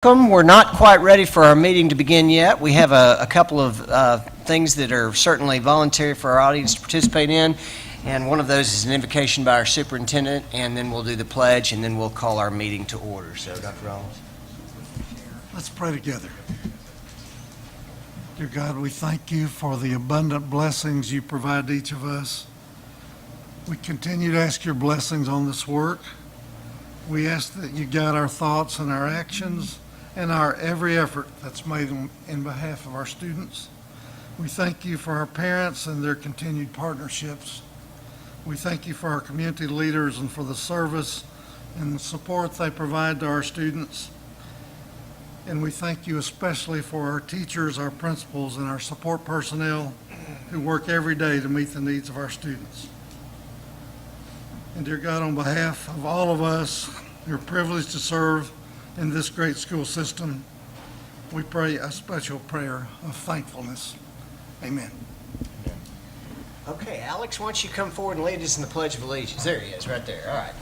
Welcome. We're not quite ready for our meeting to begin yet. We have a couple of things that are certainly voluntary for our audience to participate in, and one of those is an invocation by our superintendent, and then we'll do the pledge, and then we'll call our meeting to order. So, Dr. Rollins. Let's pray together. Dear God, we thank you for the abundant blessings you provide to each of us. We continue to ask your blessings on this work. We ask that you guide our thoughts and our actions and our every effort that's made in behalf of our students. We thank you for our parents and their continued partnerships. We thank you for our community leaders and for the service and the support they provide to our students. And we thank you especially for our teachers, our principals, and our support personnel who work every day to meet the needs of our students. And dear God, on behalf of all of us who are privileged to serve in this great school system, we pray a special prayer of thankfulness. Amen. Okay, Alex, why don't you come forward and lead us in the Pledge of Allegiance? There he is, right there. All right.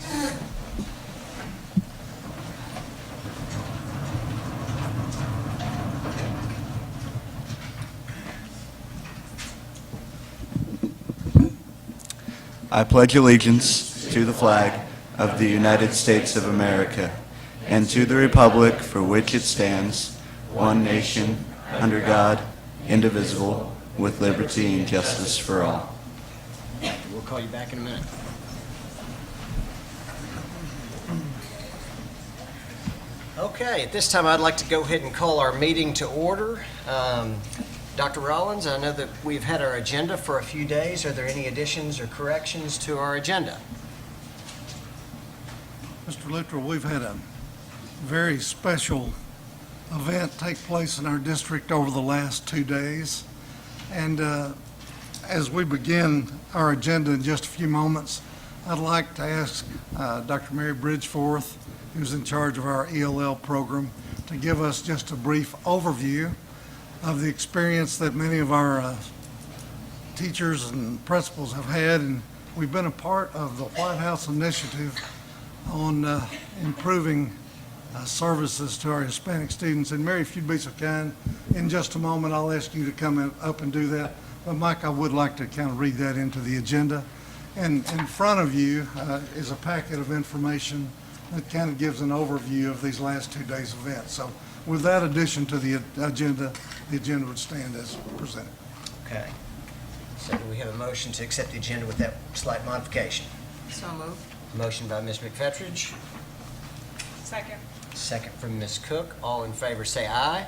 I pledge allegiance to the flag of the United States of America and to the republic for which it stands, one nation, under God, indivisible, with liberty and justice for all. We'll call you back in a minute. Okay, at this time I'd like to go ahead and call our meeting to order. Dr. Rollins, I know that we've had our agenda for a few days. Are there any additions or corrections to our agenda? Mr. Luttrell, we've had a very special event take place in our district over the last 2 days. And as we begin our agenda in just a few moments, I'd like to ask Dr. Mary Bridgeforth, who's in charge of our ELL program, to give us just a brief overview of the experience that many of our teachers and principals have had. And we've been a part of the White House initiative on improving services to our Hispanic students. And Mary, if you'd be so kind, in just a moment I'll ask you to come up and do that. But Mike, I would like to kind of read that into the agenda. And in front of you is a packet of information that kind of gives an overview of these last 2 days' events. So with that addition to the agenda would stand as presented. Okay. So do we have a motion to accept the agenda with that slight modification? So moved. Motion by Ms. McFettridge. Second. Second from Ms. Cook. All in favor say aye.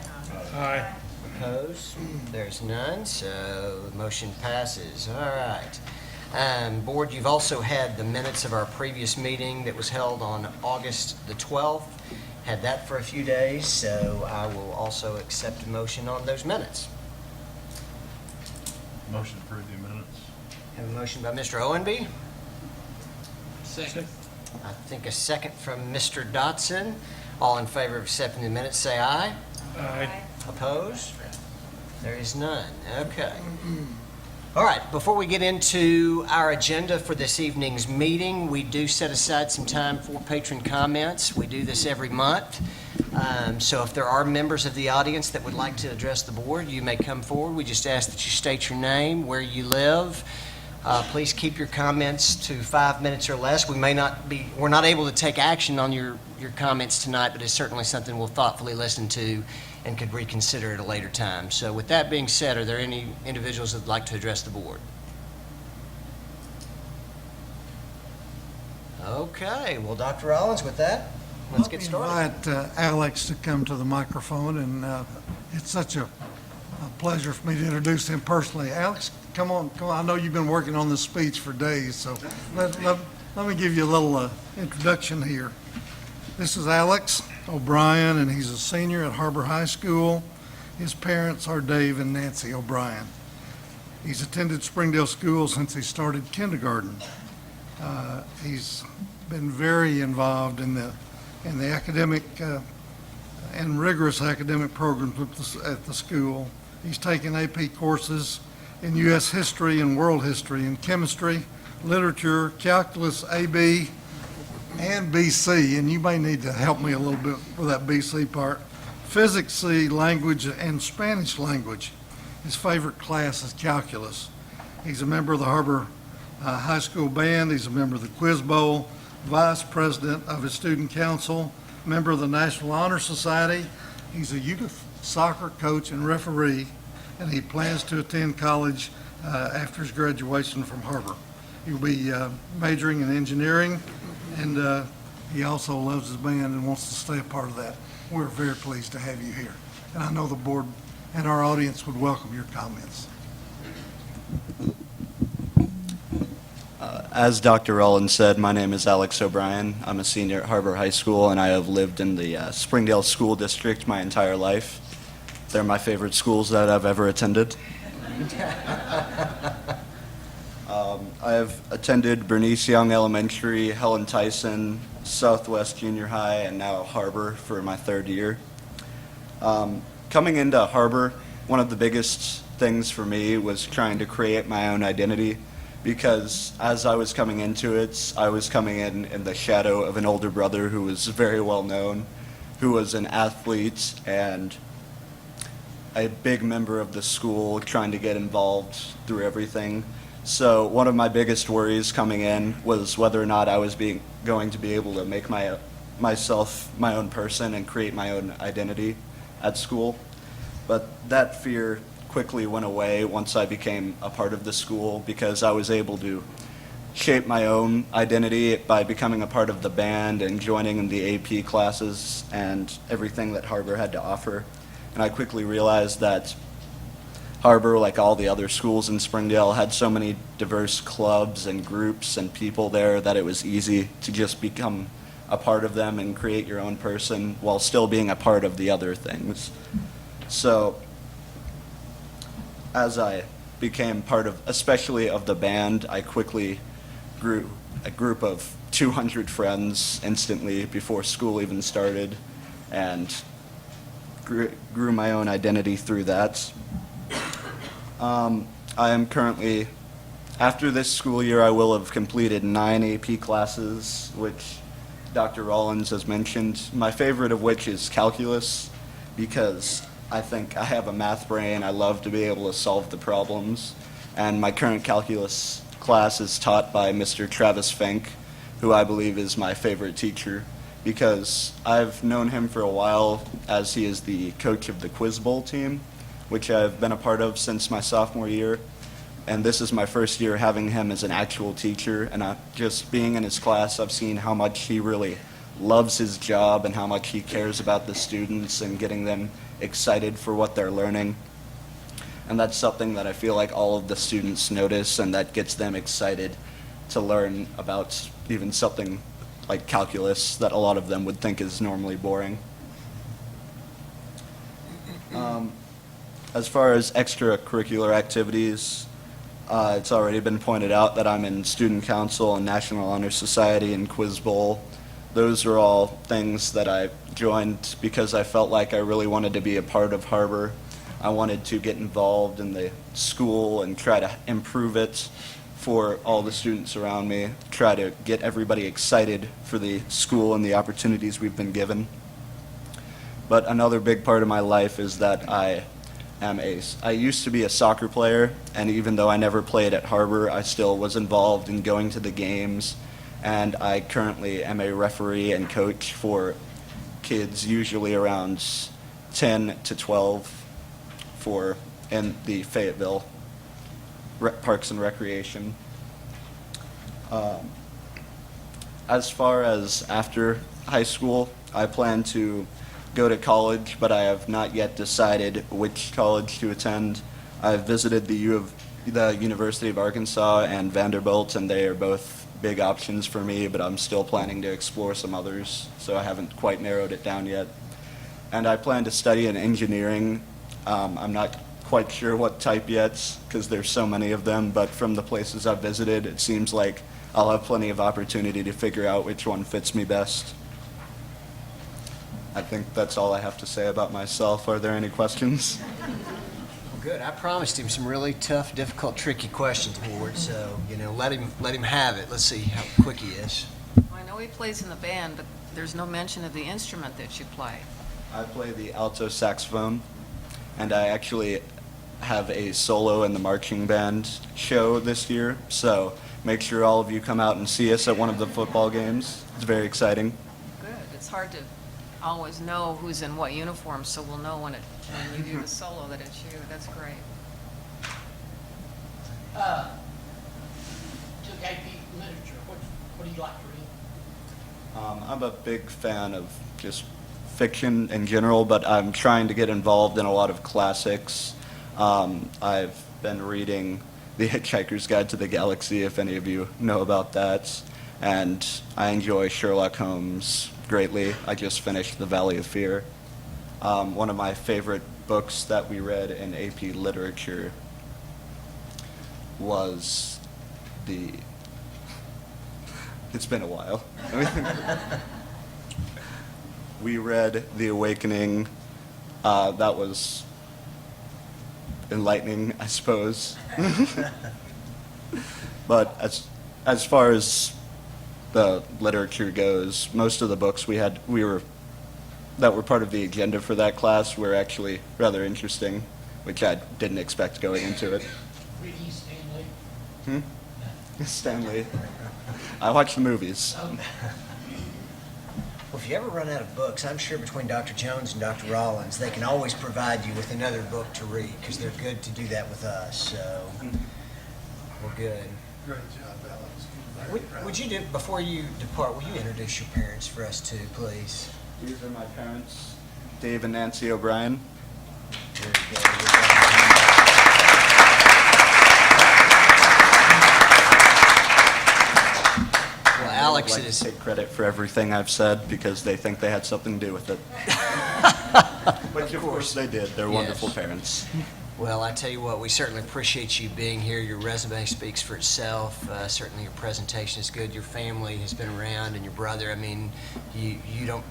Aye. Opposed? There's none, so the motion passes. All right. Board, you've also had the minutes of our previous meeting that was held on August the 12th. Had that for a few days, so I will also accept a motion on those minutes. Motion to approve the minutes. Have a motion by Mr. Owenby. Second. I think a second from Mr. Dotson. All in favor of accepting the minutes say aye. Aye. Opposed? There is none. Okay. All right, before we get into our agenda for this evening's meeting, we do set aside some time for patron comments. We do this every month. So if there are members of the audience that would like to address the board, you may come forward. We just ask that you state your name, where you live. Please keep your comments to 5 minutes or less. We're not able to take action on your comments tonight, but it's certainly something we'll thoughtfully listen to and could reconsider at a later time. So with that being said, are there any individuals that would like to address the board? Okay, well, Dr. Rollins, with that, let's get started. Let me invite Alex to come to the microphone, and it's such a pleasure for me to introduce him personally. Alex, come on. I know you've been working on this speech for days, so let me give you a little introduction here. This is Alex O'Brien, and he's a senior at HAR-BER High School. His parents are Dave and Nancy O'Brien. He's attended Springdale School since he started kindergarten. He's been very involved in the academic and rigorous academic programs at the school. He's taken AP courses in U.S. history and world history, in chemistry, literature, calculus, AB, and BC, and you may need to help me a little bit with that BC part. Physics C, language, and Spanish language. His favorite class is calculus. He's a member of the Har-BER High School Band. He's a member of the Quiz Bowl, vice president of his student council, member of the National Honor Society. He's a youth soccer coach and referee, and he plans to attend college after his graduation from Har-BER. He'll be majoring in engineering, and he also loves his band and wants to stay a part of that. We're very pleased to have you here, and I know the board and our audience would welcome your comments. As Dr. Rollins said, my name is Alex O'Brien. I'm a senior at Har-BER High School, and I have lived in the Springdale School District my entire life. They're my favorite schools that I've ever attended. I have attended Bernice Young Elementary, Helen Tyson, Southwest Junior High, and now Har-BER for my third year. Coming into Har-BER, one of the biggest things for me was trying to create my own identity, because as I was coming into it, I was coming in the shadow of an older brother who was very well known, who was an athlete and a big member of the school, trying to get involved through everything. So one of my biggest worries coming in was whether or not I was going to be able to make myself my own person and create my own identity at school. But that fear quickly went away once I became a part of the school, because I was able to shape my own identity by becoming a part of the band and joining in the AP classes and everything that Har-BER had to offer. And I quickly realized that Har-BER, like all the other schools in Springdale, had so many diverse clubs and groups and people there that it was easy to just become a part of them and create your own person while still being a part of the other things. So as I became part of, especially of the band, I quickly grew a group of 200 friends instantly before school even started, and grew my own identity through that. I am currently, after this school year, I will have completed 9 AP classes, which Dr. Rollins has mentioned, my favorite of which is calculus, because I think I have a math brain. I love to be able to solve the problems. And my current calculus class is taught by Mr. Travis Fink, who I believe is my favorite teacher, because I've known him for a while, as he is the coach of the Quiz Bowl team, which I've been a part of since my sophomore year. And this is my first year having him as an actual teacher, and just being in his class, I've seen how much he really loves his job and how much he cares about the students and getting them excited for what they're learning. And that's something that I feel like all of the students notice, and that gets them excited to learn about even something like calculus that a lot of them would think is normally boring. As far as extracurricular activities, it's already been pointed out that I'm in Student Council and National Honor Society and Quiz Bowl. Those are all things that I joined because I felt like I really wanted to be a part of Har-BER. I wanted to get involved in the school and try to improve it for all the students around me, try to get everybody excited for the school and the opportunities we've been given. But another big part of my life is that I used to be a soccer player, and even though I never played at Har-BER, I still was involved in going to the games, and I currently am a referee and coach for kids usually around 10 to 12 in the Fayetteville Parks and Recreation. As far as after high school, I plan to go to college, but I have not yet decided which college to attend. I've visited the University of Arkansas and Vanderbilt, and they are both big options for me, but I'm still planning to explore some others, so I haven't quite narrowed it down yet. And I plan to study in engineering. I'm not quite sure what type yet, because there's so many of them, but from the places I've visited, it seems like I'll have plenty of opportunity to figure out which one fits me best. I think that's all I have to say about myself. Are there any questions? Well, good. I promised him some really tough, difficult, tricky questions, Ward, so, let him have it. Let's see how quick he is. I know he plays in the band, but there's no mention of the instrument that you play. I play the alto saxophone, and I actually have a solo in the marching band show this year, so make sure all of you come out and see us at one of the football games. It's very exciting. Good. It's hard to always know who's in what uniform, so we'll know when you do the solo that it's you. That's great. Took AP literature. What do you like to read? I'm a big fan of just fiction in general, but I'm trying to get involved in a lot of classics. I've been reading The Hitchhiker's Guide to the Galaxy, if any of you know about that, and I enjoy Sherlock Holmes greatly. I just finished The Valley of Fear. One of my favorite books that we read in AP literature was it's been a while. We read The Awakening. That was enlightening, I suppose. But as far as the literature goes, most of the books that were part of the agenda for that class were actually rather interesting, which I didn't expect going into it. Read Stanley. Stanley. I watch the movies. Well, if you ever run out of books, I'm sure between Dr. Jones and Dr. Rollins, they can always provide you with another book to read, because they're good to do that with us, so we're good. Great job, Alex. Would you do, before you depart, will you introduce your parents for us too, please? These are my parents, Dave and Nancy O'Brien. Very good. Well, Alex I'd like is... to take credit for everything I've said because they think they had something to do with it. Which of course they did. They're wonderful parents. Well, I tell you what, we certainly appreciate you being here. Your resume speaks for itself. Certainly your presentation is good. Your family has been around, and your brother. I mean, you don't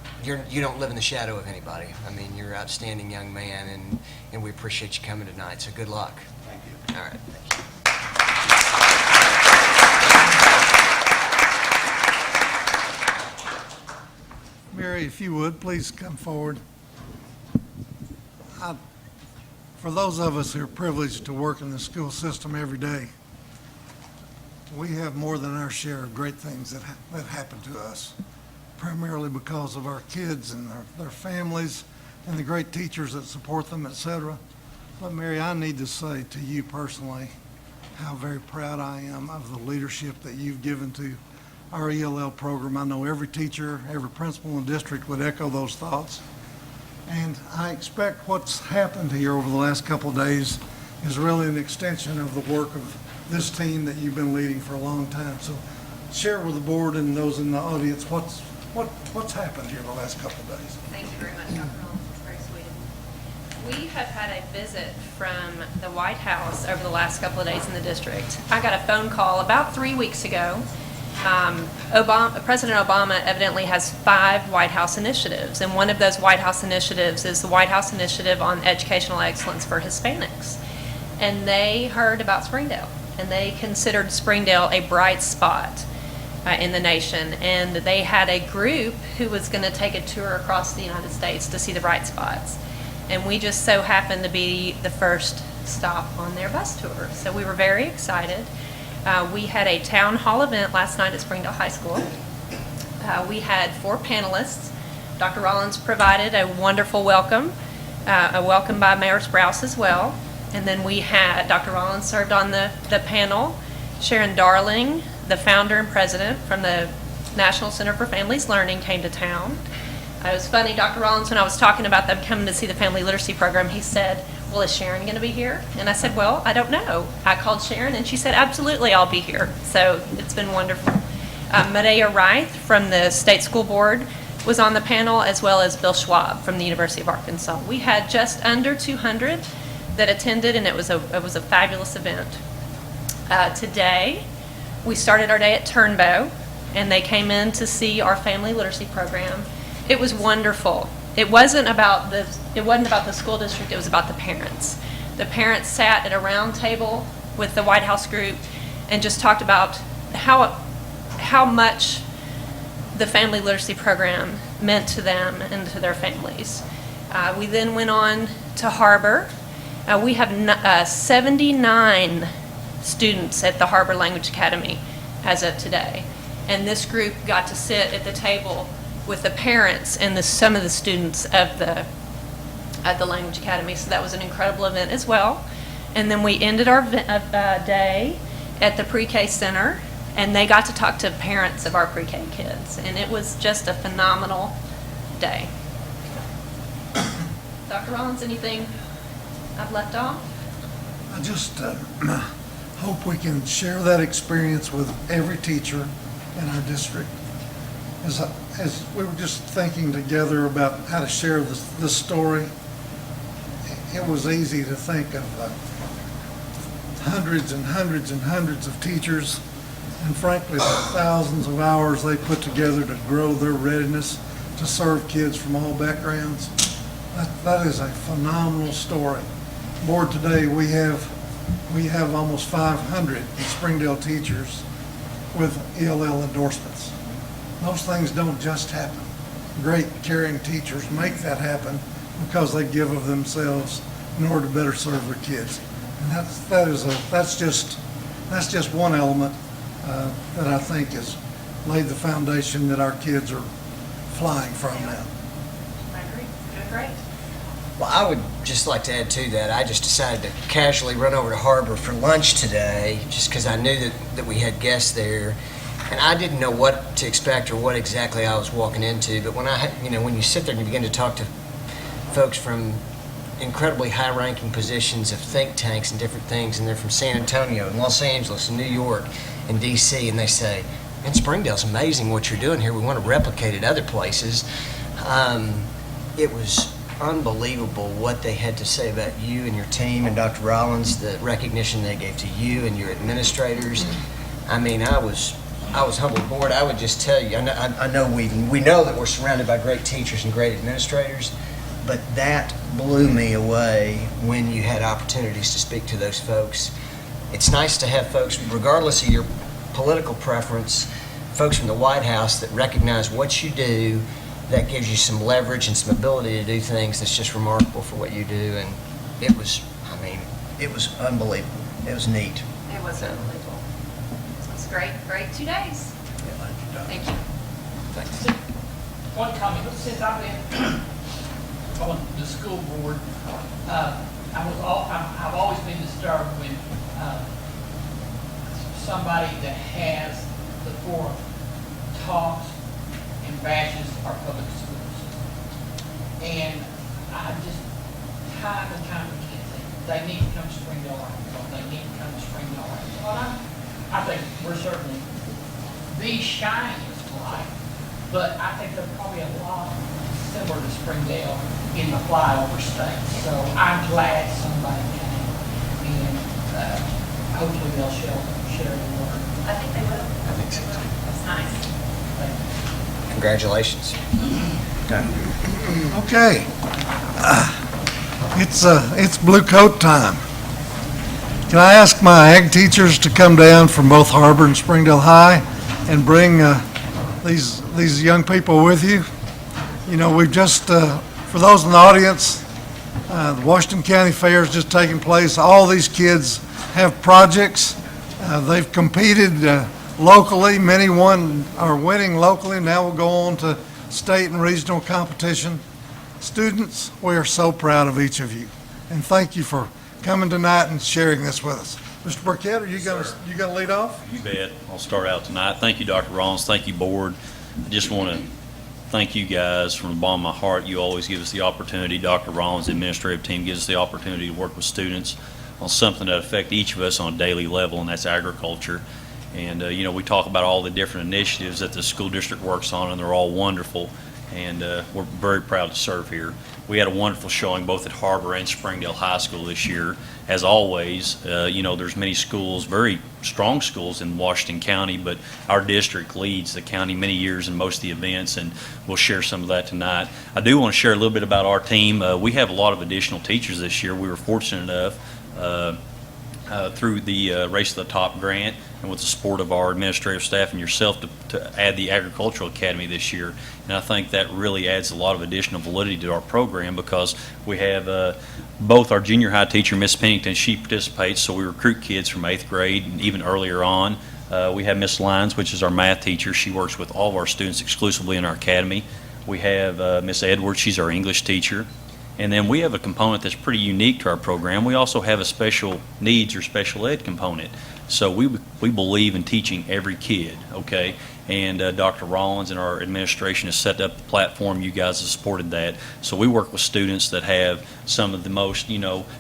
live in the shadow of anybody. I mean, you're an outstanding young man, and we appreciate you coming tonight. So good luck. Thank you. All right. Thank you. Mary, if you would, please come forward. For those of us who are privileged to work in the school system every day, we have more than our share of great things that happen to us, primarily because of our kids and their families and the great teachers that support them, etc. But Mary, I need to say to you personally how very proud I am of the leadership that you've given to our ELL program. I know every teacher, every principal in the district would echo those thoughts. And I expect what's happened here over the last couple of days is really an extension of the work of this team that you've been leading for a long time. So share with the board and those in the audience what's happened here the last couple of days. Thank you very much, Dr. Rollins. It's very sweet. We have had a visit from the White House over the last couple of days in the district. I got a phone call about 3 weeks ago. President Obama evidently has 5 White House initiatives, and one of those White House initiatives is the White House Initiative on Educational Excellence for Hispanics. And they heard about Springdale, and they considered Springdale a bright spot in the nation, and they had a group who was going to take a tour across the United States to see the bright spots. And we just so happened to be the first stop on their bus tour, so we were very excited. We had a town hall event last night at Springdale High School. We had 4 panelists. Dr. Rollins provided a wonderful welcome, a welcome by Mayor Sprouse as well. And then we had, Dr. Rollins served on the panel. Sharon Darling, the founder and president from the National Center for Families Learning, came to town. It was funny, Dr. Rollins, when I was talking about them coming to see the family literacy program, he said, well, is Sharon going to be here? And I said, well, I don't know. I called Sharon, and she said, absolutely, I'll be here. So it's been wonderful. Medea Wright from the State School Board was on the panel, as well as Bill Schwab from the University of Arkansas. We had just under 200 that attended, and it was a fabulous event. Today, we started our day at Turnbow, and they came in to see our family literacy program. It was wonderful. It wasn't about the school district, it was about the parents. The parents sat at a round table with the White House group and just talked about how much the family literacy program meant to them and to their families. We then went on to HAR-BER. We have 79 students at the HAR-BER Language Academy as of today. And this group got to sit at the table with the parents and some of the students of the Language Academy. So that was an incredible event as well. And then we ended our day at the pre-K center, and they got to talk to parents of our pre-K kids. And it was just a phenomenal day. Dr. Rollins, anything I've left off? I just hope we can share that experience with every teacher in our district. As we were just thinking together about how to share this story, it was easy to think of hundreds and hundreds and hundreds of teachers, and frankly, the thousands of hours they put together to grow their readiness to serve kids from all backgrounds. That is a phenomenal story. Board, today we have almost 500 Springdale teachers with ELL endorsements. Those things don't just happen. Great, caring teachers make that happen because they give of themselves in order to better serve their kids. And that's just one element that I think has laid the foundation that our kids are flying from now. I agree. Doing great. Well, I would just like to add to that. I just decided to casually run over to HAR-BER for lunch today, just because I knew that we had guests there, and I didn't know what to expect or what exactly I was walking into. But when you sit there and you begin to talk to folks from incredibly high-ranking positions of think tanks and different things, and they're from San Antonio and Los Angeles and New York and D.C., and they say, "Man, Springdale's amazing what you're doing here. We want to replicate it other places." It was unbelievable what they had to say about you and your team and Dr. Rollins, the recognition they gave to you and your administrators. I mean, I was humbled. Board, I would just tell you, I know we know that we're surrounded by great teachers and great administrators, but that blew me away when you had opportunities to speak to those folks. It's nice to have folks, regardless of your political preference, folks from the White House that recognize what you do. That gives you some leverage and some ability to do things that's just remarkable for what you do. And it was unbelievable. It was neat. It was unbelievable. It was great 2 days. Thank you. Thanks. One comment, since I've been on the school board, I've always been disturbed when somebody that has the forum talks and bashes our public schools. And I just, time and time again, they need to come to Springdale, Arkansas. They need to come to Springdale, Arkansas. I think we're certainly the shiniest light, but I think there's probably a lot similar to Springdale in the flyover state. So I'm glad somebody came, and hopefully they'll share the word. I think they will. I think so. That's nice. Thank you. Congratulations. Okay. It's blue coat time. Can I ask my ag teachers to come down from both HAR-BER and Springdale High and bring these young people with you? You know, we've just, for those in the audience, the Washington County Fair is just taking place. All these kids have projects. They've competed locally. Many are winning locally. Now we'll go on to state and regional competition. Students, we are so proud of each of you, and thank you for coming tonight and sharing this with us. Mr. Burkett, are you going to lead off? You bet. I'll start out tonight. Thank you, Dr. Rollins. Thank you, board. I just want to thank you guys from the bottom of my heart. You always give us the opportunity. Dr. Rollins, the administrative team, gives us the opportunity to work with students on something that affects each of us on a daily level, and that's agriculture. And, we talk about all the different initiatives that the school district works on, and they're all wonderful. And we're very proud to serve here. We had a wonderful showing both at HAR-BER and Springdale High School this year. As always, there's many schools, very strong schools in Washington County, but our district leads the county many years in most of the events, and we'll share some of that tonight. I do want to share a little bit about our team. We have a lot of additional teachers this year. We were fortunate enough through the Race to the Top grant and with the support of our administrative staff and yourself to add the Agricultural Academy this year. And I think that really adds a lot of additional validity to our program because we have both our junior high teacher, Miss Pennington, she participates, so we recruit kids from 8th grade and even earlier on. We have Miss Lyons, which is our math teacher. She works with all of our students exclusively in our academy. We have Miss Edwards, she's our English teacher. And then we have a component that's pretty unique to our program. We also have a special needs or special ed component. So we believe in teaching every kid, okay? And Dr. Rollins and our administration has set up the platform. You guys have supported that. So we work with students that have some of the most,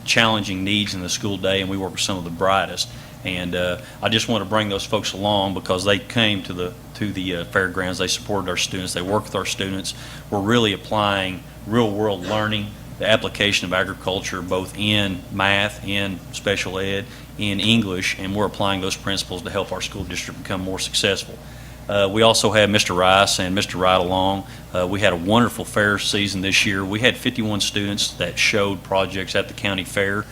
challenging needs in the school day, and we work with some of the brightest. And I just want to bring those folks along because they came to the fairgrounds. They supported our students. They work with our students. We're really applying real-world learning, the application of agriculture, both in math, in special ed, in English, and we're applying those principles to help our school district become more successful. We also have Mr. Rice and Mr. Ride Along. We had a wonderful fair season this year. We had 51 students that showed projects at the county fair.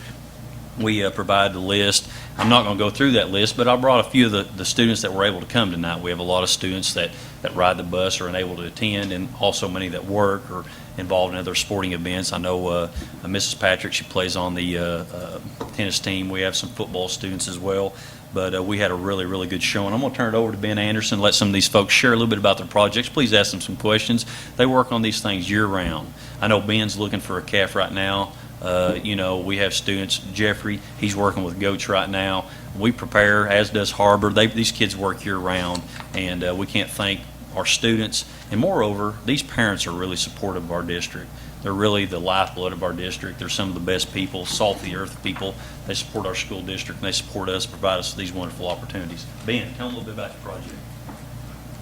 We provided the list. I'm not going to go through that list, but I brought a few of the students that were able to come tonight. We have a lot of students that ride the bus or unable to attend, and also many that work or involved in other sporting events. I know Mrs. Patrick, she plays on the tennis team. We have some football students as well. But we had a really, really good showing. I'm going to turn it over to Ben Anderson, let some of these folks share a little bit about their projects. Please ask them some questions. They work on these things year-round. I know Ben's looking for a calf right now. We have students, Jeffrey, he's working with goats right now. We prepare, as does HAR-BER. These kids work year-round, and we can't thank our students. And moreover, these parents are really supportive of our district. They're really the lifeblood of our district. They're some of the best people, salt of the earth people. They support our school district, and they support us, provide us these wonderful opportunities. Ben, tell them a little bit about your project.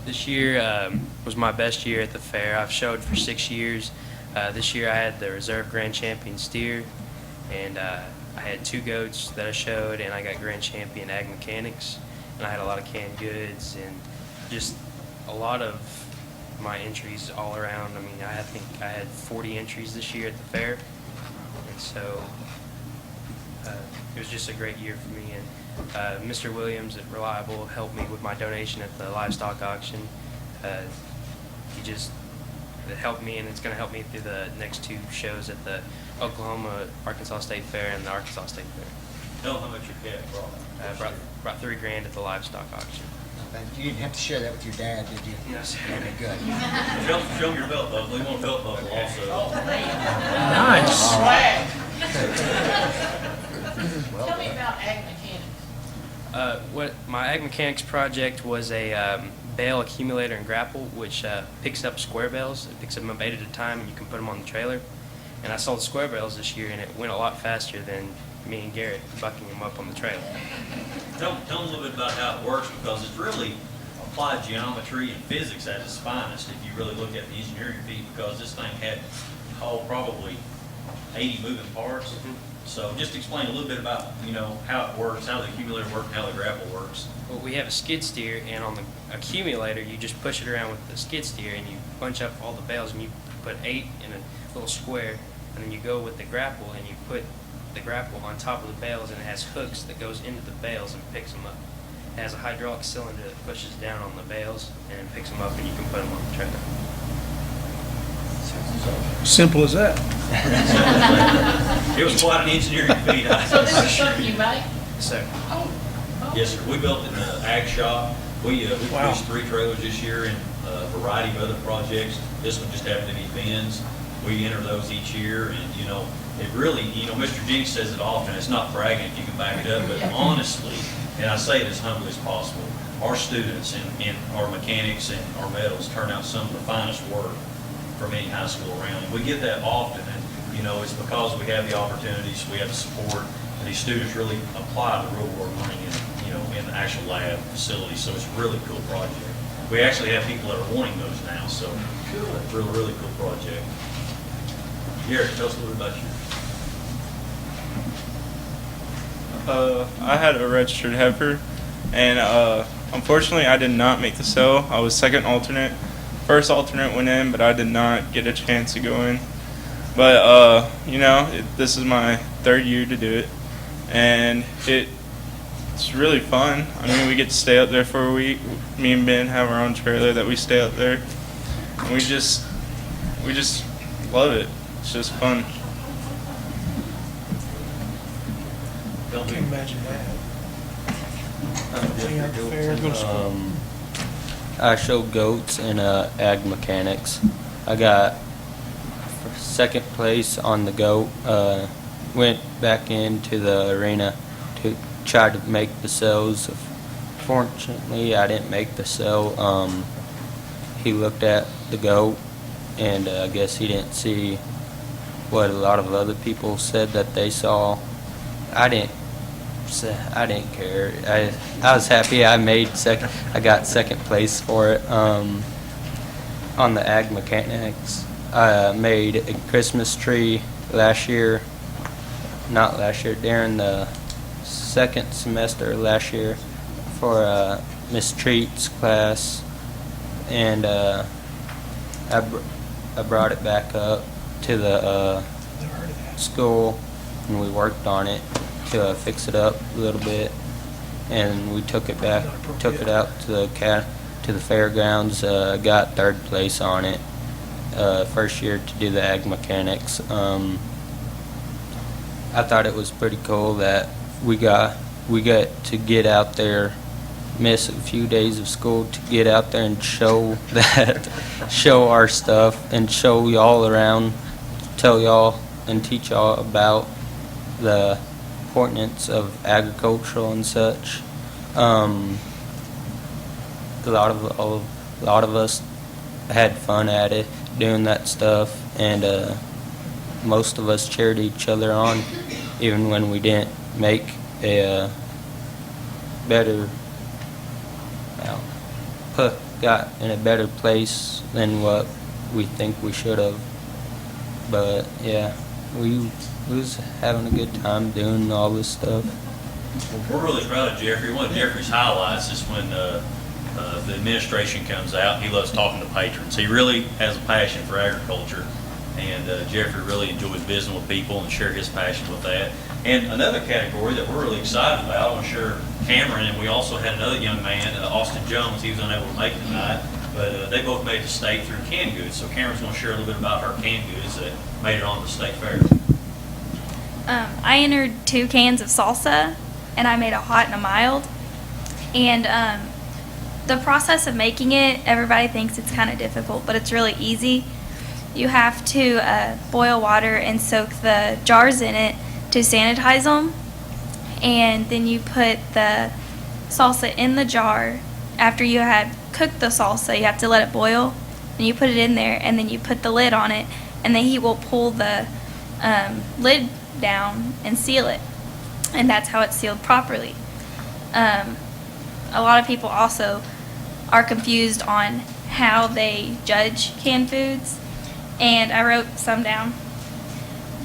This year was my best year at the fair. I've showed for 6 years. This year I had the reserve grand champion steer, and I had 2 goats that I showed, and I got grand champion ag mechanics, and I had a lot of canned goods and just a lot of my entries all around. I mean, I think I had 40 entries this year at the fair, and so it was just a great year for me. And Mr. Williams at Reliable helped me with my donation at the livestock auction. It helped me, and it's going to help me through the next 2 shows at the Oklahoma Arkansas State Fair and the Arkansas State Fair. Tell them how much your cat brought. Brought $3,000 at the livestock auction. You didn't have to share that with your dad, did you? Yes. Okay, good. Show them your belt buckle. We want a belt buckle also. Nice. Swag. Well Tell me done. about ag mechanics. What my ag mechanics project was a bale accumulator and grapple, which picks up square bales. It picks them up 8 at a time, and you can put them on the trailer. And I sold square bales this year, and it went a lot faster than me and Garrett bucking them up on the trailer. Tell them a little bit about how it works, because it's really applied geometry and physics at its finest if you really look at the engineering feat, because this thing had probably 80 moving parts. So just explain a little bit about, how it works, how the accumulator works, and how the grapple works. Well, we have a skid steer, and on the accumulator, you just push it around with the skid steer, and you bunch up all the bales, and you put 8 in a little square, and then you go with the grapple, and you put the grapple on top of the bales, and it has hooks that goes into the bales and picks them up. It has a hydraulic cylinder that pushes down on the bales and then picks them up, and you can put them on the trailer. Simple as that. It was quite an engineering feat. So this is something you make? So Oh. Yes, sir. We built it in the ag shop. We produced 3 trailers this year and a variety of other projects. This one just happened to be Ben's. We enter those each year, and it really, Mr. Jenks says it often. It's not bragging if you can back it up, but honestly, and I say it as humbly as possible, our students and our mechanics and our metals turn out some of the finest work from any high school around. And we get that often, and it's because we have the opportunities, we have the support, and these students really apply the real world learning in the actual lab facility. So it's a really cool project. We actually have people that are wanting those now, so it's a really cool project. Garrett, tell us a little bit about you. I had a registered heifer, and unfortunately I did not make the sale. I was second alternate. First alternate went in, but I did not get a chance to go in. But this is my 3rd year to do it, and it's really fun. I mean, we get to stay up there for a week. Me and Ben have our own trailer that we stay up there, and we just love it. It's just fun. Can't imagine that. Being out the fair, go to school. I showed goats in ag mechanics. I got second place on the goat. Went back into the arena to try to make the cells. Fortunately, I didn't make the cell. He looked at the goat, and I guess he didn't see what a lot of other people said that they saw. I didn't care. I was happy. I got second place for it. On the ag mechanics, I made a Christmas tree during the second semester last year for Miss Treat's class, and I brought it back up to the school, and we worked on it to fix it up a little bit, and we took it out to the fairgrounds. Got third place on it. First year to do the ag mechanics. I thought it was pretty cool that we got to get out there, miss a few days of school to get out there and show our stuff and show y'all around, tell y'all and teach y'all about the importance of agricultural and such. A lot of us had fun at it, doing that stuff, and most of us cheered each other on, even when we didn't make a got in a better place than what we think we should have. But yeah, we was having a good time doing all this stuff. We're really proud of Jeffrey. One of Jeffrey's highlights is when the administration comes out. He loves talking to patrons. He really has a passion for agriculture, and Jeffrey really enjoys visiting with people and share his passion with that. And another category that we're really excited about, I want to share Cameron, and we also had another young man, Austin Jones. He was unable to make it tonight, but they both made the state through canned goods. So Cameron's going to share a little bit about her canned goods that made it on the state fair. I entered 2 cans of salsa, and I made a hot and a mild. And the process of making it, everybody thinks it's kind of difficult, but it's really easy. You have to boil water and soak the jars in it to sanitize them. And then you put the salsa in the jar. After you had cooked the salsa, you have to let it boil. And you put it in there, and then you put the lid on it, and then he will pull the lid down and seal it. And that's how it's sealed properly. A lot of people also are confused on how they judge canned foods, and I wrote some down.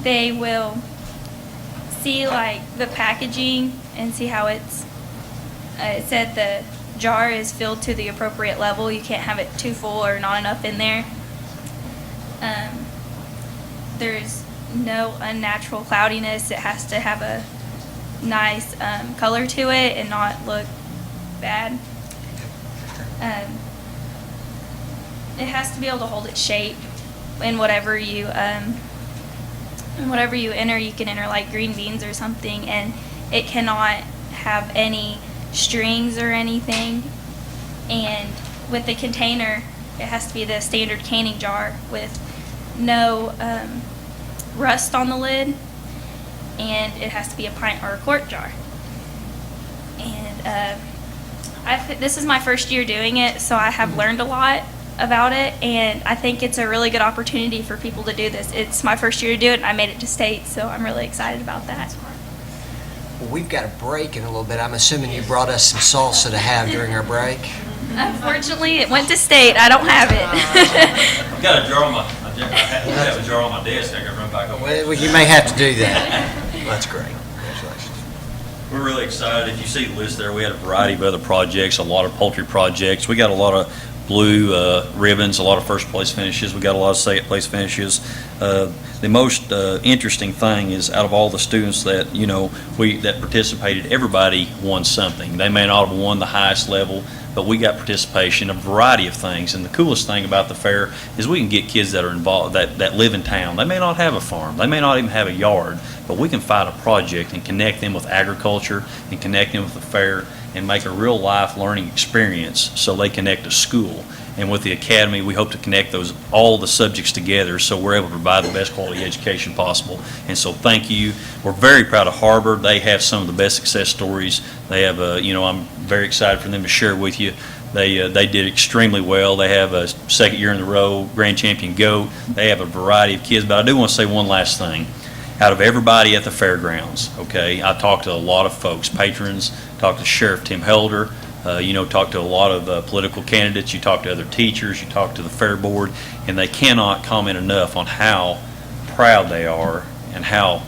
They will see like the packaging and see how it said the jar is filled to the appropriate level. You can't have it too full or not enough in there. There's no unnatural cloudiness. It has to have a nice color to it and not look bad. It has to be able to hold its shape in whatever you enter. You can enter like green beans or something, and it cannot have any strings or anything. And with the container, it has to be the standard canning jar with no rust on the lid, and it has to be a pint or a quart jar. And this is my first year doing it, so I have learned a lot about it, and I think it's a really good opportunity for people to do this. It's my first year to do it, and I made it to state, so I'm really excited about that. Well, we've got a break in a little bit. I'm assuming you brought us some salsa to have during our break. Unfortunately, it went to state. I don't have it. I've got a jar on I have a jar on my desk. I can run back over. Well, you may have to do that. That's great. Congratulations. We're really excited. If you see the list there, we had a variety of other projects, a lot of poultry projects. We got a lot of blue ribbons, a lot of first place finishes. We got a lot of second place finishes. the most interesting thing is out of all the students that, that participated, everybody won something. They may not have won the highest level, but we got participation in a variety of things. And the coolest thing about the fair is we can get kids that are involved, that live in town. They may not have a farm, they may not even have a yard, but we can find a project and connect them with agriculture and connect them with the fair and make a real life learning experience so they connect to school. And with the academy, we hope to connect all the subjects together so we're able to provide the best quality education possible. And so thank you. We're very proud of HAR-BER. They have some of the best success stories. They have, I'm very excited for them to share with you. They did extremely well. They have a second year in a row grand champion goat. They have a variety of kids. But I do want to say one last thing. Out of everybody at the fairgrounds, okay, I talked to a lot of folks, patrons, talked to Sheriff Tim Helder, talked to a lot of political candidates, you talk to other teachers, you talk to the fair board, and they cannot comment enough on how proud they are and how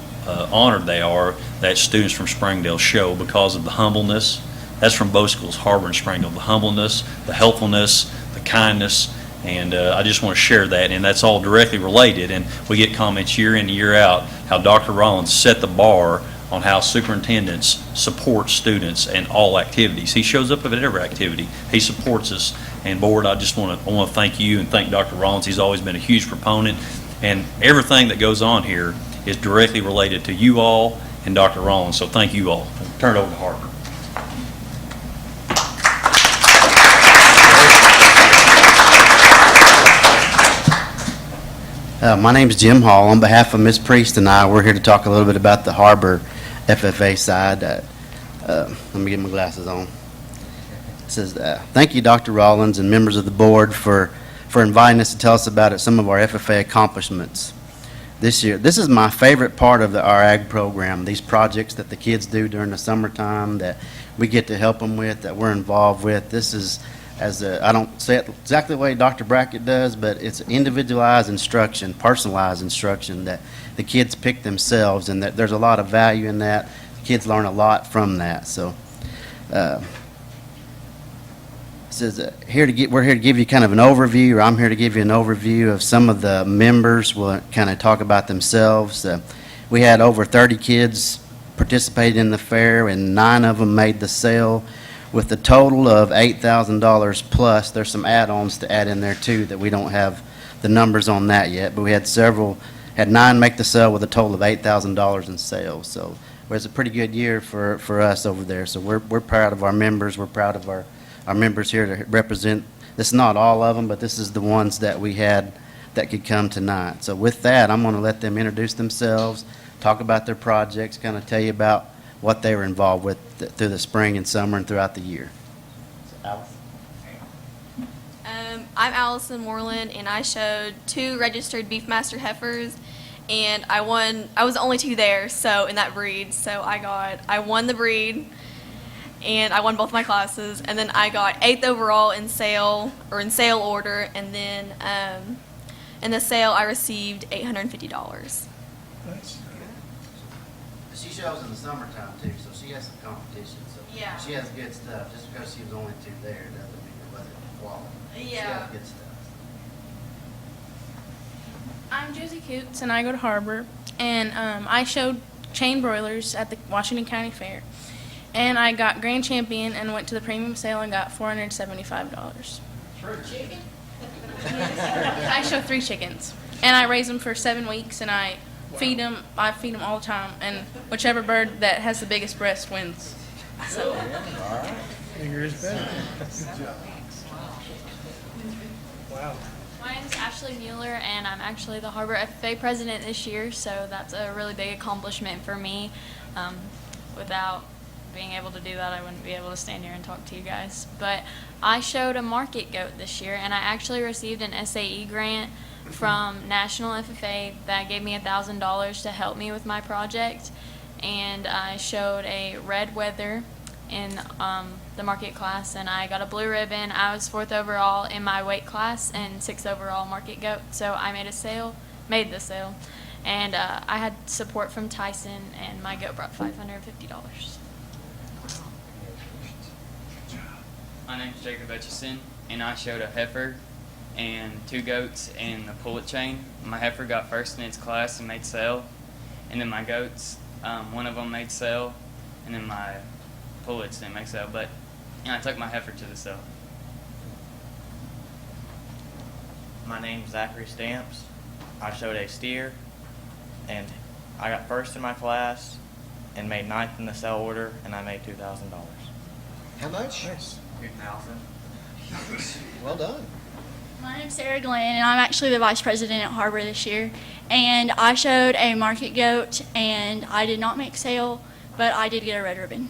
honored they are that students from Springdale show because of the humbleness. That's from both schools, HAR-BER and Springdale, the humbleness, the helpfulness, the kindness, and I just want to share that, and that's all directly related, and we get comments year in and year out how Dr. Rollins set the bar on how superintendents support students in all activities. He shows up at every activity. He supports us. And board, I just want to thank you and thank Dr. Rollins. He's always been a huge proponent. And everything that goes on here is directly related to you all and Dr. Rollins. So thank you all. Turn it over to HAR-BER. My name's Jim Hall. On behalf of Ms. Priest and I, we're here to talk a little bit about the HAR-BER FFA side. Let me get my glasses on. It says, thank you, Dr. Rollins and members of the board for inviting us to tell us about some of our FFA accomplishments this year. This is my favorite part of our ag program, these projects that the kids do during the summertime that we get to help them with, that we're involved with. This is, I don't say it exactly the way Dr. Brackett does, but it's individualized instruction, personalized instruction that the kids pick themselves, and that there's a lot of value in that. The kids learn a lot from that. So it says we're here to give you kind of an overview, or I'm here to give you an overview of some of the members. Will kind of talk about themselves. We had over 30 kids participate in the fair, and 9 of them made the sale, with a total of $8,000 plus. There's some add-ons to add in there too that we don't have the numbers on that yet, but we had 9 make the sale with a total of $8,000 in sales. So it was a pretty good year for us over there. So we're proud of our members. We're proud of our members here to represent. This is not all of them, but this is the ones that we had that could come tonight. So with that, I'm going to let them introduce themselves, talk about their projects, kind of tell you about what they were involved with through the spring and summer and throughout the year. So, Alice? I'm Allison Moreland, and I showed 2 registered Beefmaster heifers, and I was the only 2 there, so in that breed. So I won the breed, and I won both my classes, and then I got 8th overall in sale order, and then in the sale I received $850. Nice. She shows in the summertime too, so she has some competition. So Yeah. she has good stuff. Just because she was only 2 there doesn't mean it wasn't quality. She Yeah. has good stuff. I'm Josie Coots, and I go to HAR-BER, and I showed chain broilers at the Washington County Fair, and I got grand champion and went to the premium sale and got $475. Chicken? I show 3 chickens, and I raise them for 7 weeks, and I feed them all the time, and whichever bird that has the biggest breast wins. So. Bigger is better. Wow. My name is Ashley Mueller, and I'm actually the HAR-BER FFA president this year, so that's a really big accomplishment for me. Without being able to do that, I wouldn't be able to stand here and talk to you guys. But I showed a market goat this year, and I actually received an SAE grant from National FFA that gave me $1,000 to help me with my project, and I showed a red wether in the market class, and I got a blue ribbon. I was 4th overall in my weight class and 6th overall market goat, so I made the sale, and I had support from Tyson, and my goat brought $550. My name's Jacob Etchison, and I showed a heifer and 2 goats and a pullet chain. My heifer got first in its class and made sale, and then my goats, one of them made sale, and then my pullets didn't make sale, but I took my heifer to the sale. My name's Zachary Stamps. I showed a steer, and I got first in my class and made 9th in the sale order, and I made $2,000. How much? $2,000. Well done. My name's Sarah Glenn, and I'm actually the vice president at HAR-BER this year. And I showed a market goat, and I did not make sale, but I did get a red ribbon.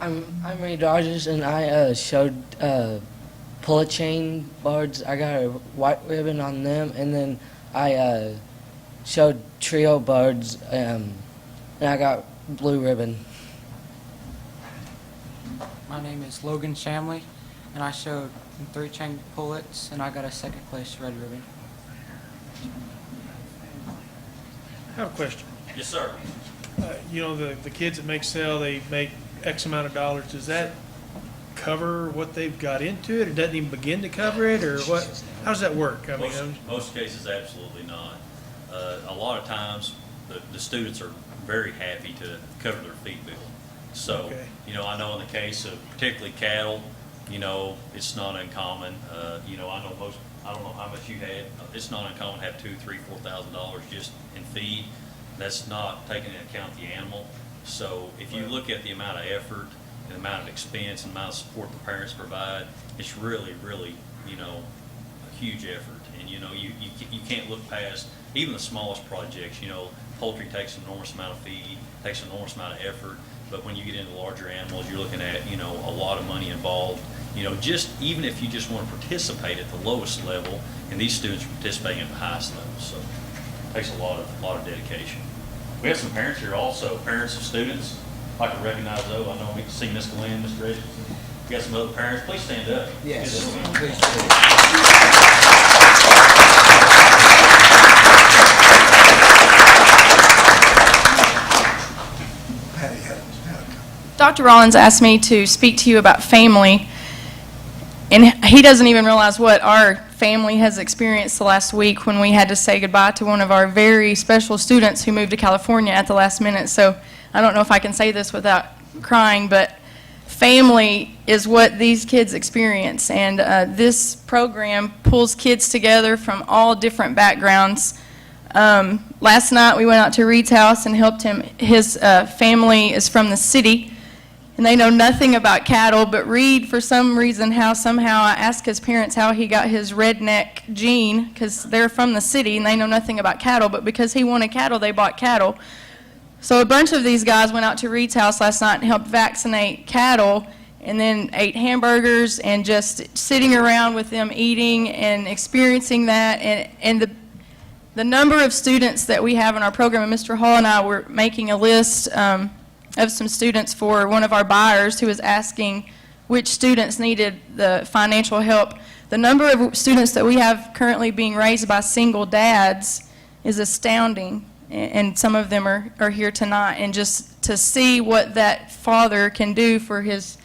I'm Ray Dodgers, and I showed pullet chain birds. I got a white ribbon on them, and then I showed trio birds, and I got blue ribbon. My name is Logan Shamley, and I showed 3 chain pullets, and I got a 2nd place red ribbon. I have a question. Yes, sir. You know, the kids that make sale, they make X amount of dollars. Does that cover what they've got into it? It doesn't even begin to cover it, or what? How does that work? I mean, Most cases, absolutely not. A lot of times, the students are very happy to cover their feed bill. So, Okay. you know, I know in the case of particularly cattle, you know, it's not uncommon. You know, I don't know how much you had. It's not uncommon to have $2,000, $3,000, $4,000 just in feed. That's not taking into account the animal. So if you look at the amount of effort and the amount of expense and the amount of support the parents provide, it's really, really, you know, a huge effort. And, you know, you can't look past even the smallest projects. You know, poultry takes an enormous amount of feed, takes an enormous amount of effort. But when you get into larger animals, you're looking at, you know, a lot of money involved. You know, just even if you just want to participate at the lowest level, and these students are participating at the highest level, so it takes a lot of dedication. We have some parents here also, parents of students. I'd like to recognize those. I know we can see Miss Glenn, Mr. Richardson. We got some other parents. Please stand up. Yes. Dr. Rollins asked me to speak to you about family, and he doesn't even realize what our family has experienced the last week when we had to say goodbye to one of our very special students who moved to California at the last minute. So I don't know if I can say this without crying, but family is what these kids experience, and this program pulls kids together from all different backgrounds. Last night we went out to Reed's house and helped him. His family is from the city, and they know nothing about cattle, but Reed, for some reason, somehow I asked his parents how he got his redneck gene, because they're from the city and they know nothing about cattle, but because he wanted cattle, they bought cattle. So a bunch of these guys went out to Reed's house last night and helped vaccinate cattle, and then ate hamburgers and just sitting around with them eating and experiencing that, and the number of students that we have in our program, and Mr. Hall and I were making a list of some students for one of our buyers who was asking which students needed the financial help. The number of students that we have currently being raised by single dads is astounding, and some of them are here tonight. And just to see what that father can do for his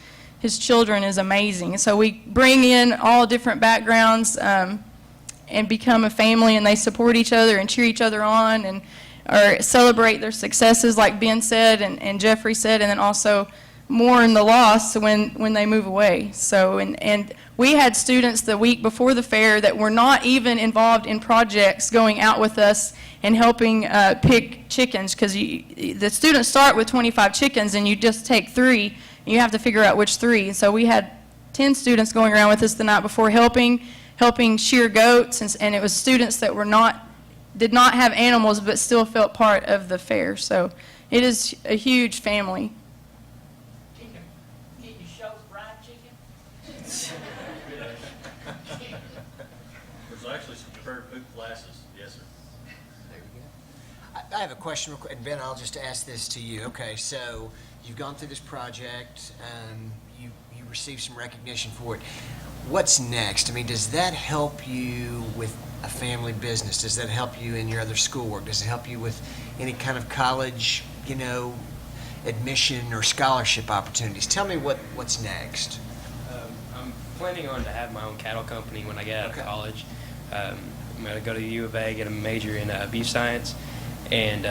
children is amazing. So we bring in all different backgrounds and become a family, and they support each other and cheer each other on, or celebrate their successes, like Ben said and Jeffrey said, and then also mourn the loss when they move away. So, and we had students the week before the fair that were not even involved in projects going out with us and helping pick chickens, because the students start with 25 chickens and you just take 3, and you have to figure out which 3. So we had 10 students going around with us the night before helping shear goats, and it was students that did not have animals but still felt part of the fair. So it is a huge family. Can you show fried chicken? There's actually some prepared food classes. Yes, sir. There you go. I have a question, real quick, and Ben, I'll just ask this to you. Okay, so you've gone through this project, you received some recognition for it. What's next? I mean, does that help you with a family business? Does that help you in your other schoolwork? Does it help you with any kind of college, you know, admission or scholarship opportunities? Tell me what's next. I'm planning on to have my own cattle company when I get out of college. I'm going to go to the U of A, get a major in beef science, and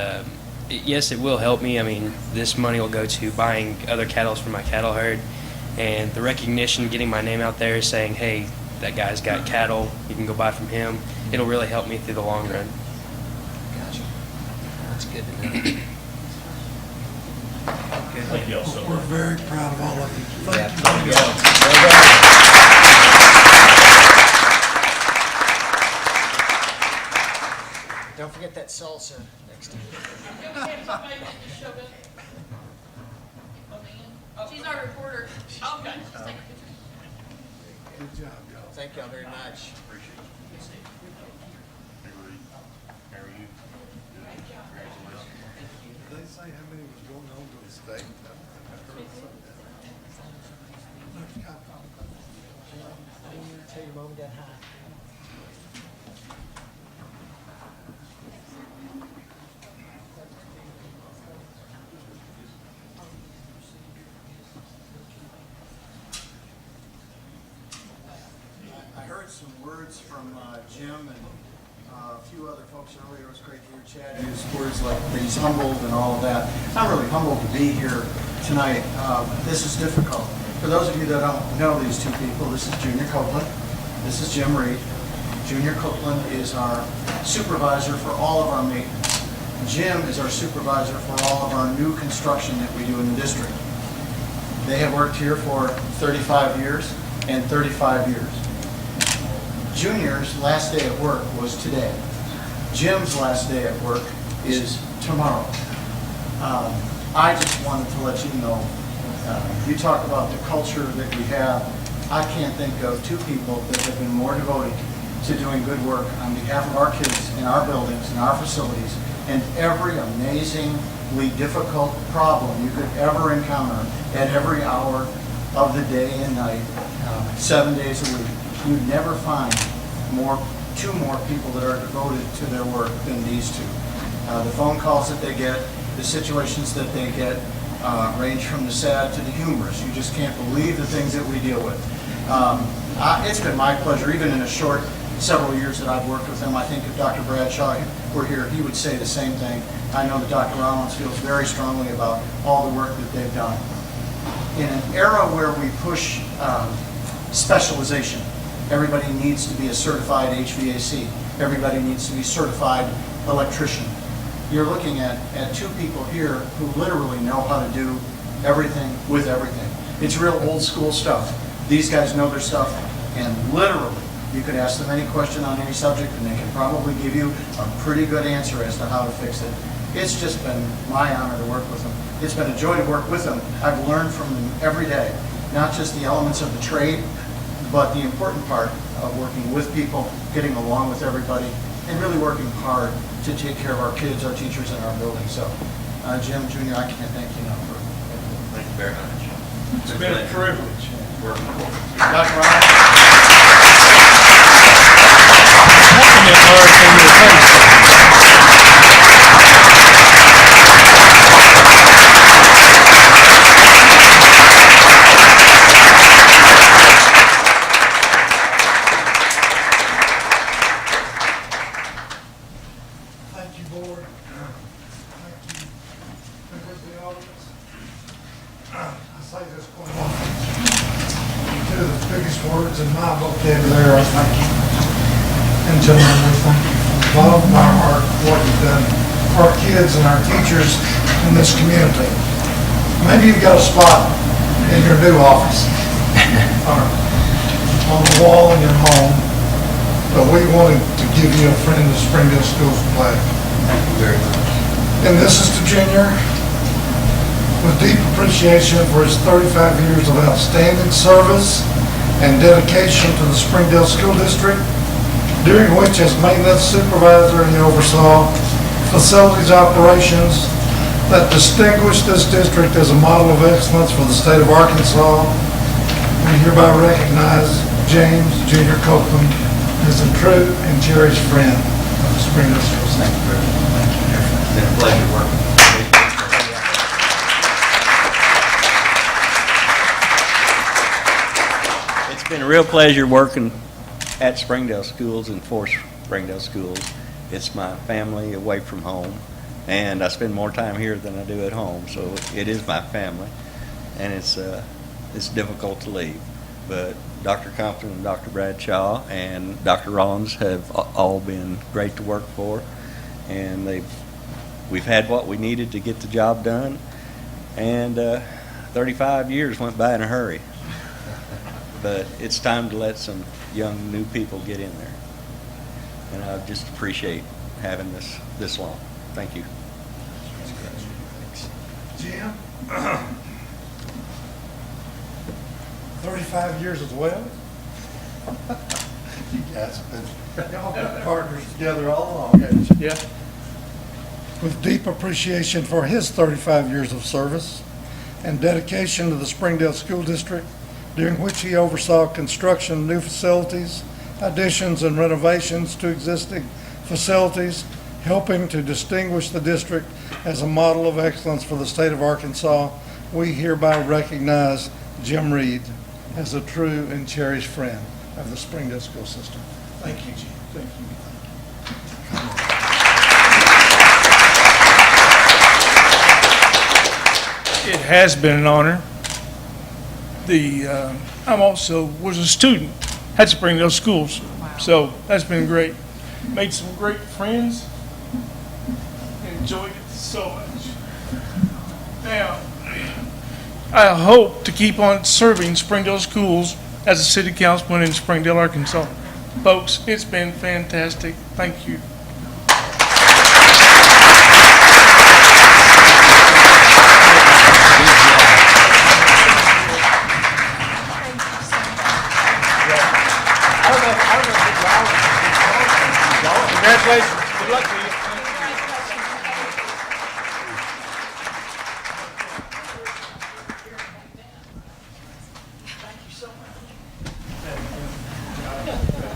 yes, it will help me. I mean, this money will go to buying other cattle for my cattle herd, and the recognition, getting my name out there, saying, hey, that guy's got cattle, you can go buy from him. It'll really help me through the long run. Gotcha. That's good to know. Thank you all so We're much. very proud of all of you. Yeah, Thank you. Don't forget that salsa next time. She's our reporter. Okay. Good job, y'all. Thank y'all very much. Did they say how many was going on to the state? Tell your mom got high. I heard some words from Jim and a few other folks earlier. It was great to hear Chad use words like that he's humbled and all of that. I'm really humbled to be here tonight. This is difficult. For those of you that don't know these two people, this is Junior Copeland. This is Jim Reed. Junior Copeland is our supervisor for all of our maintenance. Jim is our supervisor for all of our new construction that we do in the district. They have worked here for 35 years and 35 years. Junior's last day at work was today. Jim's last day at work is tomorrow. I just wanted to let you know, you talk about the culture that we have. I can't think of two people that have been more devoted to doing good work on behalf of our kids in our buildings, in our facilities, and every amazingly difficult problem you could ever encounter at every hour of the day and night, 7 days a week. You'd never find two more people that are devoted to their work than these two. The phone calls that they get, the situations that they get, range from the sad to the humorous. You just can't believe the things that we deal with. It's been my pleasure, even in a short several years that I've worked with them. I think if Dr. Bradshaw were here, he would say the same thing. I know that Dr. Rollins feels very strongly about all the work that they've done. In an era where we push specialization, everybody needs to be a certified HVAC. Everybody needs to be certified electrician. You're looking at two people here who literally know how to do everything with everything. It's real old school stuff. These guys know their stuff, and literally, you could ask them any question on any subject, and they can probably give you a pretty good answer as to how to fix it. It's just been my honor to work with them. It's been a joy to work with them. I've learned from them every day, not just the elements of the trade, but the important part of working with people, getting along with everybody, and really working hard to take care of our kids, our teachers, and our buildings. So, Jim, Junior, I can't thank you enough for it. Thank you very much. It's been a privilege. Working for you. Dr. Ryan? Thank you, board. Thank you, members of the audience. I say this quite often. Two of the biggest words in my vocabulary are thank you. And gentlemen, we thank you from the bottom of our heart for what you've done for our kids and our teachers in this community. Maybe you've got a spot in your new office or on the wall in your home, but we wanted to give you a friend of Springdale Schools flag. Thank you very much. And this is to Junior, with deep appreciation for his 35 years of outstanding service and dedication to the Springdale School District, during which as maintenance supervisor he oversaw facilities operations that distinguished this district as a model of excellence for the state of Arkansas. We hereby recognize James Junior Copeland as a true and cherished friend of the Springdale Schools. Thank you very much. It's been a pleasure working with you. It's been a real pleasure working at Springdale Schools and for Springdale Schools. It's my family away from home, and I spend more time here than I do at home, so it is my family, and it's difficult to leave. But Dr. Compton and Dr. Bradshaw and Dr. Rollins have all been great to work for, and we've had what we needed to get the job done, and 35 years went by in a hurry. But it's time to let some young new people get in there, and I just appreciate having this long. Thank you. Jim? 35 years as well? You guys have been, y'all been partners together all along, haven't you? Yeah. With deep appreciation for his 35 years of service and dedication to the Springdale School District, during which he oversaw construction of new facilities, additions and renovations to existing facilities, helping to distinguish the district as a model of excellence for the state of Arkansas, we hereby recognize Jim Reed as a true and cherished friend of the Springdale school system. Thank you, Jim. Thank you. It has been an honor. I'm also was a student at Springdale Schools, so that's been great. Made some great friends. Enjoyed it so much. Now, I hope to keep on serving Springdale Schools as a city councilman in Springdale, Arkansas. Folks, it's been fantastic. Thank you. Congratulations. Good luck to you.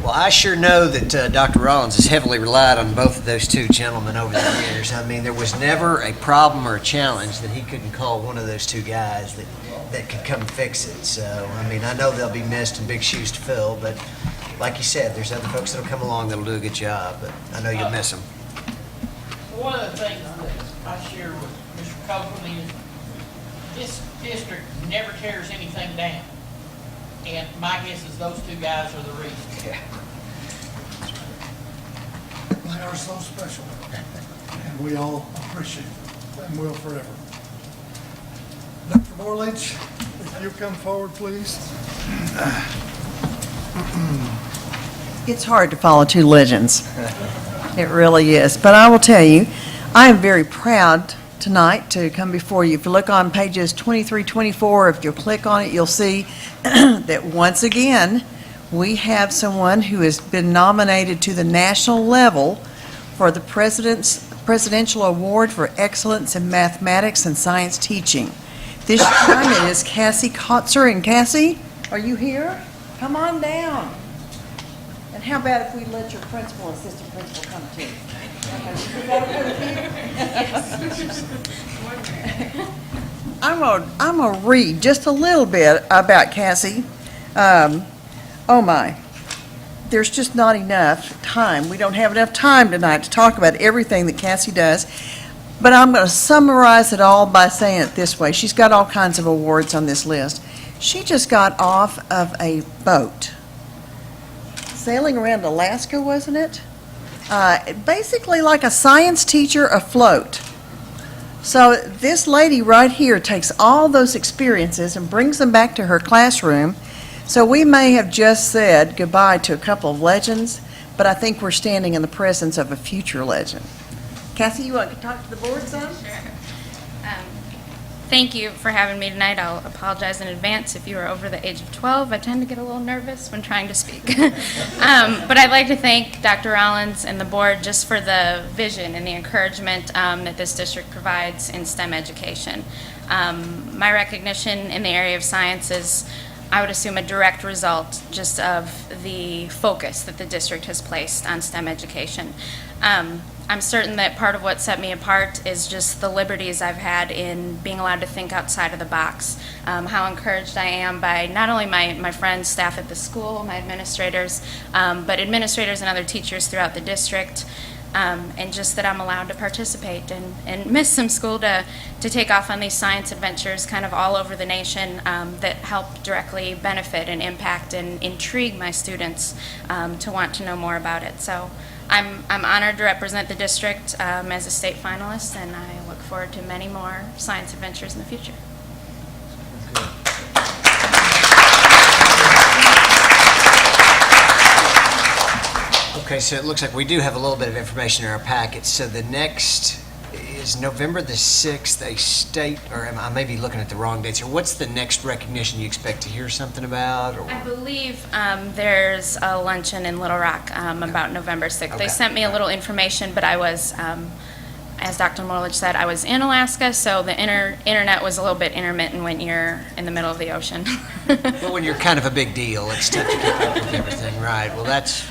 Well, I sure know that Dr. Rollins has heavily relied on both of those two gentlemen over the years. I mean, there was never a problem or a challenge that he couldn't call one of those two guys that could come fix it. So, I mean, I know they'll be missed and big shoes to fill, but like you said, there's other folks that'll come along that'll do a good job, but I know you'll miss them. One of the things that I share with Mr. Copeland is this district never tears anything down. And my guess is those two guys are the reason. Yeah. They are so special, and we all appreciate them and will forever. Dr. Borledge, if you come forward, please. It's hard to follow two legends. It really is. But I will tell you, I am very proud tonight to come before you. If you look on pages 23, 24, if you'll click on it, you'll see that once again, we have someone who has been nominated to the national level for the Presidential Award for Excellence in Mathematics and Science Teaching. This time it is Cassie Kotzer. And Cassie, are you here? Come on down. And how about if we let your principal and assistant principal come too? Okay, is that okay with you? I'm gonna read just a little bit about Cassie. Oh my, there's just not enough time. We don't have enough time tonight to talk about everything that Cassie does. But I'm going to summarize it all by saying it this way. She's got all kinds of awards on this list. She just got off of a boat, sailing around Alaska, wasn't it? Basically like a science teacher afloat. So this lady right here takes all those experiences and brings them back to her classroom. So we may have just said goodbye to a couple of legends, but I think we're standing in the presence of a future legend. Cassie, you want to talk to the board some? Sure. Thank you for having me tonight. I'll apologize in advance if you are over the age of 12. I tend to get a little nervous when trying to speak. But I'd like to thank Dr. Rollins and the board just for the vision and the encouragement that this district provides in STEM education. My recognition in the area of science is, I would assume, a direct result just of the focus that the district has placed on STEM education. I'm certain that part of what set me apart is just the liberties I've had in being allowed to think outside of the box. How encouraged I am by not only my friends, staff at the school, my administrators, but administrators and other teachers throughout the district. And just that I'm allowed to participate and miss some school to take off on these science adventures kind of all over the nation that help directly benefit and impact and intrigue my students to want to know more about it. So I'm honored to represent the district as a state finalist, and I look forward to many more science adventures in the future. Okay, so it looks like we do have a little bit of information in our packet. So the next is November the 6th, a state, or I may be looking at the wrong dates here. What's the next recognition you expect to hear something about? Or? I believe there's a luncheon in Little Rock about November 6th. Okay. They sent me a little information, but I was, as Dr. Morlich said, I was in Alaska, so the internet was a little bit intermittent when you're in the middle of the ocean. Well, when you're kind of a big deal, it's tough to keep up with everything, right? Well, that's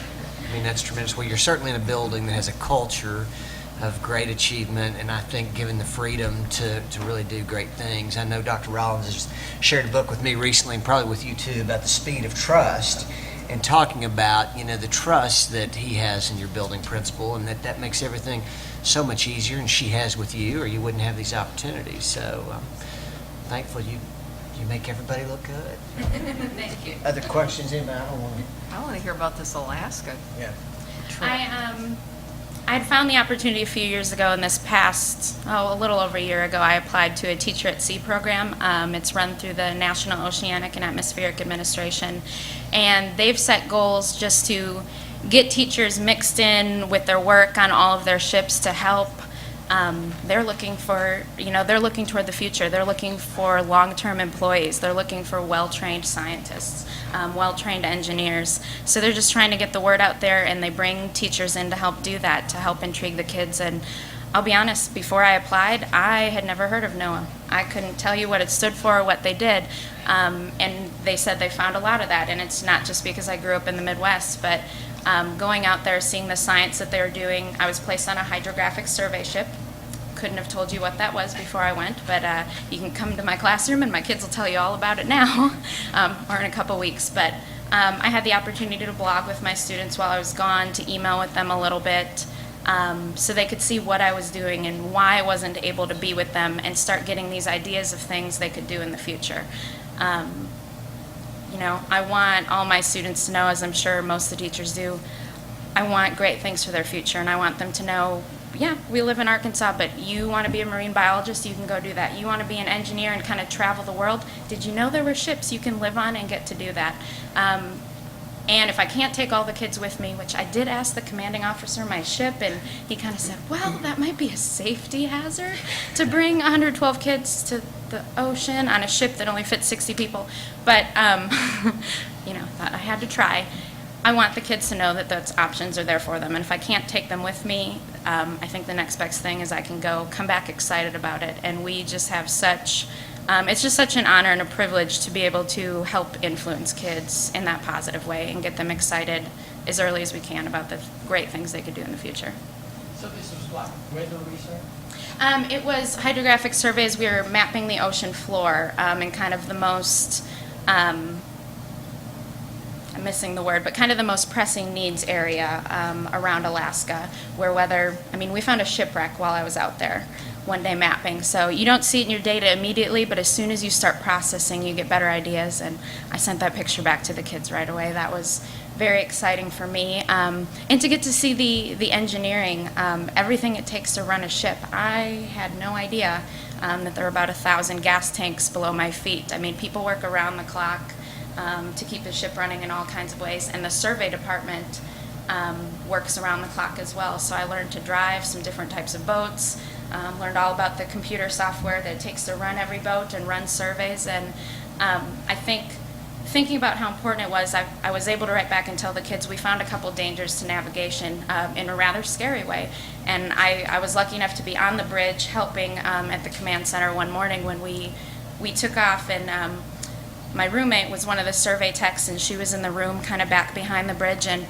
tremendous. Well, you're certainly in a building that has a culture of great achievement, and I think given the freedom to really do great things. I know Dr. Rollins has shared a book with me recently, and probably with you too, about the speed of trust, and talking about, the trust that he has in your building principal, and that makes everything so much easier, and she has with you, or you wouldn't have these opportunities. So thankful you make everybody look good. Thank you. Other questions, anybody? I want to hear about this Alaska. Yeah. I'd found the opportunity a few years ago, in this past, a little over a year ago, I applied to a Teacher at Sea program. It's run through the National Oceanic and Atmospheric Administration, and they've set goals just to get teachers mixed in with their work on all of their ships to help. They're looking for, they're looking toward the future. They're looking for long-term employees. They're looking for well-trained scientists, well-trained engineers. So they're just trying to get the word out there, and they bring teachers in to help do that, to help intrigue the kids. And I'll be honest, before I applied, I had never heard of NOAA. I couldn't tell you what it stood for or what they did. And they said they found a lot of that, and it's not just because I grew up in the Midwest, but going out there, seeing the science that they were doing. I was placed on a hydrographic survey ship. Couldn't have told you what that was before I went, but you can come to my classroom and my kids will tell you all about it now, or in a couple weeks. But I had the opportunity to blog with my students while I was gone, to email with them a little bit, so they could see what I was doing and why I wasn't able to be with them, and start getting these ideas of things they could do in the future. I want all my students to know, as I'm sure most of the teachers do, I want great things for their future, and I want them to know, yeah, we live in Arkansas, but you want to be a marine biologist, you can go do that. You want to be an engineer and kind of travel the world, did you know there were ships you can live on and get to do that? And if I can't take all the kids with me, which I did ask the commanding officer of my ship, and he kind of said, well, that might be a safety hazard to bring 112 kids to the ocean on a ship that only fits 60 people. But, thought I had to try. I want the kids to know that those options are there for them. And if I can't take them with me, I think the next best thing is I can come back excited about it. And we just have it's just such an honor and a privilege to be able to help influence kids in that positive way and get them excited as early as we can about the great things they could do in the future. So this was what, weather research? It was hydrographic surveys. We were mapping the ocean floor in kind of the most, I'm missing the word, but kind of the most pressing needs area around Alaska, where we found a shipwreck while I was out there one day mapping. So you don't see it in your data immediately, but as soon as you start processing, you get better ideas. And I sent that picture back to the kids right away. That was very exciting for me. And to get to see the engineering, everything it takes to run a ship. I had no idea that there were about 1,000 gas tanks below my feet. People work around the clock to keep the ship running in all kinds of ways. And the survey department works around the clock as well. So I learned to drive some different types of boats, learned all about the computer software that it takes to run every boat and run surveys. And I think thinking about how important it was, I was able to write back and tell the kids we found a couple dangers to navigation in a rather scary way. And I was lucky enough to be on the bridge helping at the command center one morning when we took off, and my roommate was one of the survey techs, and she was in the room kind of back behind the bridge, and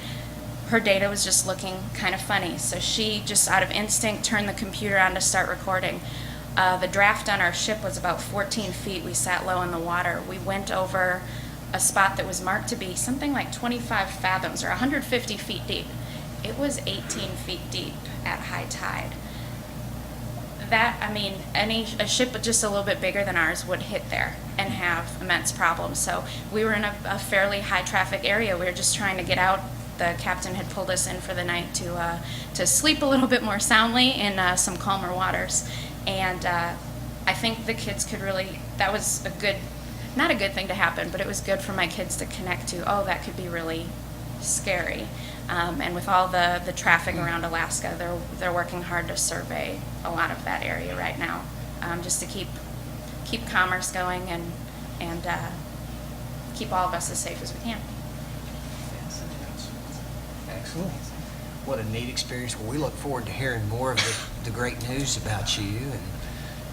her data was just looking kind of funny. So she just out of instinct turned the computer on to start recording. The draft on our ship was about 14 feet. We sat low in the water. We went over a spot that was marked to be something like 25 fathoms or 150 feet deep. It was 18 feet deep at high tide. That, I mean, a ship just a little bit bigger than ours would hit there and have immense problems. So we were in a fairly high traffic area. We were just trying to get out. The captain had pulled us in for the night to sleep a little bit more soundly in some calmer waters. And I think the kids could really, that was a good, not a good thing to happen, but it was good for my kids to connect to, oh, that could be really scary. And with all the traffic around Alaska, they're working hard to survey a lot of that area right now, just to keep commerce going and keep all of us as safe as we can. Excellent. What a neat experience. Well, we look forward to hearing more of the great news about you, and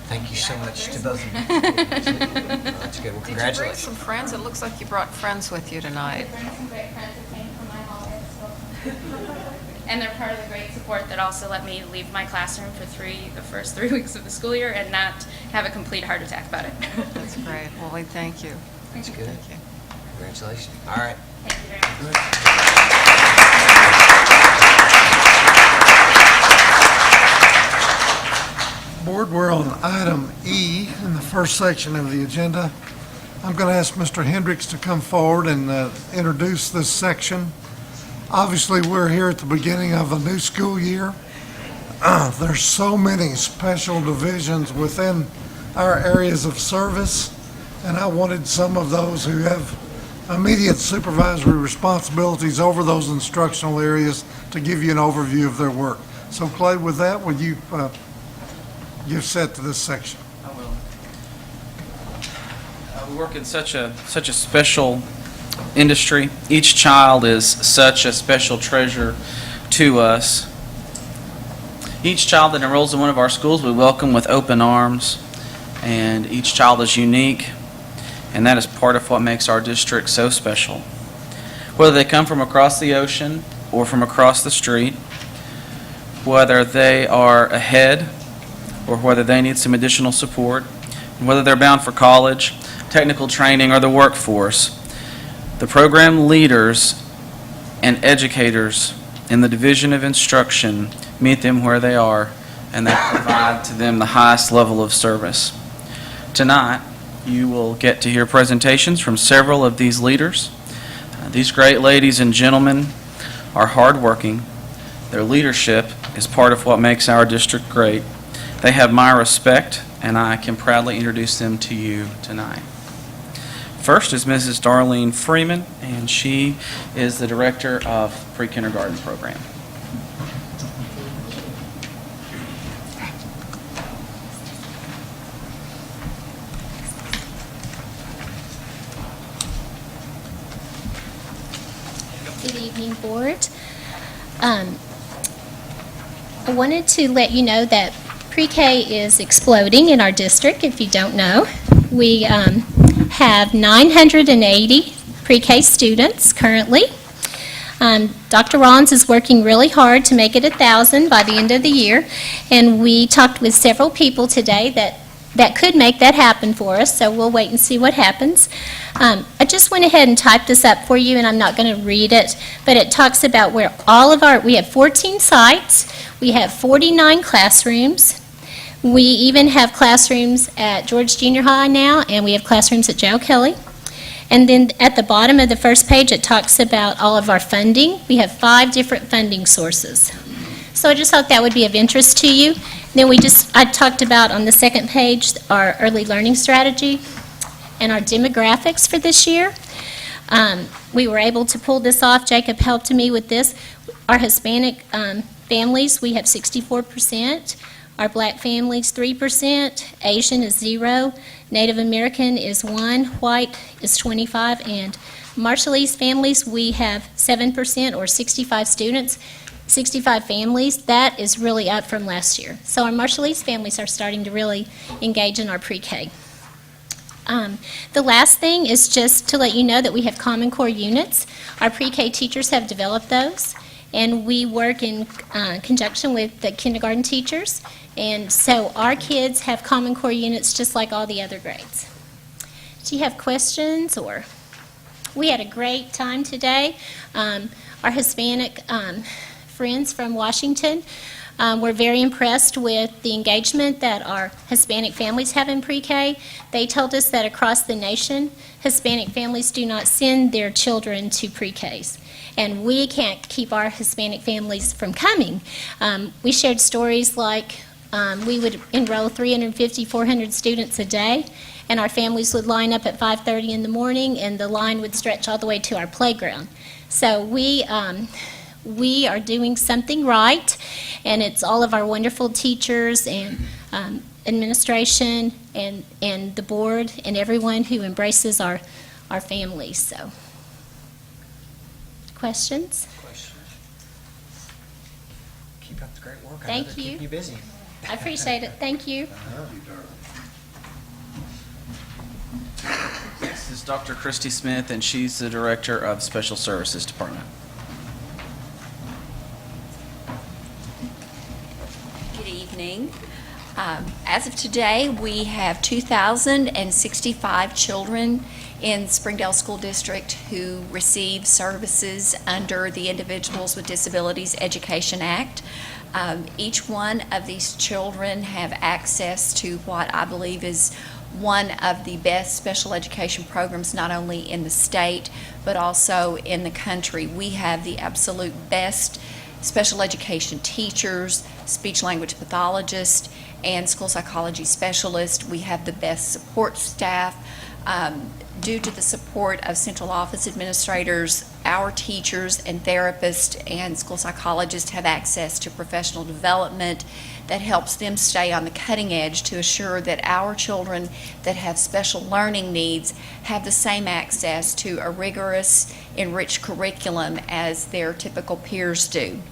thank you so much to both of you. That's good. Well, Did you bring congratulations. some friends? It looks like you brought friends with you tonight. I bring some great friends that came from my hall. And they're part of the great support that also let me leave my classroom for the first 3 weeks of the school year and not have a complete heart attack about it. That's great. Well, we thank you. That's good. Thank you. Congratulations. All right. Thank you very much. Board, we're on item E in the first section of the agenda. I'm going to ask Mr. Hendricks to come forward and introduce this section. Obviously, we're here at the beginning of a new school year. There's so many special divisions within our areas of service, and I wanted some of those who have immediate supervisory responsibilities over those instructional areas to give you an overview of their work. So Clay, with that, would you give set to this section? I will. We work in such a special industry. Each child is such a special treasure to us. Each child that enrolls in one of our schools we welcome with open arms, and each child is unique, and that is part of what makes our district so special. Whether they come from across the ocean or from across the street, whether they are ahead or whether they need some additional support, whether they're bound for college, technical training, or the workforce, the program leaders and educators in the Division of Instruction meet them where they are, and they provide to them the highest level of service. Tonight, you will get to hear presentations from several of these leaders. These great ladies and gentlemen are hardworking. Their leadership is part of what makes our district great. They have my respect, and I can proudly introduce them to you tonight. First is Mrs. Darlene Freeman, and she is the Director of Pre-Kindergarten Program. Good evening, Board. I wanted to let you know that pre-K is exploding in our district, if you don't know. We have 980 pre-K students currently. Dr. Rollins is working really hard to make it 1,000 by the end of the year, and we talked with several people today that could make that happen for us, so we'll wait and see what happens. I just went ahead and typed this up for you, and I'm not going to read it, but it talks about where we have 14 sites, we have 49 classrooms, we even have classrooms at George Junior High now, and we have classrooms at Joe Kelly. And then at the bottom of the first page, it talks about all of our funding. We have 5 different funding sources. So I just thought that would be of interest to you. Then I talked about on the second page our early learning strategy and our demographics for this year. We were able to pull this off. Jacob helped me with this. Our Hispanic families, we have 64%. Our black families, 3%. Asian is 0. Native American is 1. White is 25. And Marshallese families, we have 7% or 65 students. 65 families, that is really up from last year. So our Marshallese families are starting to really engage in our pre-K. The last thing is just to let you know that we have Common Core units. Our pre-K teachers have developed those, and we work in conjunction with the kindergarten teachers. And so our kids have Common Core units just like all the other grades. Do you have questions? Or we had a great time today. Our Hispanic friends from Washington were very impressed with the engagement that our Hispanic families have in pre-K. They told us that across the nation, Hispanic families do not send their children to pre-Ks. And we can't keep our Hispanic families from coming. We shared stories like we would enroll 350, 400 students a day, and our families would line up at 5:30 in the morning, and the line would stretch all the way to our playground. So we are doing something right, and it's all of our wonderful teachers and administration and the board and everyone who embraces our families. So, questions? Keep up the great work. I know Thank they're you. keeping you busy. I appreciate it. Thank you. This is Dr. Christy Smith, and she's the Director of Special Services Department. Good evening. As of today, we have 2,065 children in Springdale School District who receive services under the Individuals with Disabilities Education Act. Each one of these children have access to what I believe is one of the best special education programs, not only in the state, but also in the country. We have the absolute best special education teachers, speech language pathologists, and school psychology specialists. We have the best support staff. Due to the support of central office administrators, our teachers and therapists and school psychologists have access to professional development that helps them stay on the cutting edge to assure that our children that have special learning needs have the same access to a rigorous, enriched curriculum as their typical peers do.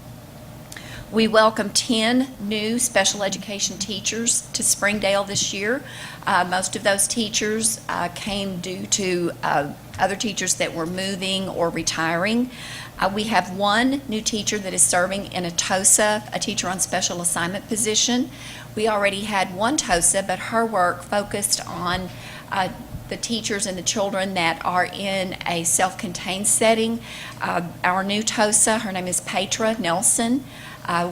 We welcome 10 new special education teachers to Springdale this year. Most of those teachers came due to other teachers that were moving or retiring. We have one new teacher that is serving in a TOSA, a teacher on special assignment position. We already had one TOSA, but her work focused on the teachers and the children that are in a self-contained setting. Our new TOSA, her name is Petra Nelson.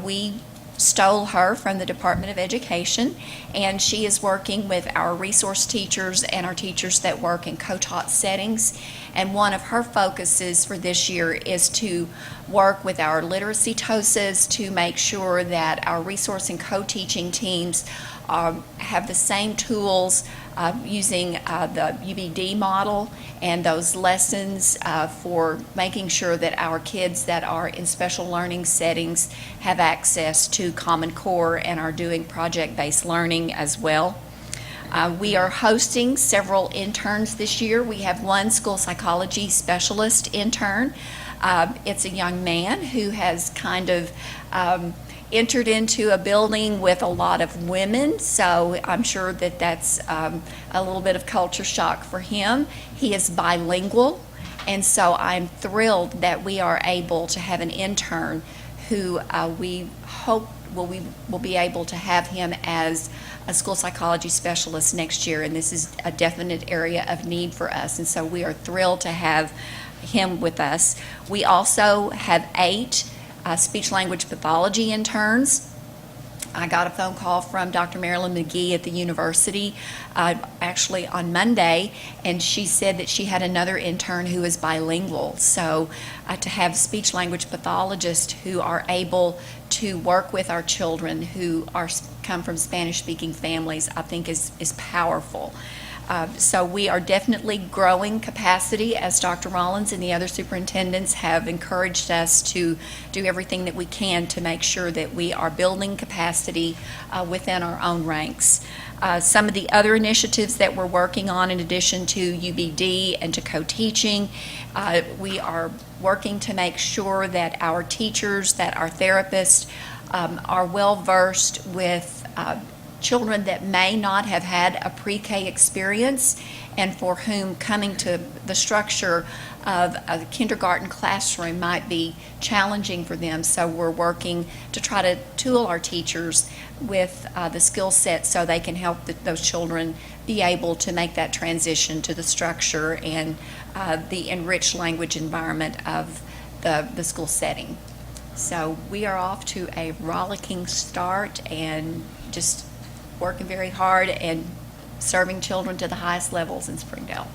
We stole her from the Department of Education, and she is working with our resource teachers and our teachers that work in co-taught settings. And one of her focuses for this year is to work with our literacy TOSAs to make sure that our resource and co-teaching teams have the same tools using the UBD model and those lessons for making sure that our kids that are in special learning settings have access to Common Core and are doing project-based learning as well. We are hosting several interns this year. We have one school psychology specialist intern. It's a young man who has kind of entered into a building with a lot of women, so I'm sure that that's a little bit of culture shock for him. He is bilingual, and so I'm thrilled that we are able to have an intern who we hope will be able to have him as a school psychology specialist next year, and this is a definite area of need for us, and so we are thrilled to have him with us. We also have 8 speech language pathology interns. I got a phone call from Dr. Marilyn McGee at the university actually on Monday, and she said that she had another intern who is bilingual. So to have speech language pathologists who are able to work with our children who come from Spanish-speaking families, I think is powerful. So we are definitely growing capacity, as Dr. Rollins and the other superintendents have encouraged us to do everything that we can to make sure that we are building capacity within our own ranks. Some of the other initiatives that we're working on in addition to UBD and to co-teaching, we are working to make sure that our teachers, that our therapists are well versed with children that may not have had a pre-K experience and for whom coming to the structure of a kindergarten classroom might be challenging for them. So we're working to try to tool our teachers with the skill set so they can help those children be able to make that transition to the structure and the enriched language environment of the school setting. So we are off to a rollicking start and just working very hard and serving children to the highest levels in Springdale.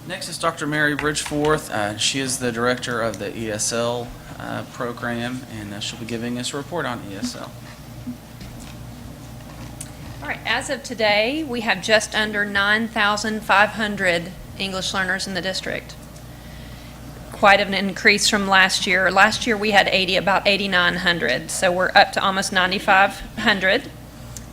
Next is Dr. Mary Bridgeforth. She is the director of the ESL program, and she'll be giving us a report on ESL. All right, as of today, we have just under 9,500 English learners in the district. Quite an increase from last year. Last year we had about 8,900, so we're up to almost 9,500.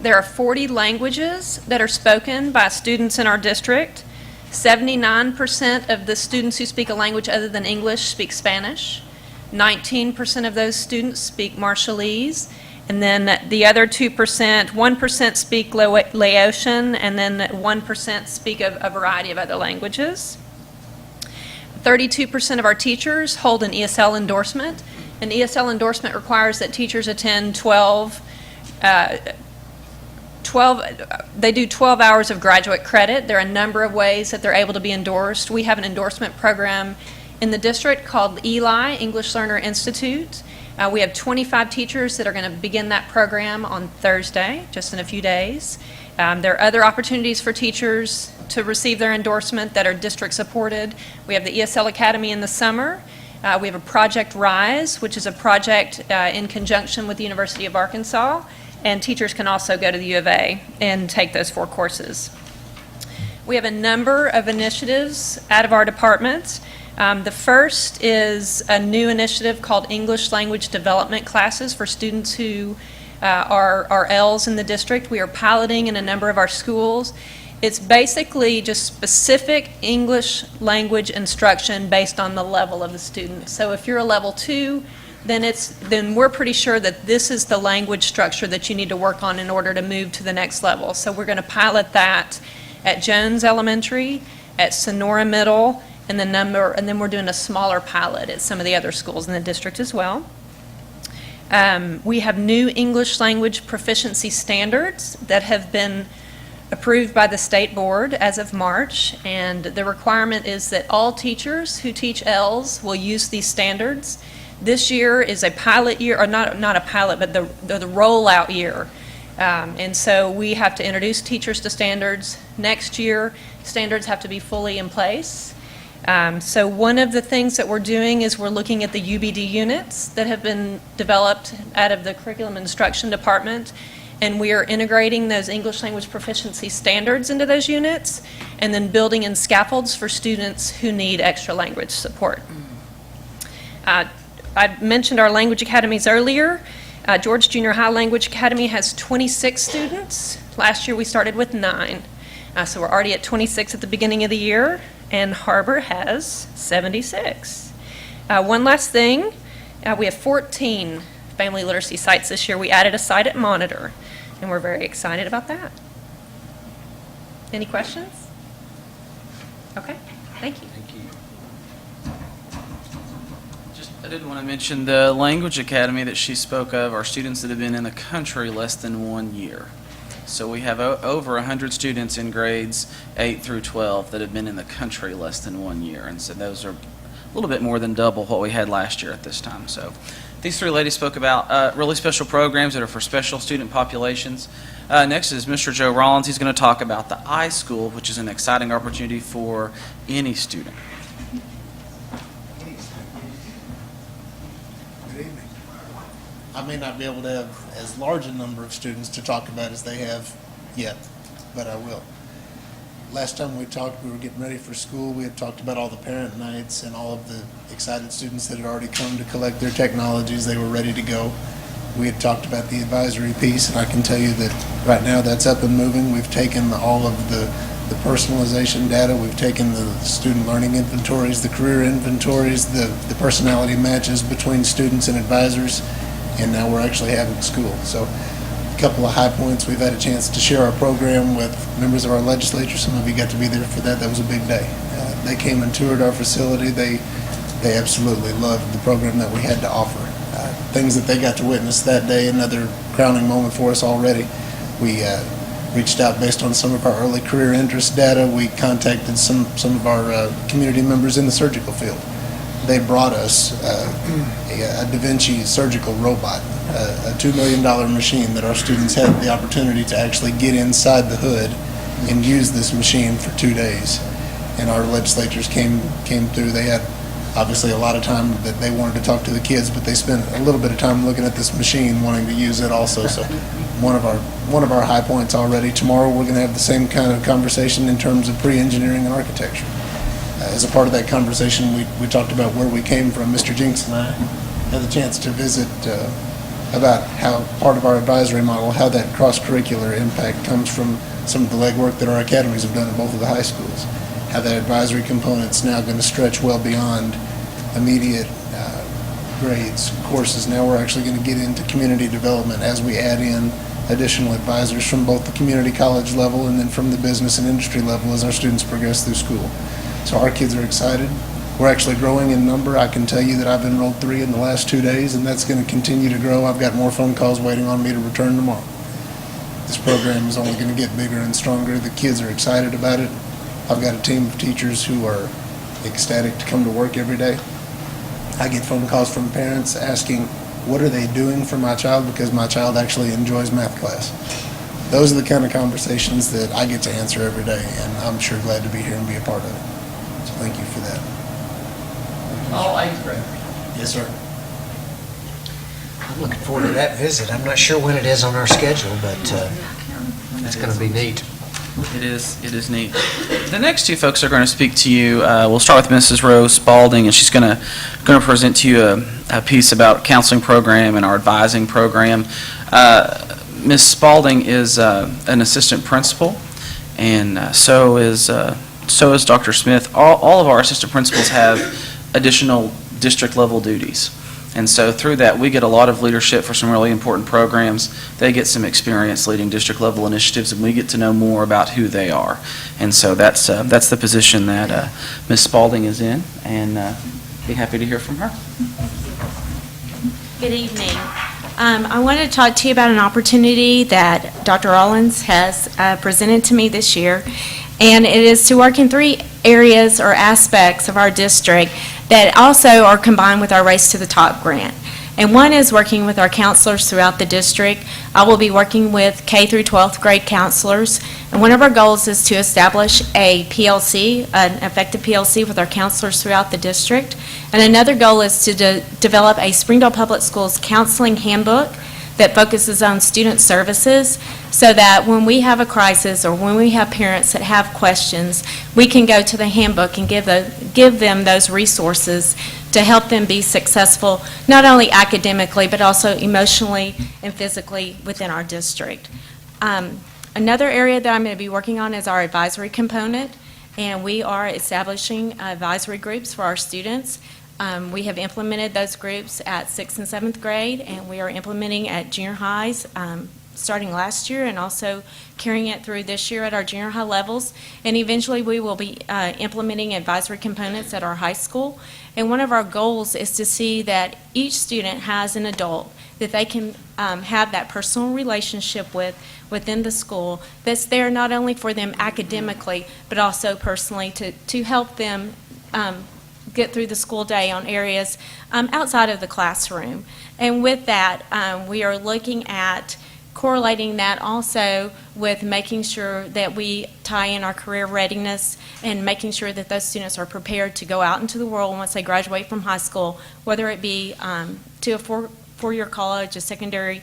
There are 40 languages that are spoken by students in our district. 79% of the students who speak a language other than English speak Spanish. 19% of those students speak Marshallese. And then the other 1% speak Laotian, and then 1% speak a variety of other languages. 32% of our teachers hold an ESL endorsement. An ESL endorsement requires that teachers attend 12 hours of graduate credit. There are a number of ways that they're able to be endorsed. We have an endorsement program in the district called ELI, English Learner Institute. We have 25 teachers that are going to begin that program on Thursday, just in a few days. There are other opportunities for teachers to receive their endorsement that are district supported. We have the ESL Academy in the summer. We have a Project RISE, which is a project in conjunction with the University of Arkansas, and teachers can also go to the U of A and take those 4 courses. We have a number of initiatives out of our department. The first is a new initiative called English Language Development Classes for students who are L's in the district. We are piloting in a number of our schools. It's basically just specific English language instruction based on the level of the student. So if you're a level 2, then we're pretty sure that this is the language structure that you need to work on in order to move to the next level. So we're going to pilot that at Jones Elementary, at Sonora Middle, and then we're doing a smaller pilot at some of the other schools in the district as well. We have new English language proficiency standards that have been approved by the state board as of March, and the requirement is that all teachers who teach L's will use these standards. This year is a pilot year, or not a pilot, but the rollout year. And so we have to introduce teachers to standards. Next year, standards have to be fully in place. So one of the things that we're doing is we're looking at the UBD units that have been developed out of the Curriculum Instruction Department, and we are integrating those English language proficiency standards into those units, and then building in scaffolds for students who need extra language support. I mentioned our language academies earlier. George Junior High Language Academy has 26 students. Last year we started with 9. So we're already at 26 at the beginning of the year, and HAR-BER has 76. One last thing, we have 14 family literacy sites this year. We added a site at Monitor, and we're very excited about that. Any questions? Okay, thank you. I did want to mention the language academy that she spoke of are students that have been in the country less than 1 year. So we have over 100 students in grades 8 through 12 that have been in the country less than 1 year, and so those are a little bit more than double what we had last year at this time. So these 3 ladies spoke about really special programs that are for special student populations. Next is Mr. Joe Rollins. He's going to talk about the iSchool, which is an exciting opportunity for any student. I may not be able to have as large a number of students to talk about as they have yet, but I will. Last time we talked, we were getting ready for school. We had talked about all the parent nights and all of the excited students that had already come to collect their technologies. They were ready to go. We had talked about the advisory piece, and I can tell you that right now that's up and moving. We've taken all of the the personalization data. We've taken the student learning inventories, the career inventories, the personality matches between students and advisors, and now we're actually having school. So a couple of high points. We've had a chance to share our program with members of our legislature. Some of you got to be there for that. That was a big day. They came and toured our facility. They absolutely loved the program that we had to offer. Things that they got to witness that day, another crowning moment for us already. We reached out based on some of our early career interest data. We contacted some of our community members in the surgical field. They brought us a Da Vinci surgical robot, a $2 million machine that our students had the opportunity to actually get inside the hood and use this machine for 2 days. And our legislators came through. They had obviously a lot of time that they wanted to talk to the kids, but they spent a little bit of time looking at this machine, wanting to use it also. So one of our high points already. Tomorrow we're going to have the same kind of conversation in terms of pre-engineering and architecture. As a part of that conversation, we talked about where we came from. Mr. Jinks and I had the chance to visit about how part of our advisory model, how that cross-curricular impact comes from some of the legwork that our academies have done in both of the high schools. How that advisory component's now going to stretch well beyond immediate grades, courses. Now we're actually going to get into community development as we add in additional advisors from both the community college level and then from the business and industry level as our students progress through school. So our kids are excited. We're actually growing in number. I can tell you that I've enrolled 3 in the last 2 days, and that's going to continue to grow. I've got more phone calls waiting on me to return tomorrow. This program is only going to get bigger and stronger. The kids are excited about it. I've got a team of teachers who are ecstatic to come to work every day. I get phone calls from parents asking, what are they doing for my child because my child actually enjoys math class. Those are the kind of conversations that I get to answer every day, and I'm sure glad to be here and be a part of it. So thank you for that. All 8th graders. Yes, sir. I'm looking forward to that visit. I'm not sure when it is on our schedule, but that's going to be neat. It is neat. The next 2 folks are going to speak to you. We'll start with Mrs. Rose Spalding, and she's going to present to you a piece about counseling program and our advising program. Ms. Spalding is an assistant principal, and so is Dr. Smith. All of our assistant principals have additional district level duties. And so through that, we get a lot of leadership for some really important programs. They get some experience leading district level initiatives, and we get to know more about who they are. And so that's the position that Ms. Spalding is in, and be happy to hear from her. Good evening. I wanted to talk to you about an opportunity that Dr. Rollins has presented to me this year, and it is to work in 3 areas or aspects of our district that also are combined with our Race to the Top grant. And one is working with our counselors throughout the district. I will be working with K through 12th grade counselors, and one of our goals is to establish a PLC, an effective PLC with our counselors throughout the district. And another goal is to develop a Springdale Public Schools counseling handbook that focuses on student services so that when we have a crisis or when we have parents that have questions, we can go to the handbook and give them those resources to help them be successful, not only academically, but also emotionally and physically within our district. Another area that I'm going to be working on is our advisory component, and we are establishing advisory groups for our students. We have implemented those groups at 6th and 7th grade, and we are implementing at junior highs starting last year and also carrying it through this year at our junior high levels. And eventually we will be implementing advisory components at our high school. And one of our goals is to see that each student has an adult that they can have that personal relationship with within the school that's there not only for them academically, but also personally to help them get through the school day on areas outside of the classroom. And with that, we are looking at correlating that also with making sure that we tie in our career readiness and making sure that those students are prepared to go out into the world once they graduate from high school, whether it be to a four-year college, a secondary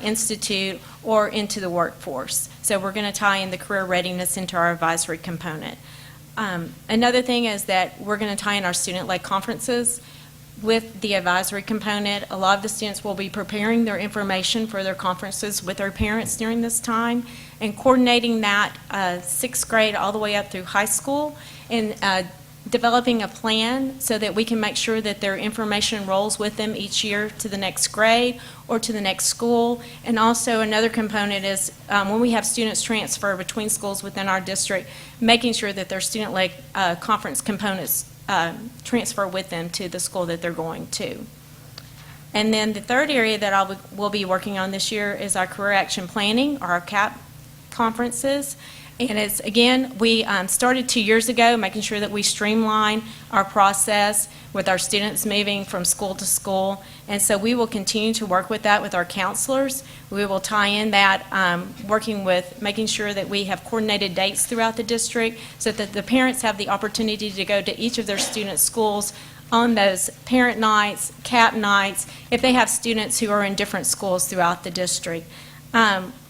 institute, or into the workforce. So we're going to tie in the career readiness into our advisory component. Another thing is that we're going to tie in our student-led conferences. with the advisory component. A lot of the students will be preparing their information for their conferences with their parents during this time and coordinating that sixth grade all the way up through high school and developing a plan so that we can make sure that their information rolls with them each year to the next grade or to the next school. And also another component is when we have students transfer between schools within our district, making sure that their student-led conference components transfer with them to the school that they're going to. And then the third area that we'll be working on this year is our career action planning, or our CAP conferences. And it's, again, we started 2 years ago, making sure that we streamline our process with our students moving from school to school. And so we will continue to work with that with our counselors. We will tie in that, working with making sure that we have coordinated dates throughout the district so that the parents have the opportunity to go to each of their students' schools on those parent nights, CAP nights, if they have students who are in different schools throughout the district.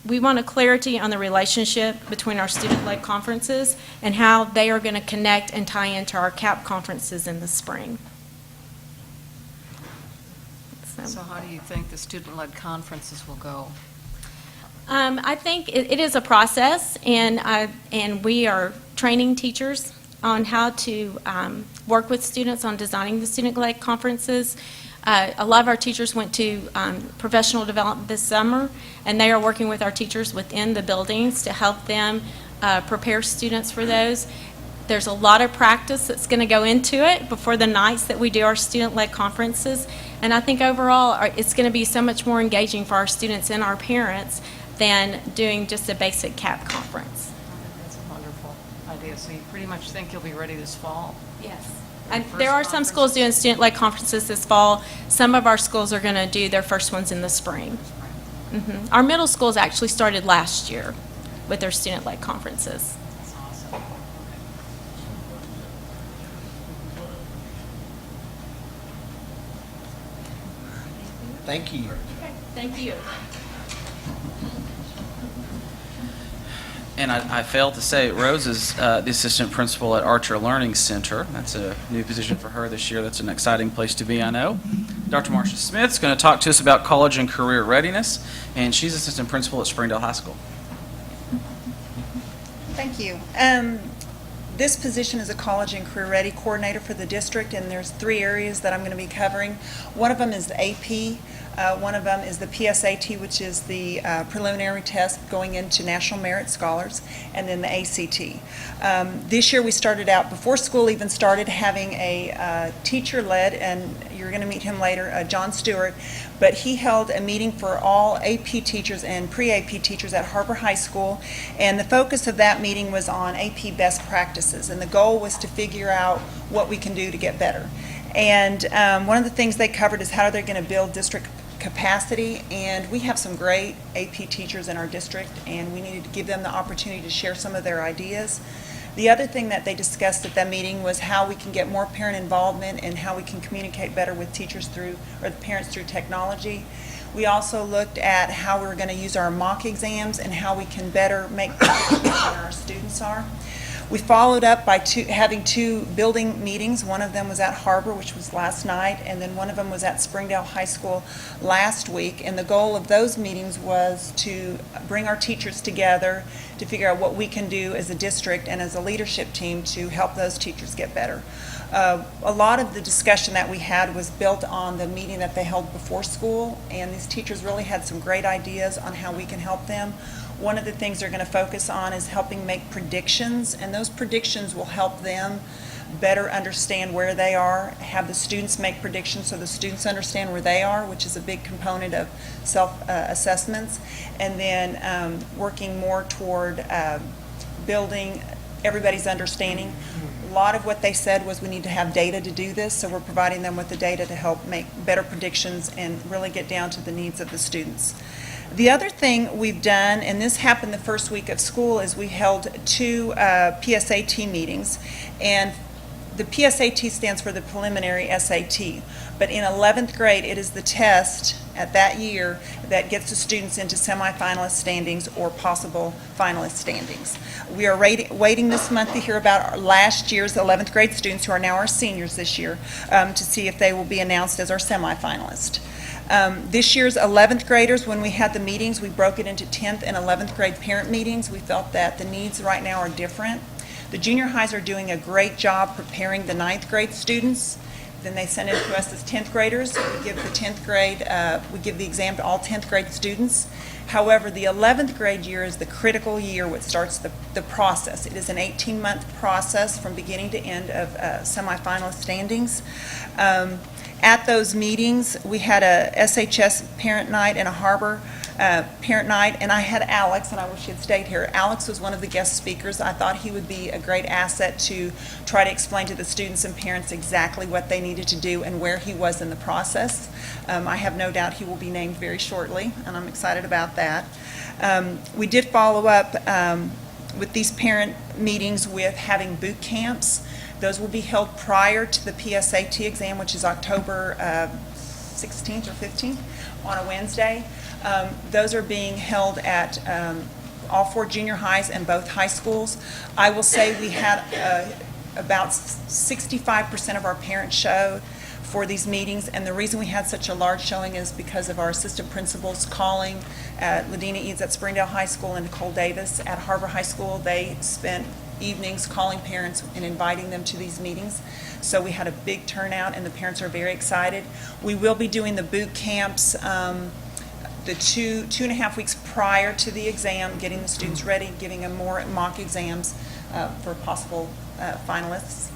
We want a clarity on the relationship between our student-led conferences and how they are going to connect and tie into our CAP conferences in the spring. So how do you think the student-led conferences will go? I think it is a process, and we are training teachers on how to work with students on designing the student-led conferences. A lot of our teachers went to professional development this summer, and they are working with our teachers within the buildings to help them prepare students for those. There's a lot of practice that's going to go into it before the nights that we do our student-led conferences, and I think overall it's going to be so much more engaging for our students and our parents than doing just a basic CAP conference. That's a wonderful idea. So you pretty much think you'll be ready this fall? Yes. And there are some schools doing student-led conferences this fall. Some of our schools are going to do their first ones in the spring. Our middle schools actually started last year with their student-led conferences. That's awesome. Thank you. Thank you. And I failed to say, Rose is the assistant principal at Archer Learning Center. That's a new position for her this year. That's an exciting place to be, I know. Dr. Marcia Smith is going to talk to us about college and career readiness, and she's assistant principal at Springdale High School. Thank you. This position is a college and career ready coordinator for the district, and there's 3 areas that I'm going to be covering. One of them is the AP. One of them is the PSAT, which is the preliminary test going into National Merit Scholars, and then the ACT. This year we started out, before school even started, having a teacher-led, and you're going to meet him later, John Stewart, but he held a meeting for all AP teachers and pre-AP teachers at HAR-BER High School, and the focus of that meeting was on AP best practices, and the goal was to figure out what we can do to get better. And one of the things they covered is how they're going to build district capacity, and we have some great AP teachers in our district, and we needed to give them the opportunity to share some of their ideas. The other thing that they discussed at that meeting was how we can get more parent involvement and how we can communicate better with teachers through, or the parents through technology. We also looked at how we're going to use our mock exams and how we can better make predictions on where our students are. We followed up by having 2 building meetings. One of them was at HAR-BER, which was last night, and then one of them was at Springdale High School last week. And the goal of those meetings was to bring our teachers together to figure out what we can do as a district and as a leadership team to help those teachers get better. A lot of the discussion that we had was built on the meeting that they held before school, and these teachers really had some great ideas on how we can help them. One of the things they're going to focus on is helping make predictions, and those predictions will help them better understand where they are, have the students make predictions so the students understand where they are, which is a big component of self-assessments, and then working more toward building everybody's understanding. A lot of what they said was we need to have data to do this, so we're providing them with the data to help make better predictions and really get down to the needs of the students. The other thing we've done, and this happened the first week of school, is we held 2 PSAT meetings, and the PSAT stands for the preliminary SAT, but in 11th grade it is the test at that year that gets the students into semifinalist standings or possible finalist standings. We are waiting this month to hear about our last year's 11th grade students, who are now our seniors this year, to see if they will be announced as our semifinalist. This year's 11th graders, when we had the meetings, we broke it into 10th and 11th grade parent meetings. We felt that the needs right now are different. The junior highs are doing a great job preparing the 9th grade students. Then they send it to us as 10th graders. We give the 10th grade, we give the exam to all 10th grade students. However, the 11th grade year is the critical year which starts the process. It is an 18-month process from beginning to end of semifinalist standings. At those meetings, we had a SHS parent night and a HAR-BER parent night, and I had Alex, and I wish he had stayed here. Alex was one of the guest speakers. I thought he would be a great asset to try to explain to the students and parents exactly what they needed to do and where he was in the process. I have no doubt he will be named very shortly, and I'm excited about that. We did follow up with these parent meetings with having boot camps. Those will be held prior to the PSAT exam, which is October 16th or 15th on a Wednesday. Those are being held at all 4 junior highs and both high schools. I will say we had about 65% of our parents showed for these meetings, and the reason we had such a large showing is because of our assistant principals calling Ladina Eads at Springdale High School and Nicole Davis at HAR-BER High School. They spent evenings calling parents and inviting them to these meetings. So we had a big turnout, and the parents are very excited. We will be doing the boot camps the two and a half weeks prior to the exam, getting the students ready, giving them more mock exams for possible finalists.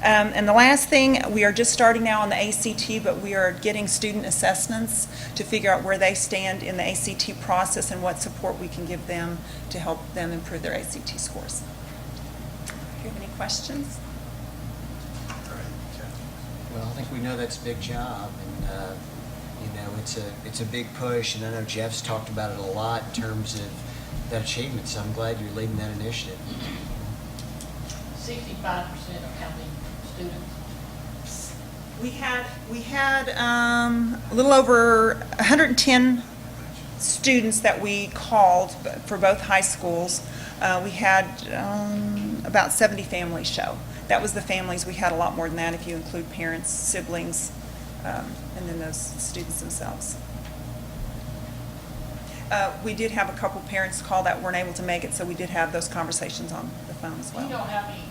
And the last thing, we are just starting now on the ACT, but we are getting student assessments to figure out where they stand in the ACT process and what support we can give them to help them improve their ACT scores. Do you have any questions? Well, I think we know that's a big job, and it's a big push, and I know Jeff's talked about it a lot in terms of that achievement, so I'm glad you're leading that initiative. 65% of how many students? We had a little over 110 students that we called for both high schools. We had about 70 families show. That was the families. We had a lot more than that if you include parents, siblings, and then those students themselves. We did have a couple parents call that weren't able to make it, so we did have those conversations on the phone as well. Do you know how many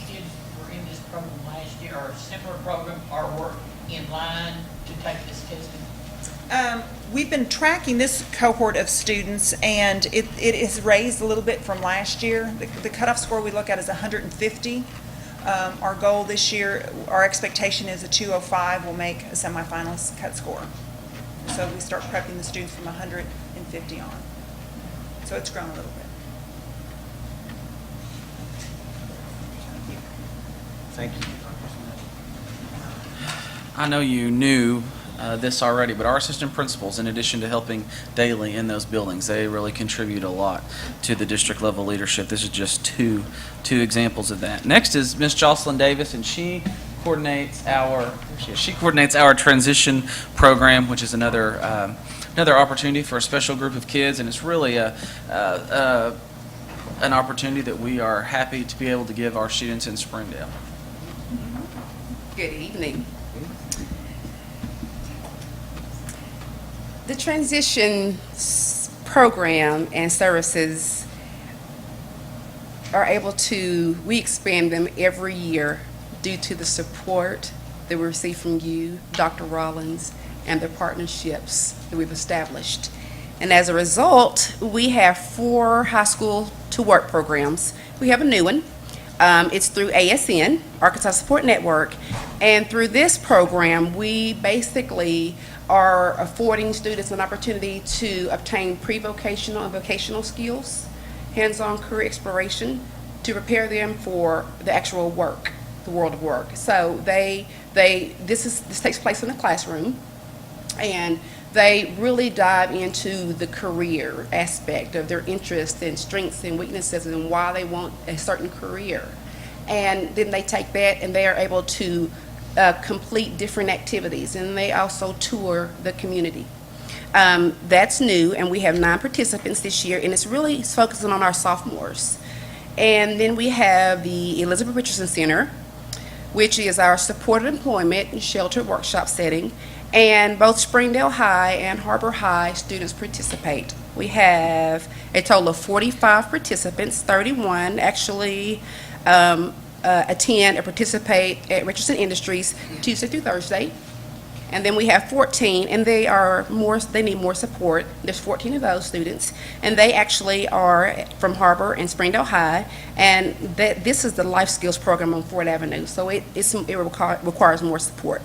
kids were in this program last year, or a similar program, or were in line to take this testing? We've been tracking this cohort of students, and it is raised a little bit from last year. The cutoff score we look at is 150. Our goal this year, our expectation is a 205 will make a semifinalist cut score. So we start prepping the students from 150 on. So it's grown a little bit. Thank you. I know you knew this already, but our assistant principals, in addition to helping daily in those buildings, they really contribute a lot to the district level leadership. This is just two examples of that. Next is Ms. Jocelyn Davis, and she coordinates our transition program, which is another opportunity for a special group of kids, and it's really an opportunity that we are happy to be able to give our students in Springdale. Good evening. The transition program and services we expand them every year due to the support that we receive from you, Dr. Rollins, and the partnerships that we've established. And as a result, we have 4 high school to work programs. We have a new one. It's through ASN, Arkansas Support Network, and through this program, we basically are affording students an opportunity to obtain pre-vocational and vocational skills, hands-on career exploration, to prepare them for the actual work, the world of work. So this takes place in the classroom, and they really dive into the career aspect of their interests and strengths and weaknesses and why they want a certain career. And then they take that and they are able to complete different activities, and they also tour the community. That's new, and we have 9 participants this year, and it's really focusing on our sophomores. And then we have the Elizabeth Richardson Center, which is our supported employment and sheltered workshop setting, and both Springdale High and HAR-BER High students participate. We have a total of 45 participants, 31 actually attend or participate at Richardson Industries Tuesday through Thursday. And then we have 14, and they need more support. There's 14 of those students, and they actually are from HAR-BER and Springdale High, and this is the Life Skills program on Ford Avenue, so it requires more support.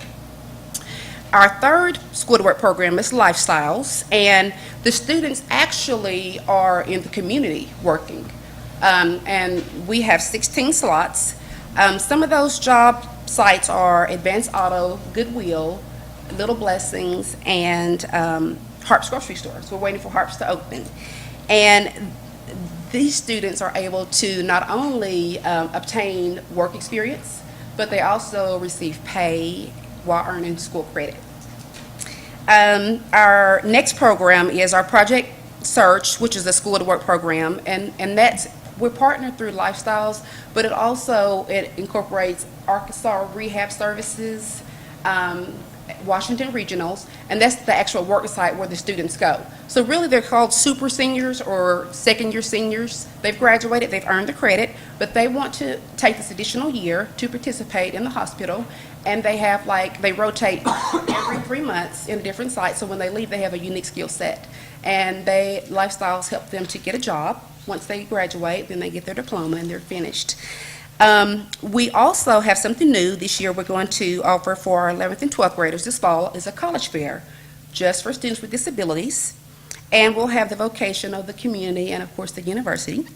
Our third School to Work program is Lifestyles, and the students actually are in the community working, and we have 16 slots. Some of those job sites are Advanced Auto, Goodwill, Little Blessings, and Harp's grocery store. So we're waiting for Harp's to open. And these students are able to not only obtain work experience, but they also receive pay while earning school credit. Our next program is our Project Search, which is a School to Work program, and we're partnered through Lifestyles, but it incorporates Arkansas Rehab Services, Washington Regionals, and that's the actual work site where the students go. So really they're called super seniors or second year seniors. They've graduated, they've earned the credit, but they want to take this additional year to participate in the hospital, and they rotate every 3 months in a different site, so when they leave they have a unique skill set. And Lifestyles help them to get a job. Once they graduate, then they get their diploma and they're finished. We also have something new this year we're going to offer for our 11th and 12th graders this fall is a college fair just for students with disabilities. And we'll have the vocation of the community and, of course, the university.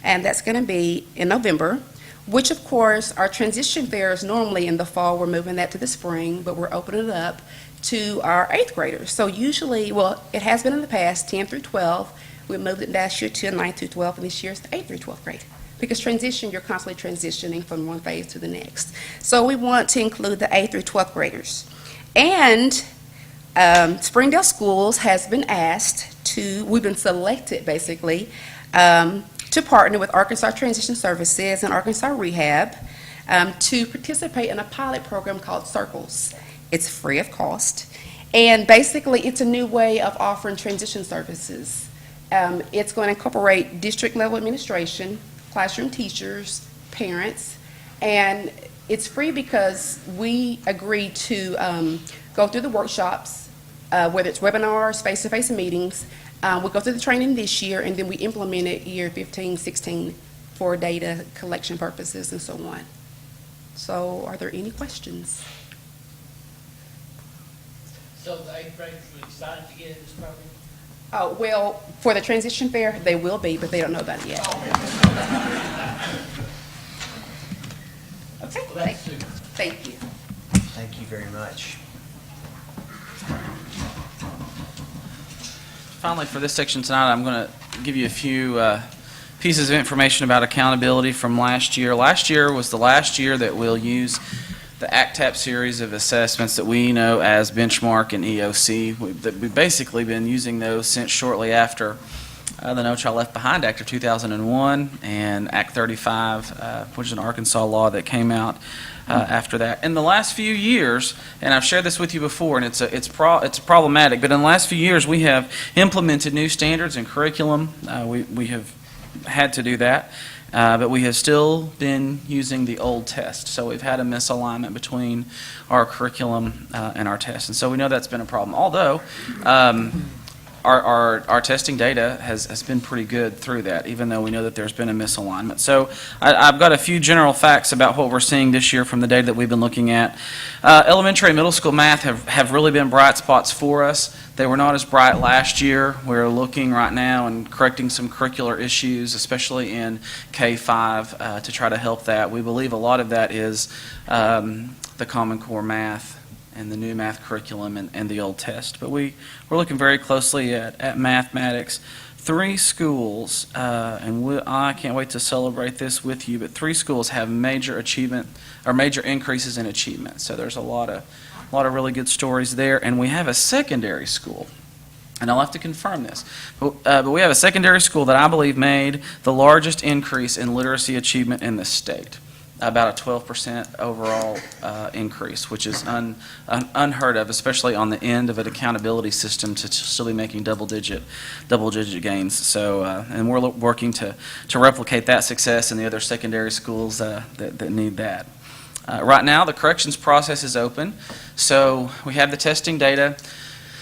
And that's going to be in November, which, of course, our transition fair is normally in the fall. We're moving that to the spring, but we're opening it up to our 8th graders. So usually, it has been in the past, 10 through 12. We moved it last year to 9 through 12, and this year it's the 8th through 12th grade. Because transition, you're constantly transitioning from one phase to the next. So we want to include the 8th through 12th graders. And Springdale Schools has been we've been selected basically, to partner with Arkansas Transition Services and Arkansas Rehab to participate in a pilot program called Circles. It's free of cost. And basically, it's a new way of offering transition services. It's going to incorporate district level administration, classroom teachers, parents, and it's free because we agree to go through the workshops, whether it's webinars, face-to-face meetings. We go through the training this year, and then we implement it year 15, 16 for data collection purposes and so on. So are there any questions? So the 8th graders were excited to get in this program? Oh, well, for the transition fair, they will be, but they don't know about it yet. Okay, Well, that's super. thank you. Thank you very much. Finally, for this section tonight, I'm going to give you a few pieces of information about accountability from last year. Last year was the last year that we'll use the ACTAP series of assessments that we know as benchmark and EOC. We've basically been using those since shortly after the No Child Left Behind Act of 2001 and Act 35, which is an Arkansas law that came out after that. In the last few years, and I've shared this with you before, and it's problematic, but in the last few years we have implemented new standards and curriculum. We have had to do that. But we have still been using the old test. So we've had a misalignment between our curriculum and our test. And so we know that's been a problem. Although our testing data has been pretty good through that, even though we know that there's been a misalignment. So I've got a few general facts about what we're seeing this year from the data that we've been looking at. Elementary and middle school math have really been bright spots for us. They were not as bright last year. We're looking right now and correcting some curricular issues, especially in K-5, to try to help that. We believe a lot of that is the Common Core math and the new math curriculum and the old test. But we're looking very closely at mathematics, 3 schools, and I can't wait to celebrate this with you, but 3 schools have major achievement, or major increases in achievement. So there's a lot of really good stories there. And we have a secondary school, and I'll have to confirm this, but we have a secondary school that I believe made the largest increase in literacy achievement in the state. About a 12% overall increase, which is unheard of, especially on the end of an accountability system to still be making double-digit gains. So, and we're working to replicate that success in the other secondary schools that need that. Right now, the corrections process is open, so we have the testing data.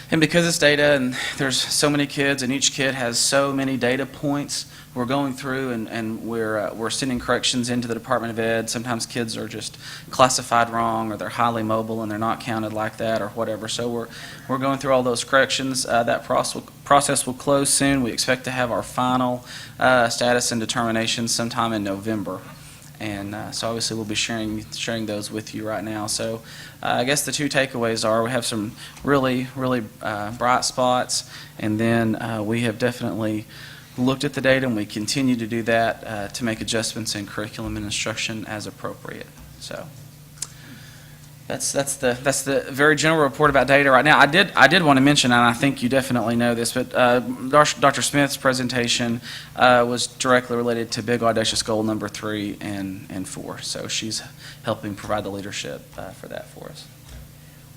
And because it's data and there's so many kids and each kid has so many data points, we're going through and we're sending corrections into the Department of Ed. Sometimes kids are just classified wrong, or they're highly mobile and they're not counted like that, or whatever. So we're going through all those corrections. That process will close soon. We expect to have our final status and determination sometime in November. And so obviously we'll be sharing those with you right now. So I guess the 2 takeaways are we have some really bright spots, and then we have definitely looked at the data, and we continue to do that to make adjustments in curriculum and instruction as appropriate. So that's the very general report about data right now. I did want to mention, and I think you definitely know this, but Dr. Smith's presentation was directly related to Big Audacious Goal number 3 and 4. So she's helping provide the leadership for that for us.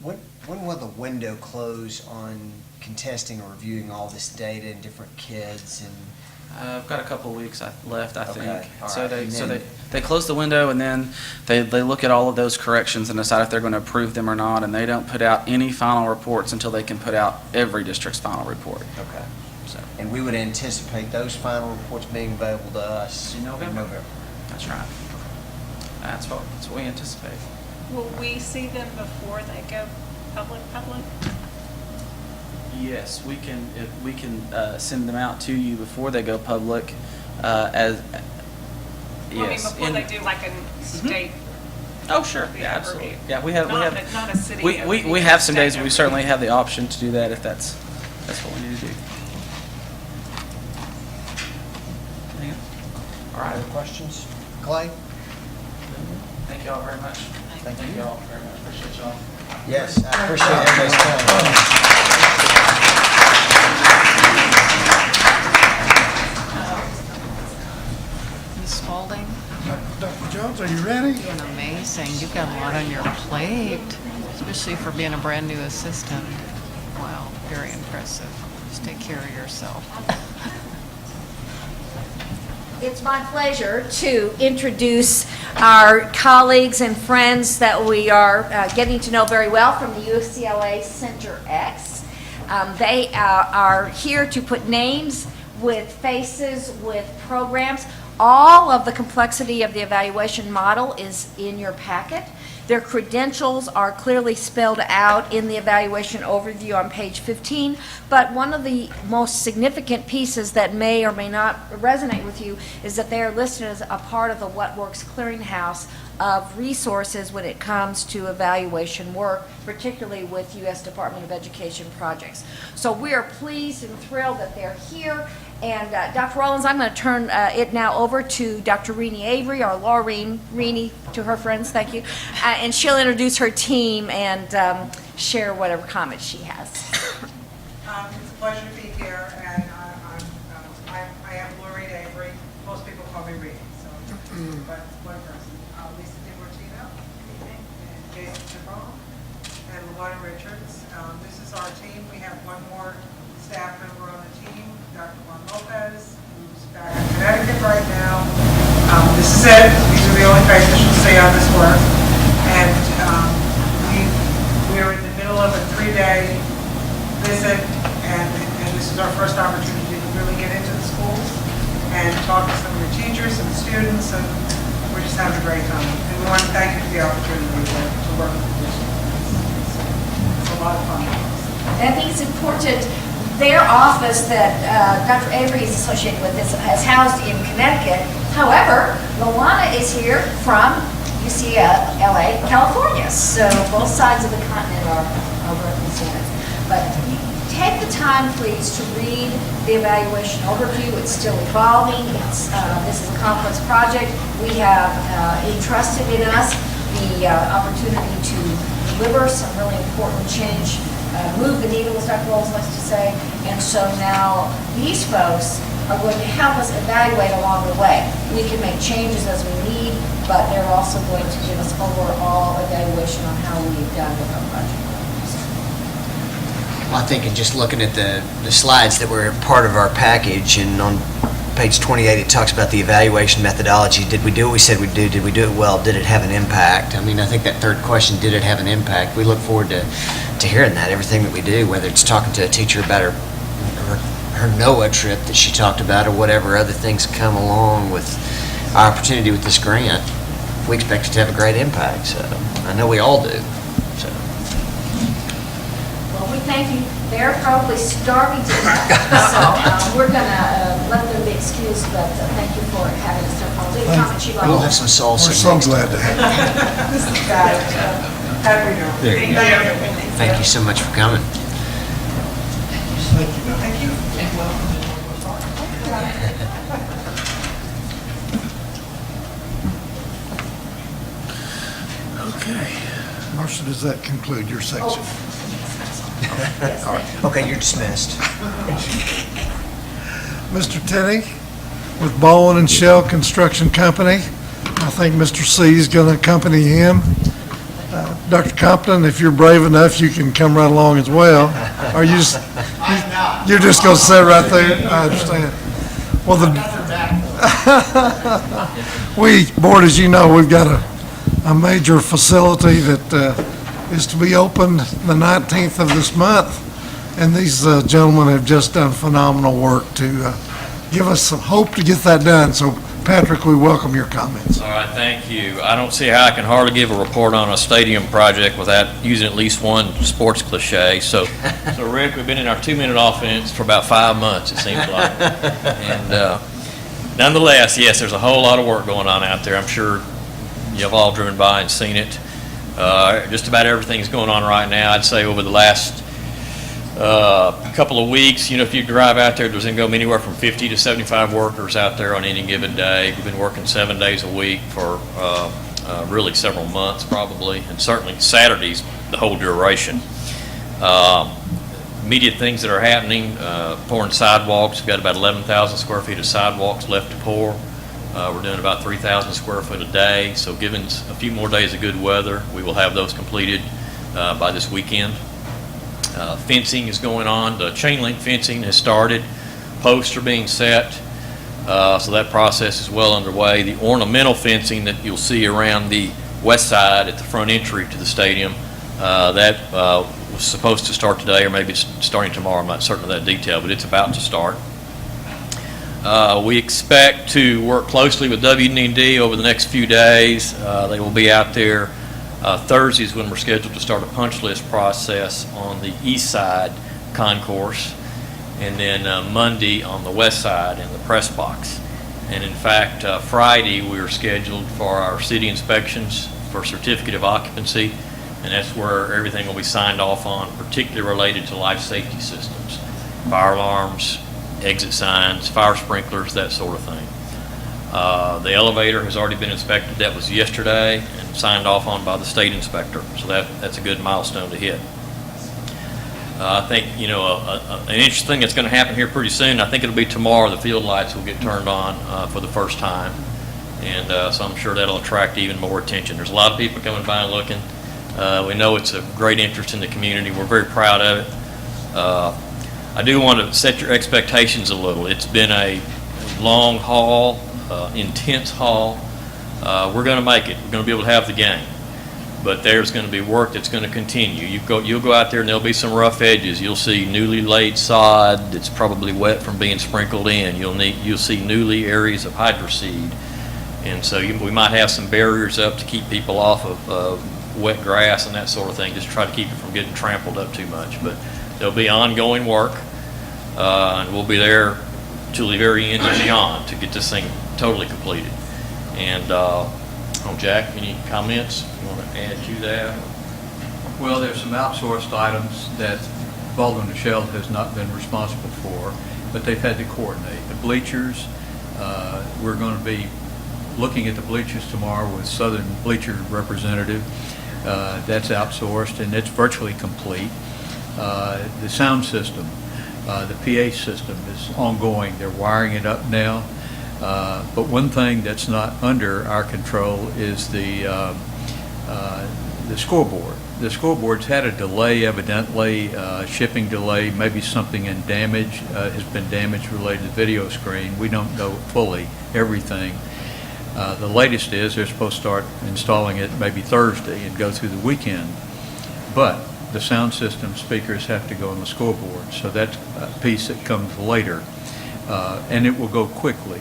When will the window close on contesting or reviewing all this data and different kids? And I've got a couple of weeks left, I think. All So right. they close the window, and then they look at all of those corrections and decide if they're going to approve them or not, and they don't put out any final reports until they can put out every district's final report. Okay. And we would anticipate those final reports being available to us in November. That's right. That's what we anticipate. Will we see them before they go public? Yes, we can send them out to you before they go public. Yes. Before they do like a state. Oh, sure. Yeah, absolutely. Yeah, we have Not a city. we have some days. We certainly have the option to do that if that's what we need to do. All right. Other questions? Clay? Thank you all very much. Thank you all very much. Appreciate y'all. Yes, I appreciate everybody's time. Ms. Spalding, Dr. Jones, are you ready? doing amazing. You've got a lot on your plate, especially for being a brand new assistant. Wow, very impressive. Just take care of yourself. It's my pleasure to introduce our colleagues and friends that we are getting to know very well from the UCLA Center X. They are here to put names with faces, with programs. All of the complexity of the evaluation model is in your packet. Their credentials are clearly spelled out in the evaluation overview on page 15, but one of the most significant pieces that may or may not resonate with you is that they are listed as a part of the What Works clearinghouse of resources when it comes to evaluation work, particularly with U.S. Department of Education projects. So we are pleased and thrilled that they're here. And Dr. Rollins, I'm going to turn it now over to Dr. Renee Avery, or Laureen Renee to her friends, thank you. And she'll introduce her team and share whatever comments she has. It's a pleasure to be here, and I am Laureen Avery. Most people call me Renee, so but one person. Lisa DiMartino, and Jason Chabron, and LaWanda Richards. This is our team. We have one more staff member on the team, Dr. Juan Lopez, who's back in Connecticut right now. This is it. These are the only faces you'll see on this work. And we are in the middle of a 3-day visit, and this is our first opportunity to really get into the schools and talk to some of the teachers and the students, and we're just having a great time. And we want to thank you for the opportunity to work with the district. It's a lot of fun. And I think it's important. Their office that Dr. Avery is associated with is housed in Connecticut. However, LaWanda is here from UCLA, California. So both sides of the continent are represented. But take the time, please, to read the evaluation overview. It's still evolving. This is a complex project. We have entrusted in us the opportunity to deliver some really important change, move the needle, as Dr. Rolls likes to say. And so now these folks are going to help us evaluate along the way. We can make changes as we need, but they're also going to give us overall evaluation on how we've done with our project. I think in just looking at the slides that were part of our package, and on page 28, it talks about the evaluation methodology. Did we do what we said we'd do? Did we do it well? Did it have an impact? I mean, I think that third question, did it have an impact? We look forward to hearing that, everything that we do, whether it's talking to a teacher about her NOAA trip that she talked about, or whatever other things come along with our opportunity with this grant. We expect it to have a great impact, so I know we all do. So. Well, we thank you. They're probably starving to death, so we're going to let them be excused, but thank you for having us. Any comments you'd like? We'll have some salsa. We're so glad to have This is how we go. There you go. Thank you so much for coming. Thank you. Okay. Marcia, does that conclude your section? All right. Okay, you're dismissed. Mr. Tenney with Bowen and Shell Construction Company. I think Mr. C is going to accompany him. Dr. Compton, if you're brave enough, you can come right along as well. Or you're just going to sit right there? I understand. Well, Board, as you know, we've got a major facility that is to be opened the 19th of this month, and these gentlemen have just done phenomenal work to give us some hope to get that done. So, Patrick, we welcome your comments. All right, thank you. I don't see how I can hardly give a report on a stadium project without using at least one sports cliche. So Rick, we've been in our 2-minute offense for about 5 months, it seems like. And nonetheless, yes, there's a whole lot of work going on out there. I'm sure you've all driven by and seen it. Just about everything's going on right now. I'd say over the last couple of weeks, if you drive out there, there's going to go anywhere from 50 to 75 workers out there on any given day. We've been working 7 days a week for really several months probably, and certainly Saturdays the whole duration. Immediate things that are happening, pouring sidewalks. We've got about 11,000 square feet of sidewalks left to pour. We're doing about 3,000 square foot a day, so given a few more days of good weather, we will have those completed by this weekend. Fencing is going on. The chain link fencing has started. Posts are being set, so that process is well underway. The ornamental fencing that you'll see around the west side at the front entry to the stadium, that was supposed to start today, or maybe it's starting tomorrow. I'm not certain of that detail, but it's about to start. We expect to work closely with WD&D over the next few days. They will be out there Thursdays when we're scheduled to start a punch list process on the east side concourse, and then Monday on the west side in the press box. And in fact, Friday we are scheduled for our city inspections for certificate of occupancy, and that's where everything will be signed off on, particularly related to life safety systems, fire alarms, exit signs, fire sprinklers, that sort of thing. The elevator has already been inspected. That was yesterday and signed off on by the state inspector. So that's a good milestone to hit. I think, an interesting thing that's going to happen here pretty soon, I think it'll be tomorrow, the field lights will get turned on for the first time. And so I'm sure that'll attract even more attention. There's a lot of people coming by and looking. We know it's a great interest in the community. We're very proud of it. I do want to set your expectations a little. It's been a long haul, intense haul. We're going to make it. We're going to be able to have the game. But there's going to be work that's going to continue. You'll go out there and there'll be some rough edges. You'll see newly laid sod that's probably wet from being sprinkled in. You'll see newly areas of hydroseed. And so we might have some barriers up to keep people off of wet grass and that sort of thing, just try to keep it from getting trampled up too much. But there'll be ongoing work, and we'll be there till the very end and beyond to get this thing totally completed. And Jack, any comments you want to add to that? Well, there's some outsourced items that Baldwin and Shell has not been responsible for, but they've had to coordinate. The bleachers, we're going to be looking at the bleachers tomorrow with Southern Bleacher representative. That's outsourced, and it's virtually complete. The sound system, the PA system is ongoing. They're wiring it up now. But one thing that's not under our control is the scoreboard. The scoreboard's had a delay, evidently, shipping delay, maybe something in damage, has been damage related to the video screen. We don't know fully everything. The latest is they're supposed to start installing it maybe Thursday and go through the weekend. But the sound system speakers have to go on the scoreboard, so that's a piece that comes later, and it will go quickly.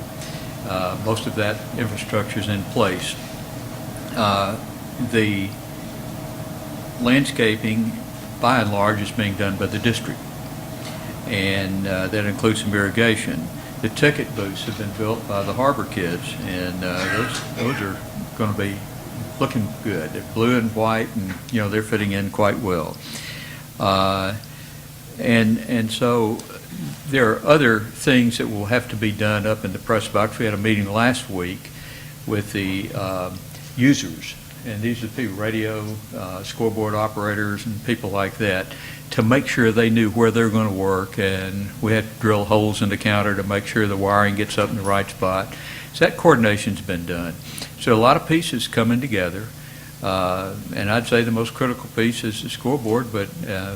Most of that infrastructure is in place. The landscaping, by and large, is being done by the district, and that includes some irrigation. The ticket booths have been built by the HAR-BER kids, and those are going to be looking good. They're blue and white, and they're fitting in quite well. And so there are other things that will have to be done up in the press box. We had a meeting last week with the users, and these are people, radio, scoreboard operators, and people like that, to make sure they knew where they're going to work, and we had to drill holes in the counter to make sure the wiring gets up in the right spot. So that coordination's been done. So a lot of pieces coming together, and I'd say the most critical piece is the scoreboard, but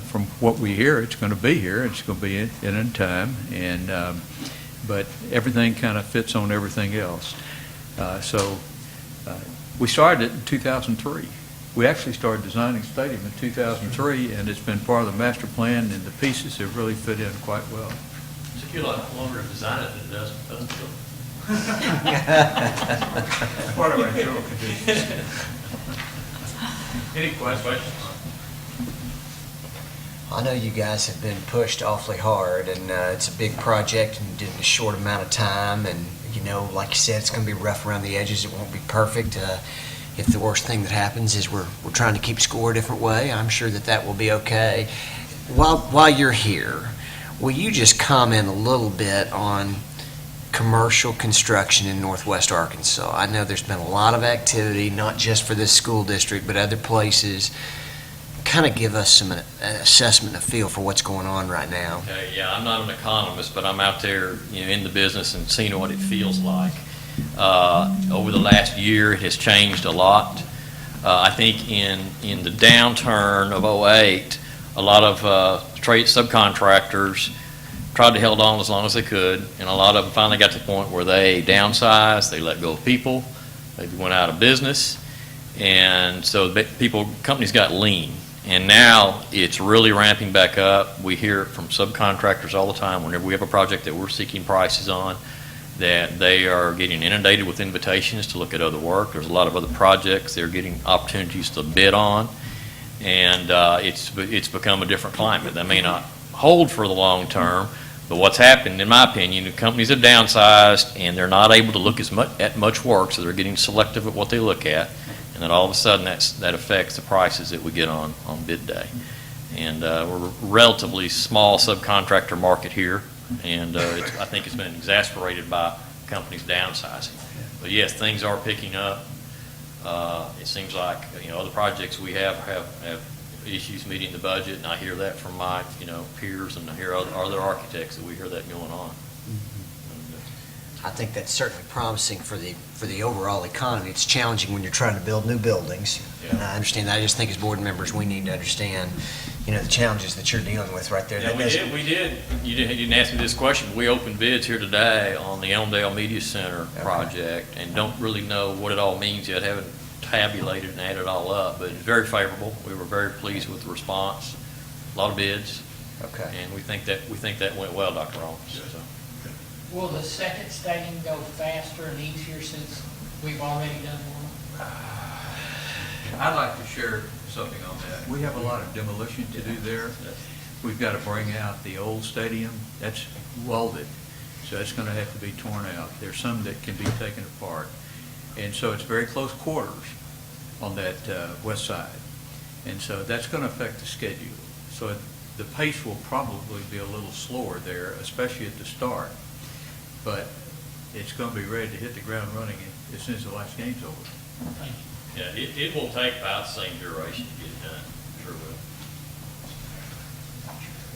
from what we hear, it's going to be here. It's going to be in time, and but everything kind of fits on everything else. So we started it in 2003. We actually started designing the stadium in 2003, and it's been part of the master plan, and the pieces have really fit in quite well. It's a lot longer to design it than it does build. Part of our general conditions. Any questions? I know you guys have been pushed awfully hard, and it's a big project and in a short amount of time, and like you said, it's going to be rough around the edges. It won't be perfect. If the worst thing that happens is we're trying to keep score a different way, I'm sure that will be okay. While you're here, will you just comment a little bit on commercial construction in Northwest Arkansas? I know there's been a lot of activity, not just for this school district, but other places. Kind of give us an assessment, a feel for what's going on right now. Okay, yeah, I'm not an economist, but I'm out there, in the business and seeing what it feels like. Over the last year, it has changed a lot. I think in the downturn of '08, a lot of trade subcontractors tried to hold on as long as they could, and a lot of them finally got to the point where they downsized, they let go of people, they went out of business, and so companies got lean. And now it's really ramping back up. We hear it from subcontractors all the time whenever we have a project that we're seeking prices on, that they are getting inundated with invitations to look at other work. There's a lot of other projects they're getting opportunities to bid on, and it's become a different climate. That may not hold for the long term, but what's happened, in my opinion, the companies have downsized and they're not able to look at much work, so they're getting selective at what they look at, and then all of a sudden that affects the prices that we get on bid day. And we're a relatively small subcontractor market here, and I think it's been exasperated by companies downsizing. But yes, things are picking up. It seems like other projects we have issues meeting the budget, and I hear that from my peers, and I hear other architects that we hear that going on. I think that's certainly promising for the overall economy. It's challenging when you're trying to build new buildings. Yeah. And I understand that. I just think as board members we need to understand the challenges that you're dealing with right there. Yeah, we did. You didn't ask me this question. We opened bids here today on the Elmdale Media Center project, and don't really know what it all means yet. Haven't tabulated and added it all up, but it's very favorable. We were very pleased with the response. A lot of bids. Okay. And we think that went well, Dr. Rollins. So. Will the second stadium go faster and easier since we've already done one? I'd like to share something on that. We have a lot of demolition to do there. We've got to bring out the old stadium. That's welded, so it's going to have to be torn out. There's some that can be taken apart. And so it's very close quarters on that west side. And so that's going to affect the schedule. So the pace will probably be a little slower there, especially at the start. But it's going to be ready to hit the ground running as soon as the last game's over. Yeah, it will take about the same duration to get it done, sure will.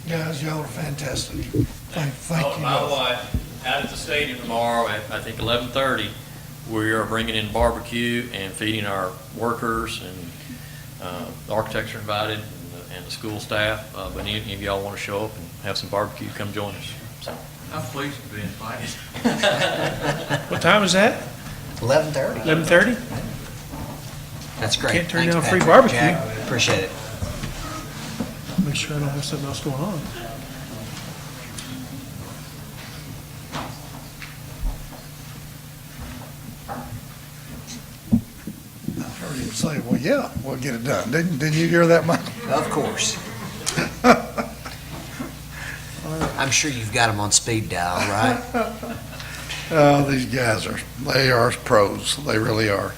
Guys, y'all are fantastic. Thank you. My both. wife, out at the stadium tomorrow at, I think, 11:30, we are bringing in barbecue and feeding our workers, and the architects are invited, and the school staff. But any of y'all want to show up and have some barbecue, come join us. So. I'm pleased to be invited. What time is that? 11:30. 11:30? That's great. Can't turn Thanks, down free Patrick. barbecue. Jack, appreciate it. Make sure I don't have something else going on. I heard him say, well, yeah, we'll get it done. Didn't you hear that, Michael? Of course. I'm sure you've got them on speed dial, right? These guys they are pros. They really are.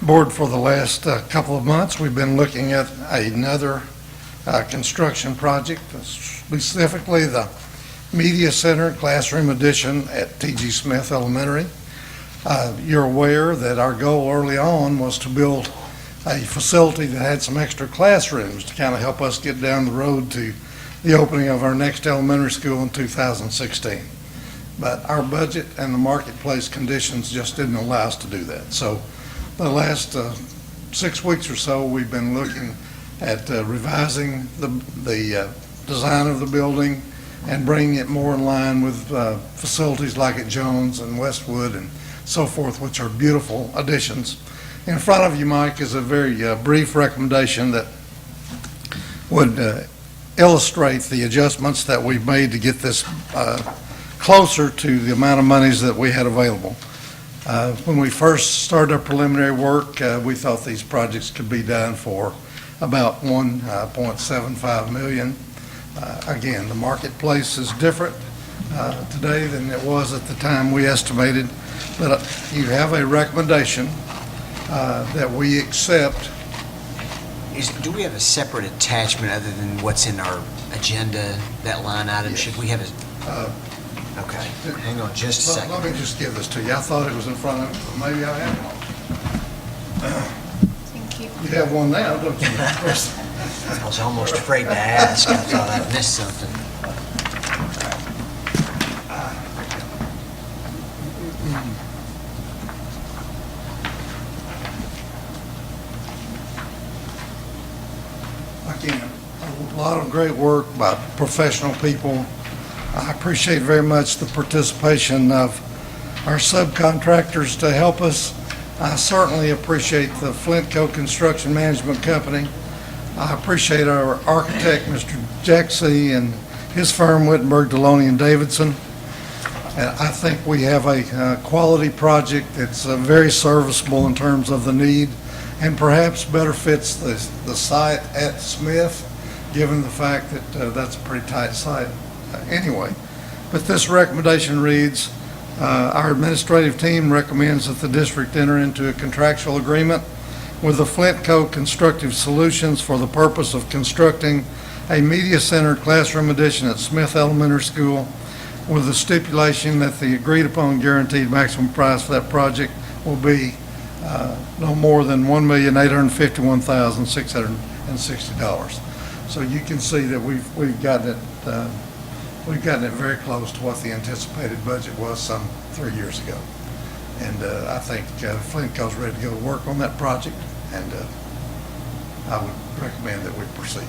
Board, for the last couple of months, we've been looking at another construction project, specifically the Media Center Classroom Addition at T.G. Smith Elementary. You're aware that our goal early on was to build a facility that had some extra classrooms to kind of help us get down the road to the opening of our next elementary school in 2016. But our budget and the marketplace conditions just didn't allow us to do that. So the last 6 weeks or so, we've been looking at revising the design of the building and bringing it more in line with facilities like at Jones and Westwood and so forth, which are beautiful additions. In front of you, Mike, is a very brief recommendation that would illustrate the adjustments that we've made to get this closer to the amount of monies that we had available. When we first started our preliminary work, we thought these projects could be done for about $1.75 million. Again, the marketplace is different today than it was at the time we estimated, but you have a recommendation that we accept. Do we have a separate attachment other than what's in our agenda, that line item? Yes. Should we have a, okay, hang on just a second. Let me just give this to you. I thought it was in front of me, but maybe I have one. Thank you. You have one now, don't you? I was almost afraid to ask. I thought I missed something. Again, a lot of great work by professional people. I appreciate very much the participation of our subcontractors to help us. I certainly appreciate the Flintco Construction Management Company. I appreciate our architect, Mr. Jacksey, and his firm, Wittenberg, Deloney, and Davidson. And I think we have a quality project that's very serviceable in terms of the need, and perhaps better fits the site at Smith, given the fact that that's a pretty tight site anyway. But this recommendation reads, our administrative team recommends that the district enter into a contractual agreement with the Flintco Constructive Solutions for the purpose of constructing a media center classroom addition at Smith Elementary School, with the stipulation that the agreed upon guaranteed maximum price for that project will be no more than $1,851,660. So you can see that we've gotten it very close to what the anticipated budget was some 3 years ago. And I think Flintco's ready to go to work on that project, and I would recommend that we proceed.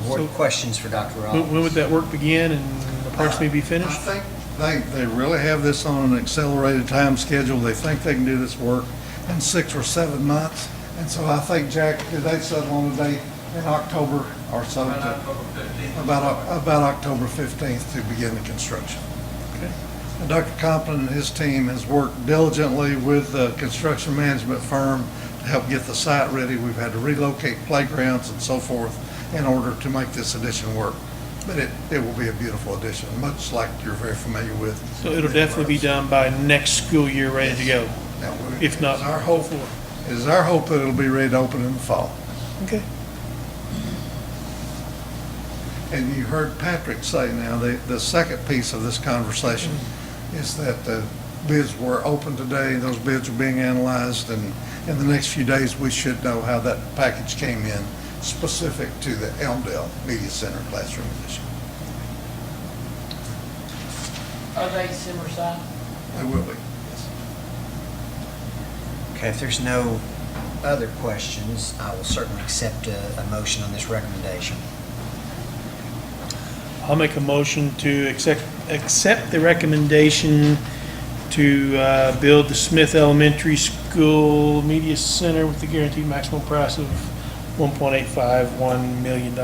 More So- questions for Dr. Rollins? When would that work begin and approximately be finished? I think they really have this on an accelerated time schedule. They think they can do this work in 6 or 7 months. And so I think, Jack, did they settle on a date in October or so? About October 15th to begin the construction. Okay. And Dr. Compton and his team has worked diligently with the construction management firm to help get the site ready. We've had to relocate playgrounds and so forth in order to make this addition work. But it will be a beautiful addition, much like you're very familiar with. So it'll definitely be done by next school year, ready to go, Now, if not It is our hope that it'll be ready to open in the fall. Okay. And you heard Patrick say now, the second piece of this conversation is that the bids were open today, those bids are being analyzed, and in the next few days, we should know how that package came in specific to the Elmdale Media Center classroom edition. Are they similar size? They will be, yes. Okay, if there's no other questions, I will certainly accept a motion on this recommendation. I'll make a motion to accept the recommendation to build the Smith Elementary School Media Center with the guaranteed maximum price of $1.851 million.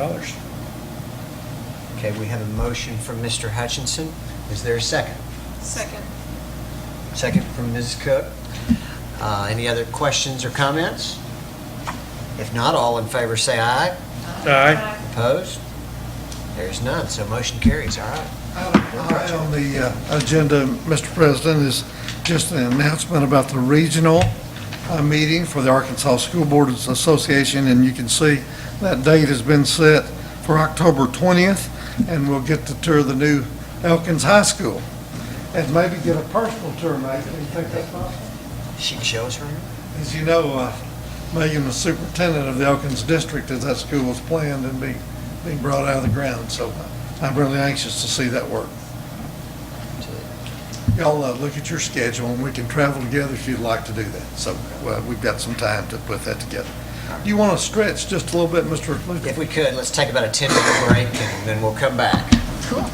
Okay, we have a motion from Mr. Hutchinson. Is there a second? Second. Second from Mrs. Cook. Any other questions or comments? If not, all in favor say aye. Aye. Opposed? There's none, so motion carries. All right. On the agenda, Mr. President, is just an announcement about the regional meeting for the Arkansas School Boards Association, and you can see that date has been set for October 20th, and we'll get to tour the new Elkins High School and maybe get a personal tour, Megan. Do you think that's possible? She can show us around. As you know, Megan was superintendent of the Elkins district as that school was planned and being brought out of the ground, so I'm really anxious to see that work. Y'all look at your schedule, and we can travel together if you'd like to do that. So we've got some time to put that together. Do you want to stretch just a little bit, Mr. Lucas? If we could, let's take about a 10-minute break, and then we'll come back. Cool.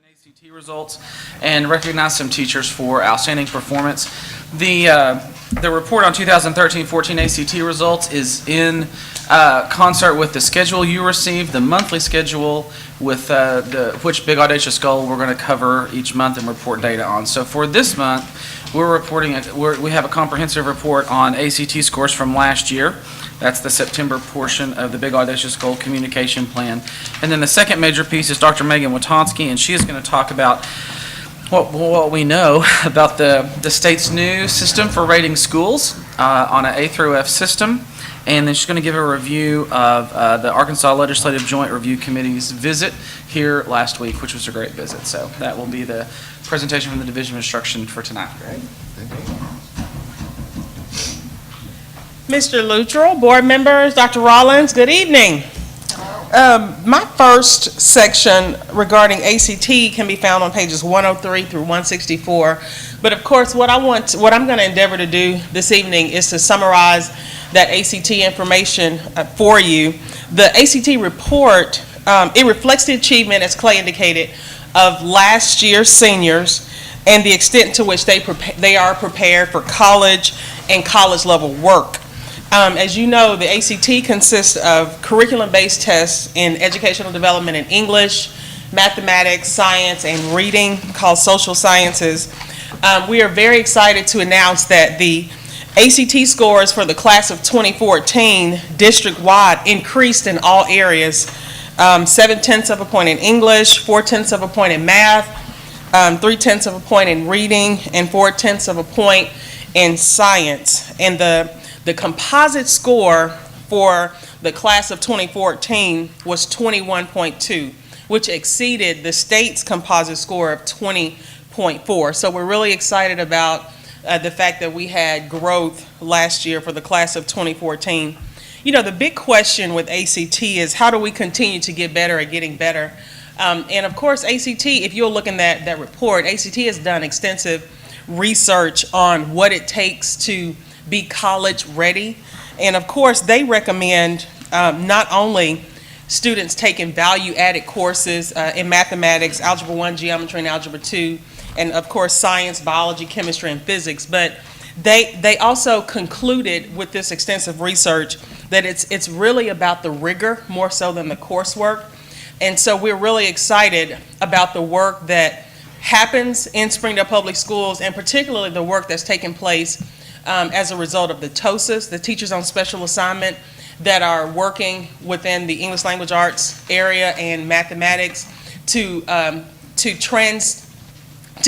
ACT results and recognize some teachers for outstanding performance. The report on 2013-14 ACT results is in concert with the schedule you received, the monthly schedule with which Big Audacious Goal we're going to cover each month and report data on. So for this month, we have a comprehensive report on ACT scores from last year. That's the September portion of the Big Audacious Goal Communication Plan. And then the second major piece is Dr. Megan Witonsky, and she is going to talk about what we know about the state's new system for rating schools on an A through F system. And then she's going to give a review of the Arkansas Legislative Joint Review Committee's visit here last week, which was a great visit. So that will be the presentation from the Division of Instruction for tonight. Great. Mr. Luttrell, board members, Dr. Rollins, good evening. My first section regarding ACT can be found on pages 103 through 164. But of course, what I'm going to endeavor to do this evening is to summarize that ACT information for you. The ACT report, it reflects the achievement, as Clay indicated, of last year's seniors and the extent to which they are prepared for college and college level work. As you know, the ACT consists of curriculum-based tests in educational development in English, mathematics, science, and reading, called social sciences. We are very excited to announce that the ACT scores for the class of 2014 district-wide increased in all areas. 0.7 of a point in English, 0.4 of a point in math, 0.3 of a point in reading, and 0.4 of a point in science. And the composite score for the class of 2014 was 21.2, which exceeded the state's composite score of 20.4. So we're really excited about the fact that we had growth last year for the class of 2014. You know, the big question with ACT is how do we continue to get better at getting better? And of course, ACT, if you'll look in that report, ACT has done extensive research on what it takes to be college ready. And of course, they recommend not only students taking value-added courses in mathematics, Algebra 1, Geometry, and Algebra 2, and of course, science, biology, chemistry, and physics. But they also concluded with this extensive research that it's really about the rigor more so than the coursework. And so we're really excited about the work that happens in Springdale Public Schools, and particularly the work that's taking place as a result of the TOSAs, the Teachers on Special Assignment, that are working within the English Language Arts area and mathematics to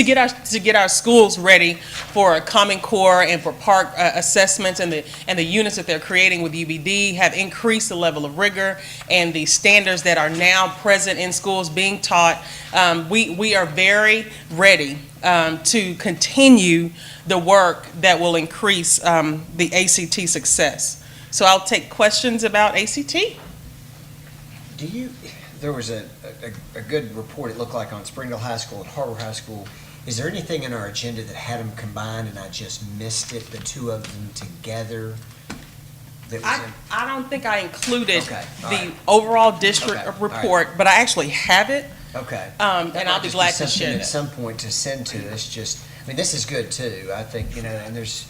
get our schools ready for a Common Core and for PARC assessments, and the units that they're creating with UBD have increased the level of rigor and the standards that are now present in schools being taught. We are very ready to continue the work that will increase the ACT success. So I'll take questions about ACT. There was a good report, it looked like, on Springdale High School and HAR-BER High School. Is there anything in our agenda that had them combined and I just missed it, the two of them together? I don't think I included the overall district report, but I actually have it. Okay. And I'll be glad to share at that. some point to send to us. I mean, this is good too. I think, and there's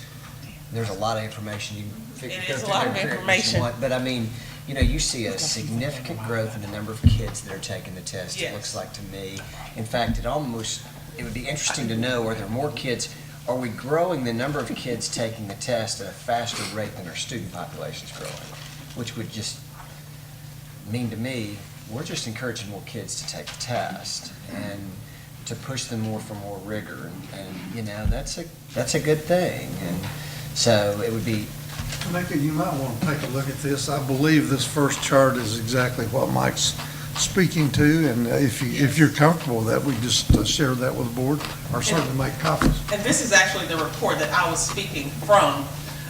a lot of information. You can It is a lot of information. But I mean, you see a significant growth in the number of kids that are taking the test, Yes. It looks like to me. In fact, it would be interesting to know, are there more kids? Are we growing the number of kids taking the test at a faster rate than our student population is growing? Which would just mean to me, we're just encouraging more kids to take the test and to push them more for more rigor. And that's a good thing. And so it would be. Micah, you might want to take a look at this. I believe this first chart is exactly what Mike's speaking to, and if you're comfortable with that, we just share that with the board, or certainly make copies. And this is actually the report that I was speaking from,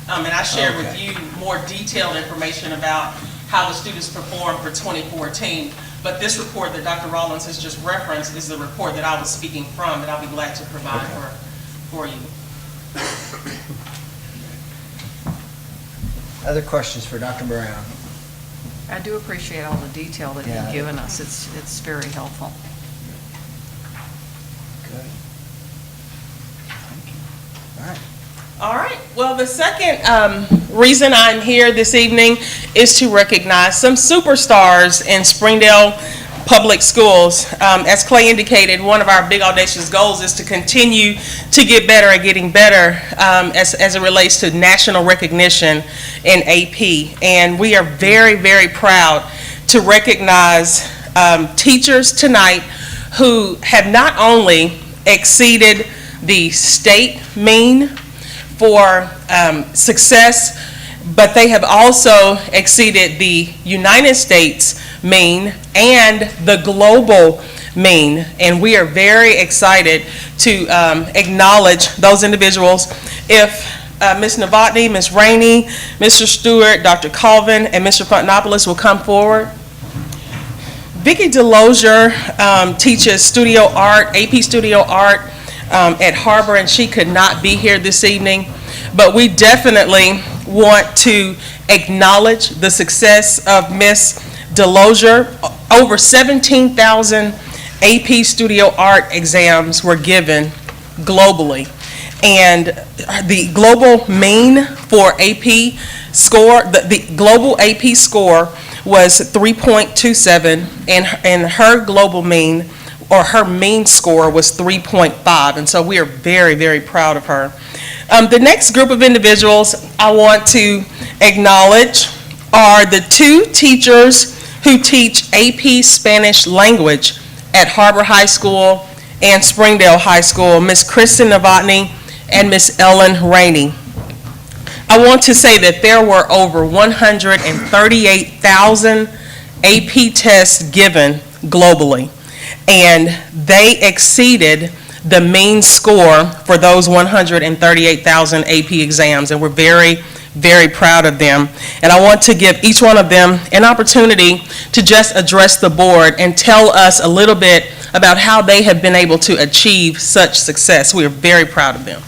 and I shared with you more detailed information about how the students performed for 2014. But this report that Dr. Rollins has just referenced is the report that I was speaking from, that I'll be glad to provide for you. Other questions for Dr. Brown? I do appreciate all the detail that you've given us. It's very helpful. Okay. All right. All right. Well, the second reason I'm here this evening is to recognize some superstars in Springdale Public Schools. As Clay indicated, one of our big audacious goals is to continue to get better at getting better as it relates to national recognition in AP. And we are very, very proud to recognize teachers tonight who have not only exceeded the state mean for success, but they have also exceeded the United States mean and the global mean. And we are very excited to acknowledge those individuals. If Ms. Novotny, Ms. Rainey, Mr. Stewart, Dr. Colvin, and Mr. Fontanopolis will come forward. Vicki DeLozier teaches studio art, AP studio art at HAR-BER, and she could not be here this evening. But we definitely want to acknowledge the success of Ms. DeLozier. Over 17,000 AP studio art exams were given globally. And the global mean for AP score, the global AP score was 3.27, and her global mean, or her mean score, was 3.5. And so we are very, very proud of her. The next group of individuals I want to acknowledge are the two teachers who teach AP Spanish language at HAR-BER High School and Springdale High School, Ms. Kristen Novotny and Ms. Ellen Rainey. I want to say that there were over 138,000 AP tests given globally, and they exceeded the mean score for those 138,000 AP exams, and we're very, very proud of them. And I want to give each one of them an opportunity to just address the board and tell us a little bit about how they have been able to achieve such success. We are very proud of them.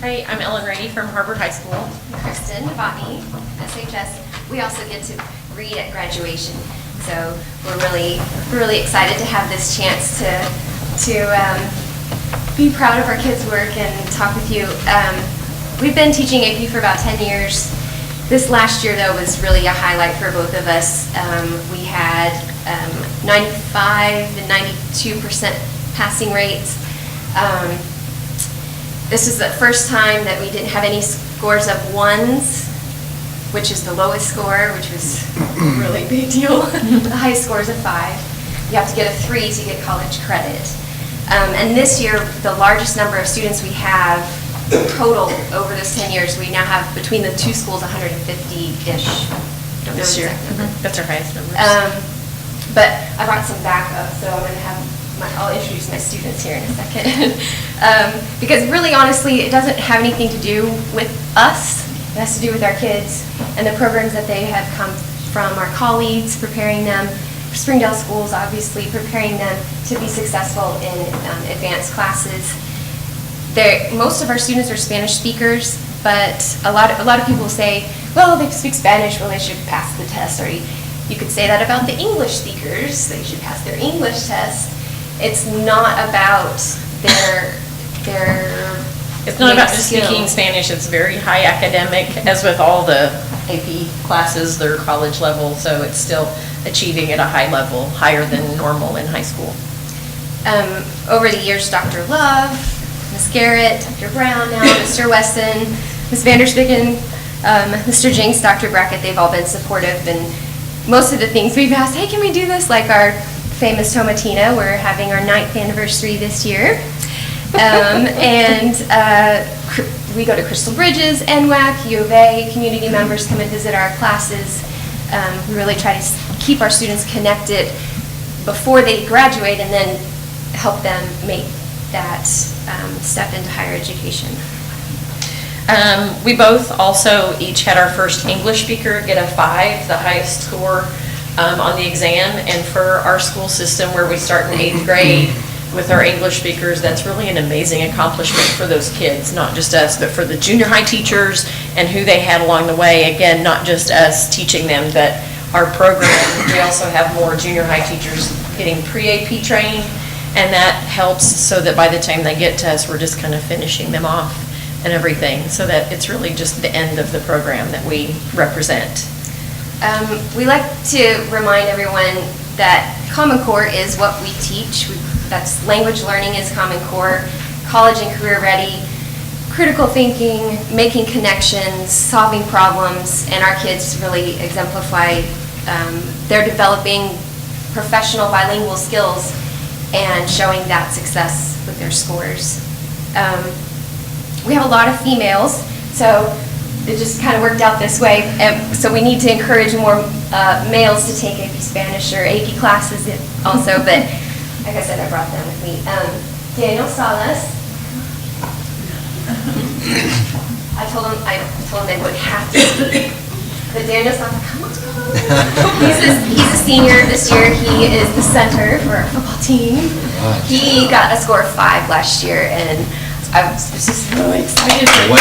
Hi, I'm Ellen Rainey from HAR-BER High School. Kristen Novotny, SHS. We also get to read at graduation, so we're really excited to have this chance to be proud of our kids' work and talk with you. We've been teaching AP for about 10 years. This last year, though, was really a highlight for both of us. We had 95 and 92% passing rates. This is the first time that we didn't have any scores of ones, which is the lowest score, which was a really big deal. The highest score is a 5. You have to get a 3 to get college credit. And this year, the largest number of students we have total over those 10 years, we now have between the two schools 150-ish. Don't know This the year. exact number. That's our highest number. But I brought some backup, so I'm going to have I'll introduce my students here in a second. Because really, honestly, it doesn't have anything to do with us. It has to do with our kids and the programs that they have come from, our colleagues preparing them, Springdale schools obviously preparing them to be successful in advanced classes. Most of our students are Spanish speakers, but a lot of people say, well, they speak Spanish, well, they should pass the test. Or you could say that about the English speakers, they should pass their English test. It's not about their It's not about just skills. speaking Spanish, it's very high academic, as with all the AP classes, they're college level, so it's still achieving at a high level, higher than normal in high school. Over the years, Dr. Love, Ms. Garrett, Dr. Brown now, Mr. Wesson, Ms. Vanderspicken, Mr. Jinks, Dr. Brackett, they've all been supportive, and most of the things we've asked, hey, can we do this? Like our famous Tomatina, we're having our 9th anniversary this year. We go to Crystal Bridges, NWAC, U of A, community members come and visit our classes. We really try to keep our students connected before they graduate and then help them make that step into higher education. We both also each had our first English speaker get a 5, the highest score on the exam, and for our school system where we start in 8th grade with our English speakers, that's really an amazing accomplishment for those kids, not just us, but for the junior high teachers and who they had along the way. Again, not just us teaching them, but our program, we also have more junior high teachers getting pre-AP trained, and that helps so that by the time they get to us, we're just kind of finishing them off and everything, so that it's really just the end of the program that we represent. We like to remind everyone that Common Core is what we teach. That's language learning is Common Core, college and career ready, critical thinking, making connections, solving problems, and our kids really exemplify, they're developing professional bilingual skills and showing that success with their scores. We have a lot of females, so it just kind of worked out this way. So we need to encourage more males to take AP Spanish or AP classes also, but like I said, I brought them with me. Daniel Salas. I told him they would have to speak. But Daniel's like, come on. He's a senior this year. He is the center for our football team. He got a score of 5 last year, and I was just really excited for him.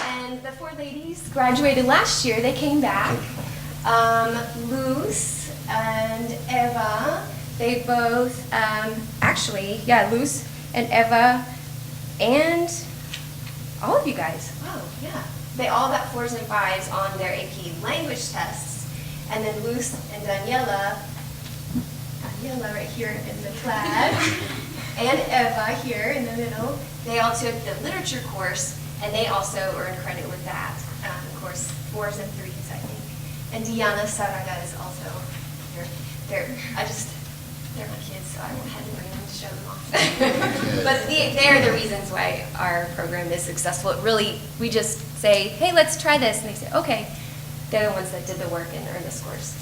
And the 4 ladies graduated last year. They came back. Luz and Eva, they both, Luz and Eva and all of you guys. Wow, yeah. They all got 4s and 5s on their AP language tests. And then Luz and Daniela right here in the flag, and Eva here in the middle, they all took the literature course, and they also earned credit with that. Of course, 4s and 3s, I think. And Diana Saraga is also here. They're my kids, so I had to bring them to show them off. But they're the reasons why our program is successful. It really, we just say, hey, let's try this, and they say, okay. They're the ones that did the work and earned the scores.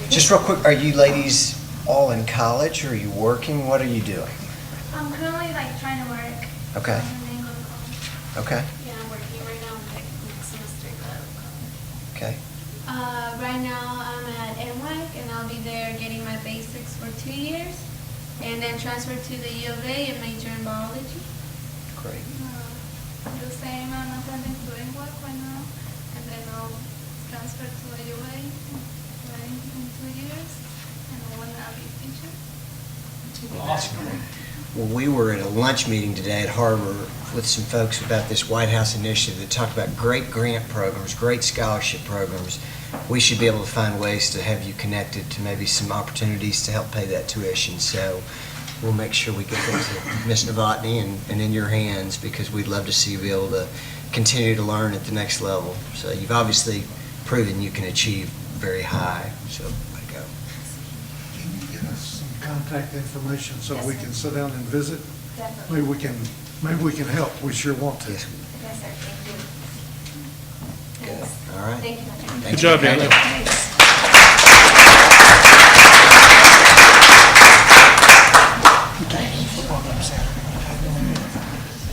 Just real quick, are you ladies all in college, or are you working? What are you doing? I'm currently trying to work. Okay. Okay. Yeah, I'm working right now. I'm next semester in college. Okay. Right now I'm at NWAC, and I'll be there getting my basics for 2 years, and then transfer to the U of A and major in biology. Great. The same, I'm attending to NWAC right now, and then I'll transfer to the U of A in 2 years, and when I'll be teacher. Awesome. Well, we were at a lunch meeting today at HAR-BER with some folks about this White House initiative that talked about great grant programs, great scholarship programs. We should be able to find ways to have you connected to maybe some opportunities to help pay that tuition. So we'll make sure we get them to Ms. Novotny and in your hands, because we'd love to see you be able to continue to learn at the next level. So you've obviously proven you can achieve very high. So way to go. Can you give us some contact information so we can sit down and visit? Definitely. Maybe we can help. We sure want to. Yes, sir. Thank you. All right. Thank you. Good job, Daniel.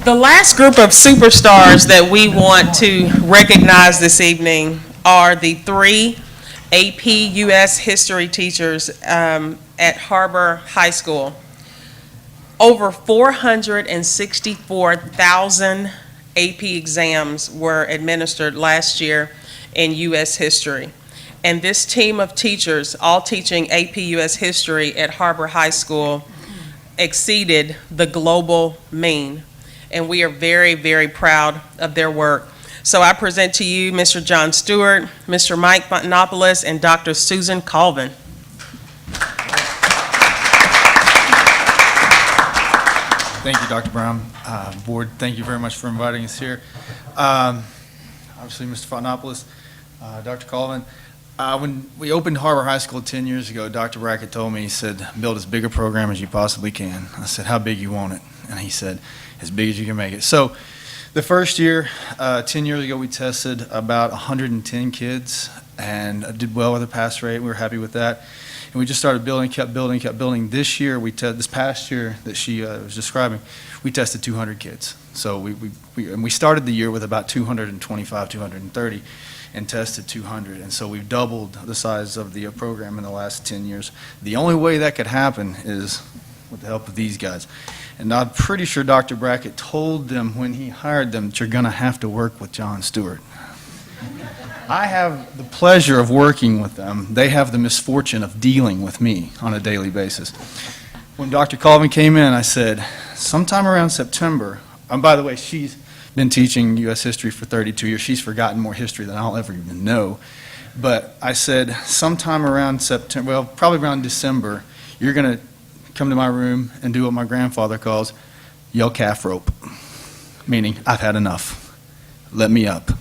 The last group of superstars that we want to recognize this evening are the 3 AP US history teachers at HAR-BER High School. Over 464,000 AP exams were administered last year in US history. And this team of teachers, all teaching AP US history at HAR-BER High School, exceeded the global mean. And we are very, very proud of their work. So I present to you Mr. John Stewart, Mr. Mike Fontanopoulos, and Dr. Susan Colvin. Thank you, Dr. Brown. Board, thank you very much for inviting us here. Obviously, Mr. Fontanopoulos, Dr. Colvin. When we opened HAR-BER High School 10 years ago, Dr. Brackett told me, he said, build as big a program as you possibly can. I said, how big you want it? And he said, as big as you can make it. So the first year, 10 years ago, we tested about 110 kids and did well with the pass rate. We were happy with that. And we just started building, kept building, kept building. This year, this past year that she was describing, we tested 200 kids. So we started the year with about 225, 230, and tested 200. And so we've doubled the size of the program in the last 10 years. The only way that could happen is with the help of these guys. And I'm pretty sure Dr. Brackett told them when he hired them that you're going to have to work with John Stewart. I have the pleasure of working with them. They have the misfortune of dealing with me on a daily basis. When Dr. Colvin came in, I said, sometime around September, and by the way, she's been teaching U.S. history for 32 years. She's forgotten more history than I'll ever even know. But I said, sometime around September, well, probably around December, you're going to come to my room and do what my grandfather calls yell calf rope, meaning I've had enough. Let me up.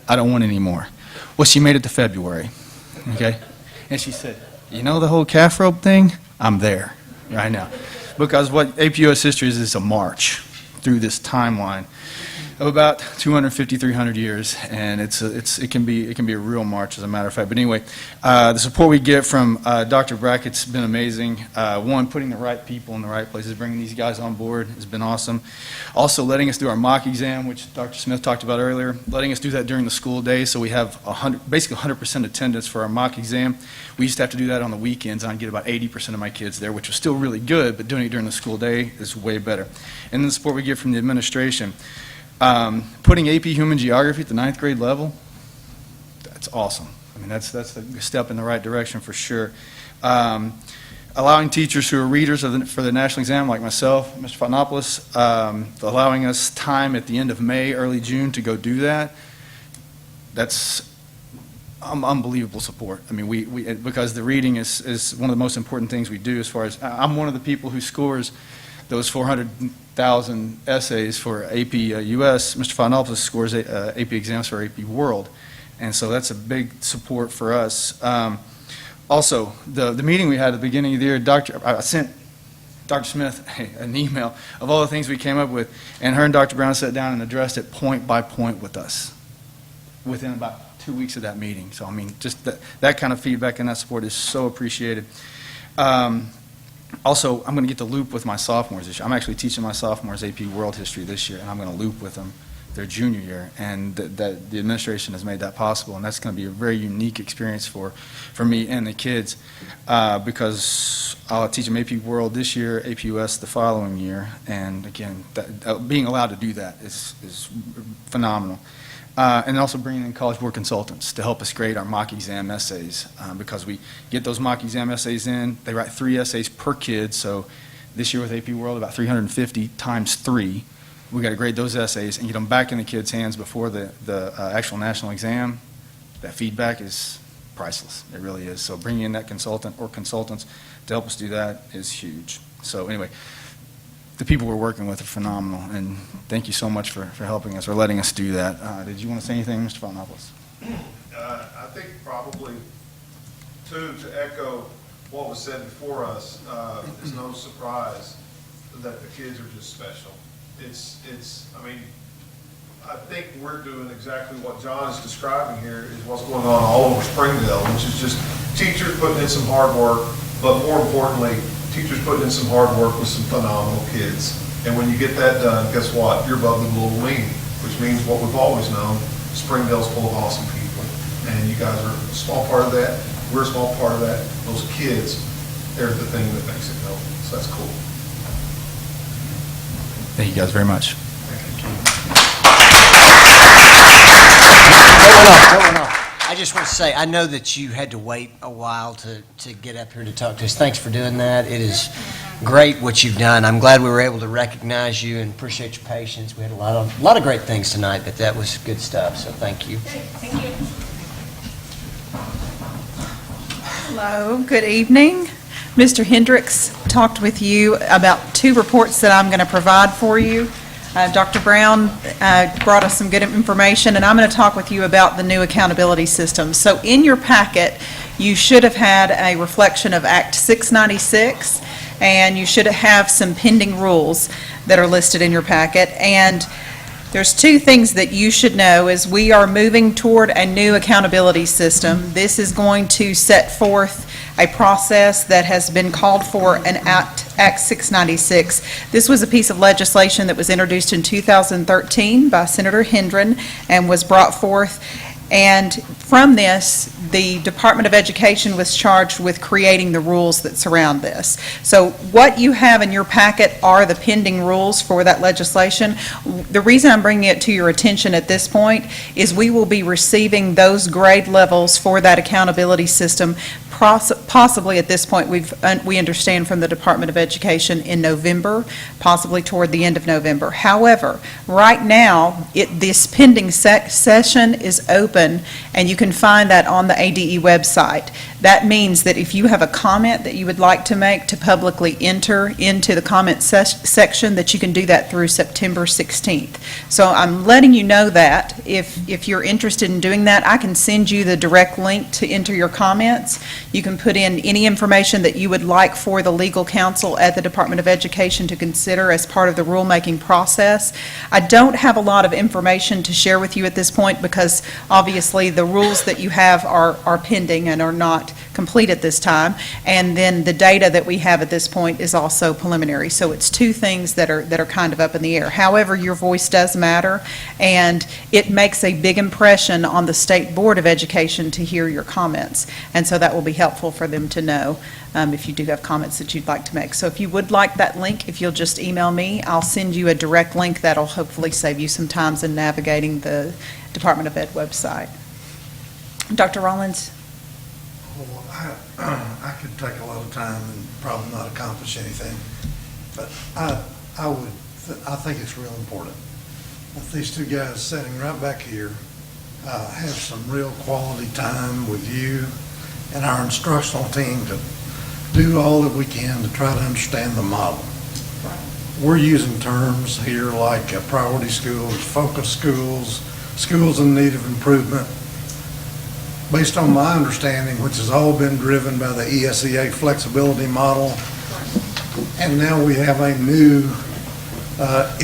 I don't want any more. Well, she made it to February, okay? And she said, you know the whole calf rope thing? I'm there right now. Because what AP US History is a march through this timeline of about 250, 300 years, and it can be a real march, as a matter of fact. But anyway, the support we get from Dr. Brackett's been amazing. One, putting the right people in the right places, bringing these guys on board has been awesome. Also, letting us do our mock exam, which Dr. Smith talked about earlier, letting us do that during the school day, so we have basically 100% attendance for our mock exam. We used to have to do that on the weekends, and I'd get about 80% of my kids there, which was still really good, but doing it during the school day is way better. And then the support we get from the administration. Putting AP Human Geography at the 9th grade level, that's awesome. I mean, that's a step in the right direction for sure. Allowing teachers who are readers for the national exam, like myself, Mr. Fontopoulos, allowing us time at the end of May, early June to go do that, that's unbelievable support. I mean, because the reading is one of the most important things we do as far as, I'm one of the people who scores those 400,000 essays for AP US. Mr. Fontopoulos scores AP exams for AP World, and so that's a big support for us. Also, the meeting we had at the beginning of the year, I sent Dr. Smith an email of all the things we came up with, and her and Dr. Brown sat down and addressed it point by point with us within about 2 weeks of that meeting. So, I mean, just that kind of feedback and that support is so appreciated. Also, I'm going to get to loop with my sophomores this year. I'm actually teaching my sophomores AP World History this year, and I'm going to loop with them their junior year, and the administration has made that possible, and that's going to be a very unique experience for me and the kids, because I'll teach them AP World this year, AP US the following year, and again, being allowed to do that is phenomenal. And also bringing in College Board consultants to help us grade our mock exam essays, because we get those mock exam essays in. They write 3 essays per kid, so this year with AP World, about 350 times 3. We got to grade those essays and get them back in the kids' hands before the actual national exam. That feedback is priceless. It really is. So bringing in that consultant or consultants to help us do that is huge. So anyway, the people we're working with are phenomenal, and thank you so much for helping us or letting us do that. Did you want to say anything, Mr. Fontopoulos? I think probably, too, to echo what was said before us, it's no surprise that the kids are just special. I mean, I think we're doing exactly what John is describing here is what's going on all over Springdale, which is just teachers putting in some hard work, but more importantly, teachers putting in some hard work with some phenomenal kids. And when you get that done, guess what? You're above the little lean, which means what we've always known, Springdale's full of awesome people. And you guys are a small part of that. We're a small part of that. Those kids, they're the thing that makes it go. So that's cool. Thank you guys very much. I just want to say, I know that you had to wait a while to get up here to talk to us. Thanks for doing that. It is great what you've done. I'm glad we were able to recognize you and appreciate your patience. We had a lot of great things tonight, but that was good stuff, so thank you. Thank you. Hello, good evening. Mr. Hendricks talked with you about 2 reports that I'm going to provide for you. Dr. Brown brought us some good information, and I'm going to talk with you about the new accountability system. So in your packet, you should have had a reflection of Act 696, and you should have some pending rules that are listed in your packet. And there's 2 things that you should know is we are moving toward a new accountability system. This is going to set forth a process that has been called for in Act 696. This was a piece of legislation that was introduced in 2013 by Senator Hendren and was brought forth And from this, the Department of Education was charged with creating the rules that surround this. So what you have in your packet are the pending rules for that legislation. The reason I'm bringing it to your attention at this point is we will be receiving those grade levels for that accountability system possibly at this point, we understand from the Department of Education in November, possibly toward the end of November. However, right now, this pending session is open, and you can find that on the ADE website. That means that if you have a comment that you would like to make to publicly enter into the comment section, that you can do that through September 16th. So I'm letting you know that if you're interested in doing that, I can send you the direct link to enter your comments. You can put in any information that you would like for the legal counsel at the Department of Education to consider as part of the rulemaking process. I don't have a lot of information to share with you at this point because obviously the rules that you have are pending and are not complete at this time, and then the data that we have at this point is also preliminary. So it's two things that are kind of up in the air. However, your voice does matter, and it makes a big impression on the State Board of Education to hear your comments, and so that will be helpful for them to know if you do have comments that you'd like to make. So if you would like that link, if you'll just email me, I'll send you a direct link that'll hopefully save you some time in navigating the Department of Ed website. Dr. Rollins? Well, I could take a lot of time and probably not accomplish anything, but I think it's real important that these two guys sitting right back here have some real quality time with you and our instructional team to do all that we can to try to understand the model. We're using terms here like priority schools, focus schools, schools in need of improvement. Based on my understanding, which has all been driven by the ESEA flexibility model, and now we have a new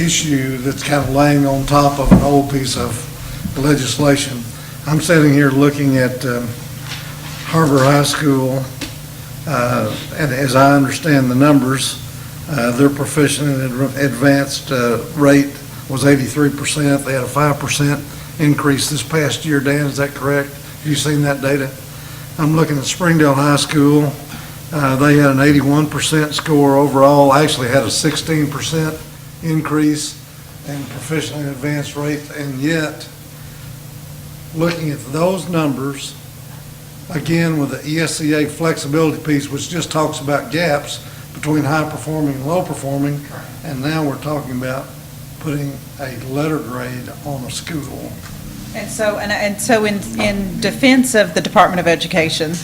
issue that's kind of laying on top of an old piece of legislation. I'm sitting here looking at HAR-BER High School, and as I understand the numbers, their proficient and advanced rate was 83%. They had a 5% increase this past year. Dan, is that correct? Have you seen that data? I'm looking at Springdale High School. They had an 81% score overall, actually had a 16% increase in proficient and advanced rate, and yet, looking at those numbers, again with the ESEA flexibility piece, which just talks about gaps between high performing and low performing, and now we're talking about putting a letter grade on a school. And so in defense of the Department of Education,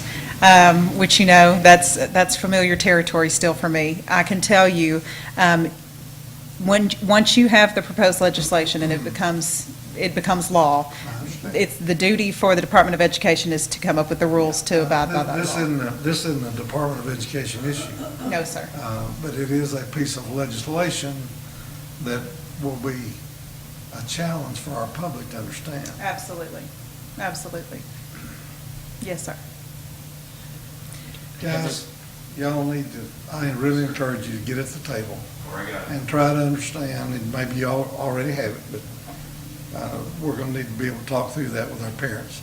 which you know, that's familiar territory still for me, I can tell you, once you have the proposed legislation and it becomes law, it's the duty for the Department of Education is to come up with the rules to abide by that law. This isn't a Department of Education issue. No, sir. But it is a piece of legislation that will be a challenge for our public to understand. Absolutely. Absolutely. Yes, sir. Guys, y'all need to, I really encourage you to get at the table and try to understand, and maybe you all already have it, but we're going to need to be able to talk through that with our parents.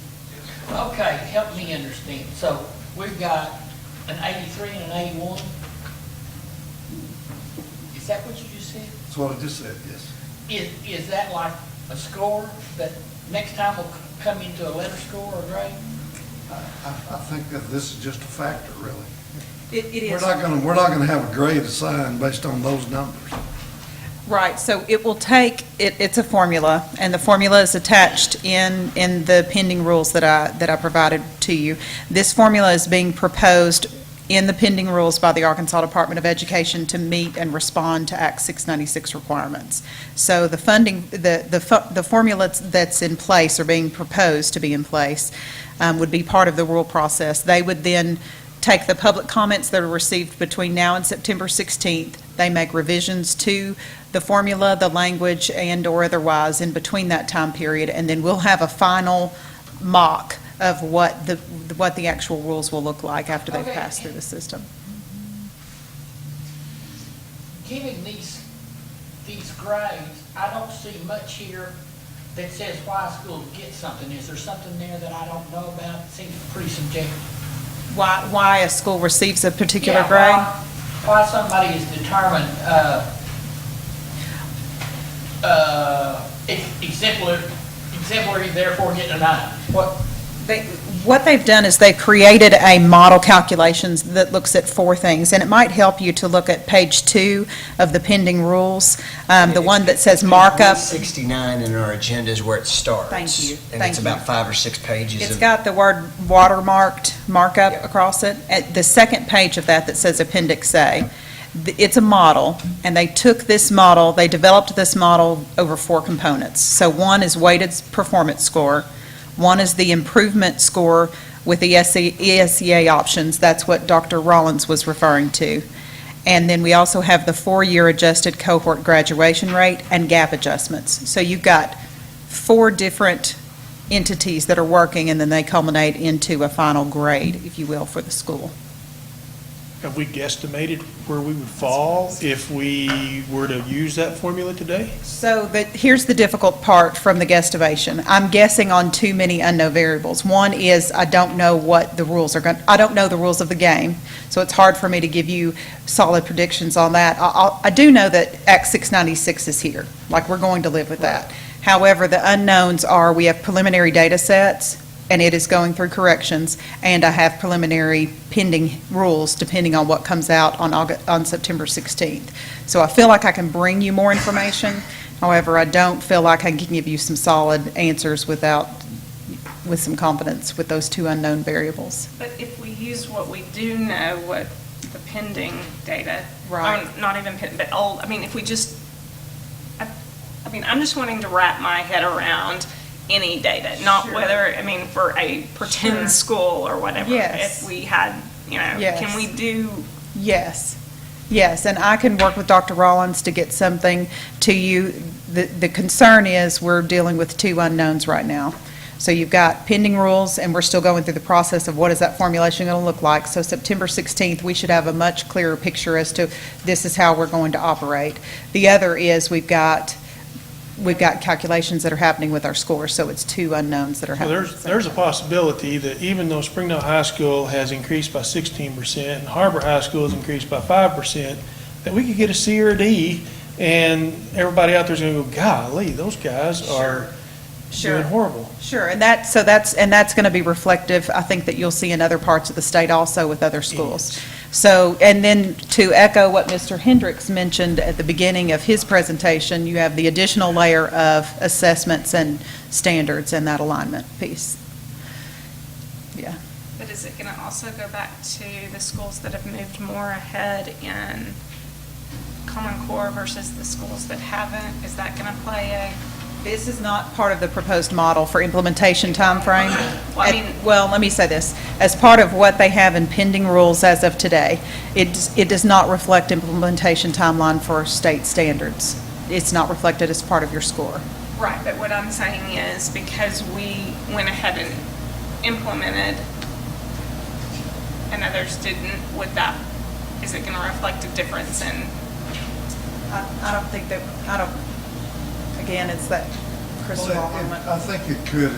Okay, help me understand. So we've got an 83 and an 81? Is that what you just said? That's what I just said, yes. Is that like a score that next time will come into a letter score or grade? I think that this is just a factor, really. It is. We're not gonna have a grade assigned based on those numbers. Right, so it will take, it's a formula, and the formula is attached in the pending rules that I provided to you. This formula is being proposed in the pending rules by the Arkansas Department of Education to meet and respond to Act 696 requirements. So the funding, the formula that's in place or being proposed to be in place would be part of the rule process. They would then take the public comments that are received between now and September 16th. They make revisions to the formula, the language, and or otherwise in between that time period, and then we'll have a final mock of what the actual rules will look like after they've passed through the system. Giving these grades, I don't see much here that says why a school gets something. Is there something there that I don't know about? It seems pretty subjective. Why a school receives a particular Yeah, grade? Why somebody is determined exemplary, therefore getting a 9. What they've done is they've created a model calculations that looks at 4 things, and it might help you to look at page 2 of the pending rules, the one that says markup. 69 in our agenda is where it starts. Thank you. And Thank it's you. about 5 or 6 pages. It's of- got the word watermarked markup across it. At the second page of that says Appendix A, it's a model, and they took this model, they developed this model over 4 components. So one is weighted performance score, one is the improvement score with the ESEA options, that's what Dr. Rollins was referring to. And then we also have the 4-year adjusted cohort graduation rate and gap adjustments. So you've got 4 different entities that are working, and then they culminate into a final grade, if you will, for the school. Have we guesstimated where we would fall if we were to use that formula today? So here's the difficult part from the guesstimation. I'm guessing on too many unknown variables. One is I don't know what the rules are going, I don't know the rules of the game, so it's hard for me to give you solid predictions on that. I do know that Act 696 is here, like we're going to live with that. However, the unknowns are we have preliminary data sets, and it is going through corrections, and I have preliminary pending rules depending on what comes out on September 16th. So I feel like I can bring you more information. However, I don't feel like I can give you some solid answers with some confidence with those 2 unknown variables. But if we use what we do know, what the pending data, Right. not even, but old, I mean, if we just, I mean, I'm just wanting to wrap my head around any data, not Sure. whether, I mean, for a pretend Sure. school or whatever. Yes. If we had, Yes. can we do? Yes, and I can work with Dr. Rollins to get something to you. The concern is we're dealing with 2 unknowns right now. So you've got pending rules, and we're still going through the process of what is that formulation going to look like. So September 16th, we should have a much clearer picture as to this is how we're going to operate. The other is we've got calculations that are happening with our scores, so it's 2 unknowns that are So happening. there's a possibility that even though Springdale High School has increased by 16% and Har-BER High School has increased by 5%, that we could get a C or a D, and everybody out there's going to go, golly, those guys are doing horrible. Sure, and that's going to be reflective, I think, that you'll see in other parts of the state also with other schools. So, and then to echo what Mr. Hendricks mentioned at the beginning of his presentation, you have the additional layer of assessments and standards in that alignment piece. Yeah. But is it going to also go back to the schools that have moved more ahead in Common Core versus the schools that haven't? Is that going to play a? This is not part of the proposed model for implementation timeframe. Well, I mean- Well, let me say this. As part of what they have in pending rules as of today, it does not reflect implementation timeline for state standards. It's not reflected as part of your score. Right, but what I'm saying is because we went ahead and implemented and others didn't, is it going to reflect a difference in? I don't think that, again, it's that crystal ball moment. I think it could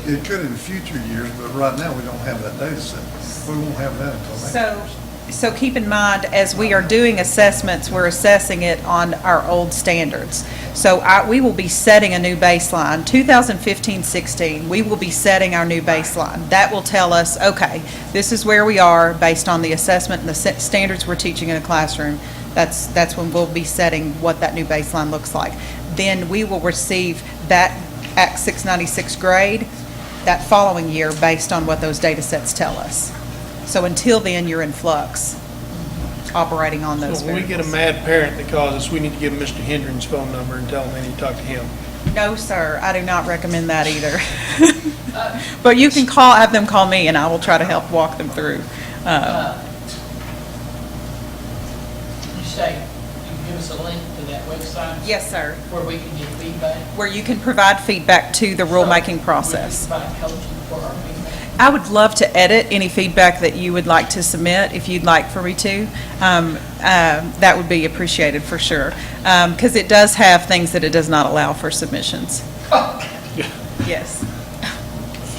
it could in future years, but right now we don't have that data set. We won't have that until next year. So keep in mind, as we are doing assessments, we're assessing it on our old standards. So we will be setting a new baseline. 2015-16, we will be setting our new baseline. That will tell us, okay, this is where we are based on the assessment and the standards we're teaching in a classroom. That's when we'll be setting what that new baseline looks like. Then we will receive that Act 696 grade that following year based on what those data sets tell us. So until then, you're in flux, operating on those So when we get a mad parent that calls us, we need to give Mr. Hendren's phone number and tell him they need to talk to him. No, sir, I do not recommend that either. But you can have them call me, and I will try to help walk them through. You say, you can give us a link to that website? Yes, sir. Where we can get feedback? Where you can provide feedback to the rulemaking process. We can provide coaching for our feedback. I would love to edit any feedback that you would like to submit, if you'd like for me to. That would be appreciated for sure, because it does have things that it does not allow for submissions. Yes.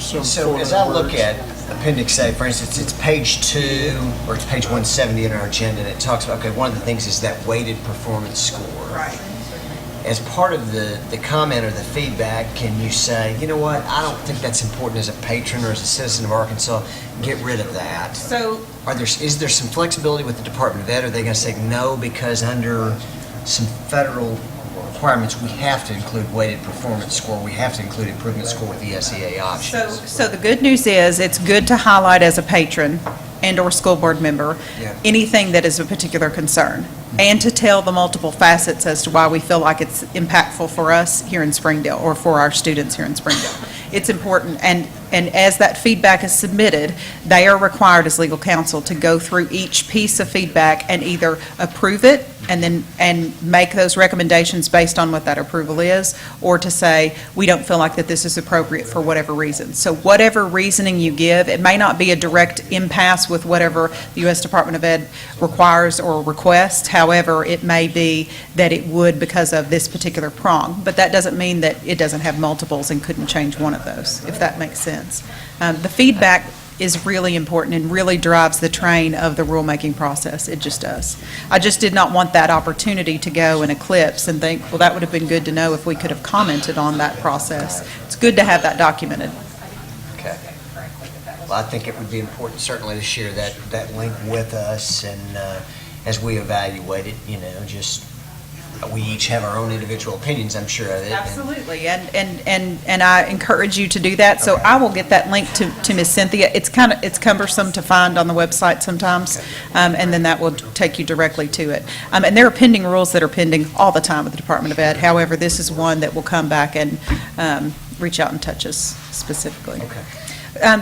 So as I look at Appendix A, for instance, it's page 2, or it's page 170 in our agenda, and it talks about, okay, one of the things is that weighted performance score. Right. As part of the comment or the feedback, can you say, you know what, I don't think that's important as a patron or as a citizen of Arkansas, get rid of that? So Is there some flexibility with the Department of Ed? Are they going to say no because under some federal requirements, we have to include weighted performance score, we have to include improvement score with the SEA options? So the good news is, it's good to highlight as a patron and/or school board member Yeah. anything that is a particular concern, and to tell the multiple facets as to why we feel like it's impactful for us here in Springdale, or for our students here in Springdale. It's important, and as that feedback is submitted, they are required as legal counsel to go through each piece of feedback and either approve it and make those recommendations based on what that approval is, or to say, we don't feel like that this is appropriate for whatever reason. So whatever reasoning you give, it may not be a direct impasse with whatever the U.S. Department of Ed requires or requests. However, it may be that it would because of this particular prong. But that doesn't mean that it doesn't have multiples and couldn't change one of those, if that makes sense. The feedback is really important and really drives the train of the rulemaking process. It just does. I just did not want that opportunity to go and eclipse and think, well, that would have been good to know if we could have commented on that process. It's good to have that documented. Okay. Well, I think it would be important certainly to share that link with us, and as we evaluate it, just, we each have our own individual opinions, I'm sure of it. Absolutely, and I encourage you to do that. So I will get that link to Ms. Cynthia. It's cumbersome to find on the website sometimes, and then that will take you directly to it. And there are pending rules that are pending all the time with the Department of Ed. However, this is one that will come back and reach out and touch us specifically. Okay.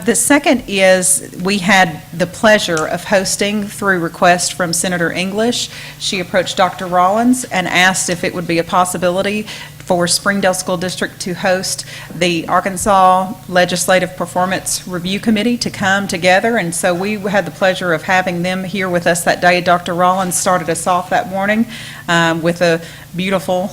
The second is, we had the pleasure of hosting, through request from Senator English. She approached Dr. Rollins and asked if it would be a possibility for Springdale School District to host the Arkansas Legislative Performance Review Committee to come together. And so we had the pleasure of having them here with us that day. Dr. Rollins started us off that morning with a beautiful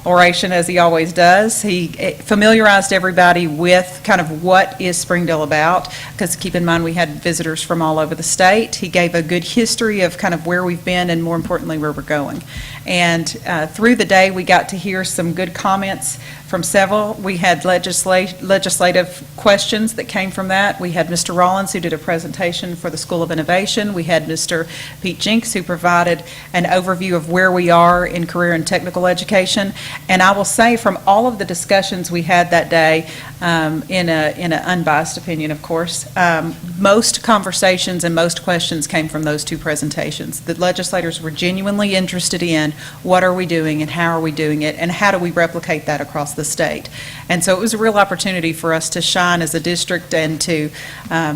oration, as he always does. He familiarized everybody with kind of what is Springdale about, because keep in mind we had visitors from all over the state. He gave a good history of kind of where we've been and, more importantly, where we're going. And through the day, we got to hear some good comments from several. We had legislative questions that came from that. We had Mr. Rollins, who did a presentation for the School of Innovation. We had Mr. Pete Jinks, who provided an overview of where we are in career and technical education. And I will say, from all of the discussions we had that day, in an unbiased opinion, of course, most conversations and most questions came from those two presentations. The legislators were genuinely interested in what are we doing and how are we doing it and how do we replicate that across the state. And so it was a real opportunity for us to shine as a district and to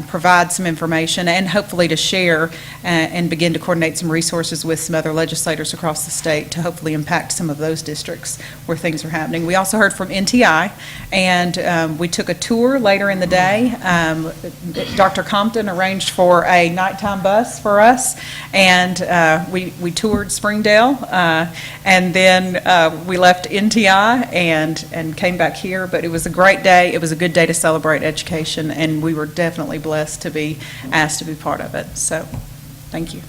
provide some information and hopefully to share and begin to coordinate some resources with some other legislators across the state to hopefully impact some of those districts where things are happening. We also heard from NTI, and we took a tour later in the day. Dr. Compton arranged for a nighttime bus for us, and we toured Springdale, and then we left NTI and came back here. But it was a great day. It was a good day to celebrate education, and we were definitely blessed to be asked to be part of it. So, thank you.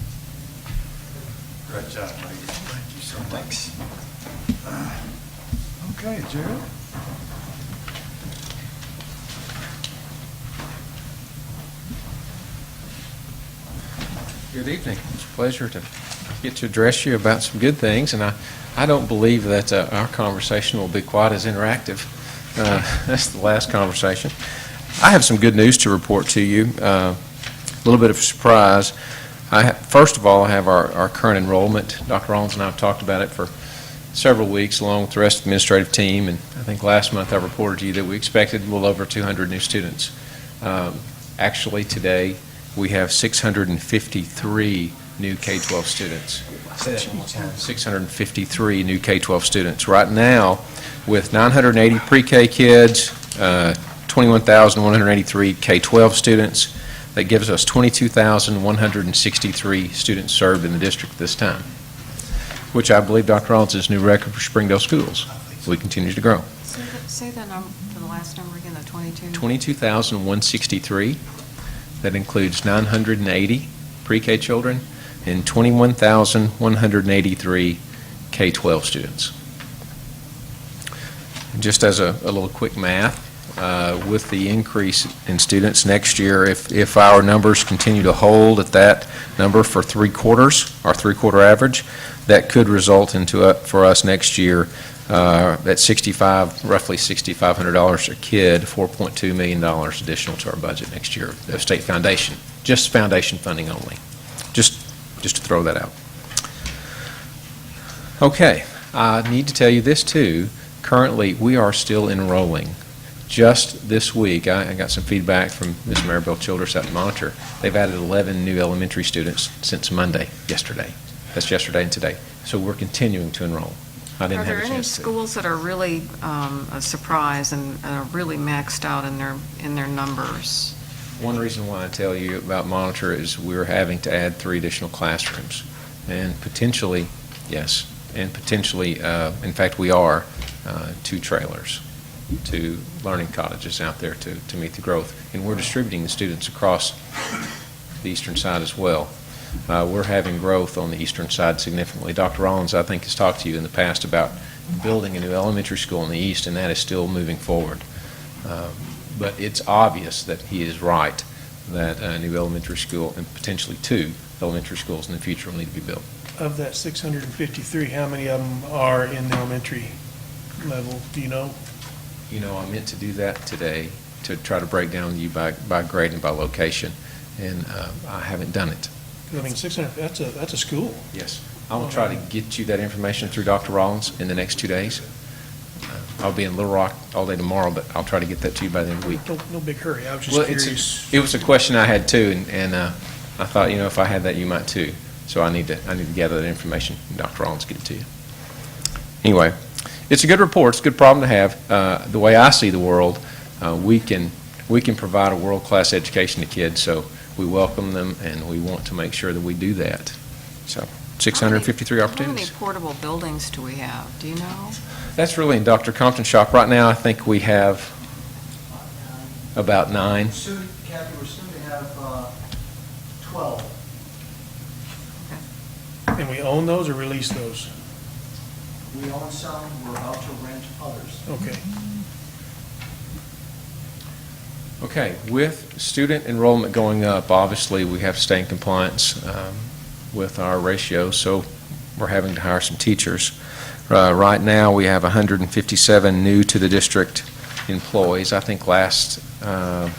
Great job, ladies. Thank you so much. Thanks. Okay, Jared. Good evening. It's a pleasure to get to address you about some good things, and I don't believe that our conversation will be quite as interactive. That's the last conversation. I have some good news to report to you. A little bit of a surprise. First of all, I have our current enrollment. Dr. Rollins and I have talked about it for several weeks along with the rest of the administrative team, and I think last month I reported to you that we expected a little over 200 new students. Actually, today we have 653 new K-12 students. Say that one more time. 653 new K-12 students. Right now, with 980 pre-K kids, 21,183 K-12 students, that gives us 22,163 students served in the district this time, which I believe, Dr. Rollins, is a new record for Springdale schools. We continue to grow. Say the number, the last number again, the 22? 22,163. That includes 980 pre-K children and 21,183 K-12 students. Just as a little quick math, with the increase in students next year, if our numbers continue to hold at that number for 3 quarters, our 3-quarter average, that could result into, for us next year, at roughly $6,500 a kid, $4.2 million additional to our budget next year of state foundation, just foundation funding only. Just to throw that out. Okay, I need to tell you this too. Currently, we are still enrolling. Just this week, I got some feedback from Ms. Maribel Childress at Monitor. They've added 11 new elementary students since yesterday. That's yesterday and today. So we're continuing to enroll. I didn't Are have there a any chance to. schools that are really a surprise and are really maxed out in their numbers? One reason why I tell you about Monitor is we're having to add 3 additional classrooms. And potentially, yes, in fact, we are 2 trailers, 2 learning cottages out there to meet the growth. And we're distributing the students across the eastern side as well. We're having growth on the eastern side significantly. Dr. Rollins, I think, has talked to you in the past about building a new elementary school in the east, and that is still moving forward. But it's obvious that he is right, that a new elementary school and potentially 2 elementary schools in the future will need to be built. Of that 653, how many of them are in the elementary level? Do you know? You know, I meant to do that today to try to break down you by grade and by location, and I haven't done it. I mean, 600, that's a school. Yes. I will try to get you that information through Dr. Rollins in the next 2 days. I'll be in Little Rock all day tomorrow, but I'll try to get that to you by the end of the week. No big hurry. I was just curious. It was a question I had too, and I thought, if I had that, you might too. So I need to gather that information, and Dr. Rollins get it to you. Anyway, it's a good report. It's a good problem to have. The way I see the world, we can provide a world-class education to kids, so we welcome them, and we want to make sure that we do that. So 653 opportunities. How many portable buildings do we have? Do you know? That's really in Dr. Compton's shop. Right now, I think we have about 9. Soon, Kathy, we're soon to have 12. And we own those or release those? We own some, we're about to rent others. Okay. Okay, with student enrollment going up, obviously, we have to stay in compliance with our ratios, so we're having to hire some teachers. Right now, we have 157 new to the district employees. I think last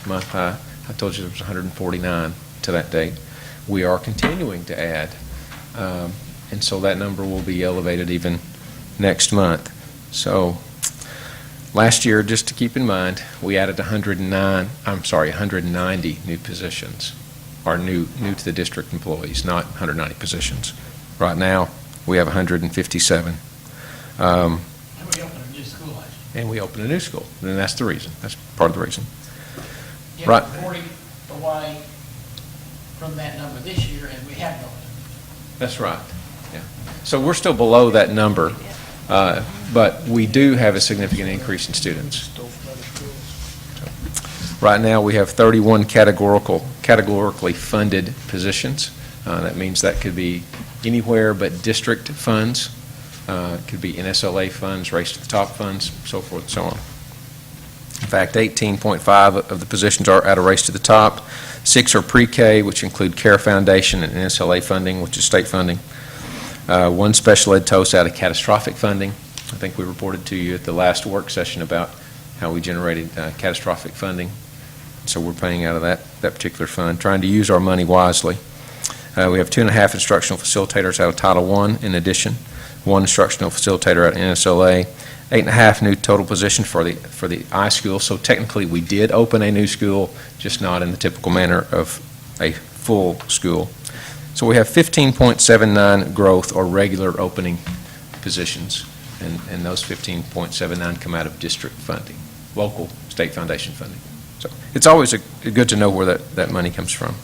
month I told you there was 149 to that date. We are continuing to add, and so that number will be elevated even next month. So last year, just to keep in mind, we added 190 new positions, or new to the district employees, not 190 positions. Right now, we have 157. And we opened a new school last year. And we opened a new school, and that's the reason. That's part of the reason. Yet Right. we're 40 away from that number this year, and we have no. That's right. Yeah. So we're still below that number, but we do have a significant increase in students. Right now, we have 31 categorically funded positions. That means that could be anywhere but district funds. It could be NSLA funds, Race to the Top funds, so forth and so on. In fact, 18.5 of the positions are at a Race to the Top. 6 are pre-K, which include Care Foundation and NSLA funding, which is state funding. 1 special ed TOS out of catastrophic funding. I think we reported to you at the last work session about how we generated catastrophic funding. So we're paying out of that particular fund, trying to use our money wisely. We have 2.5 instructional facilitators out of Title I in addition. 1 instructional facilitator at NSLA, 8.5 new total positions for the I-school. So technically, we did open a new school, just not in the typical manner of a full school. So we have 15.79 growth or regular opening positions, and those 15.79 come out of district funding, local state foundation funding. So it's always good to know where that money comes from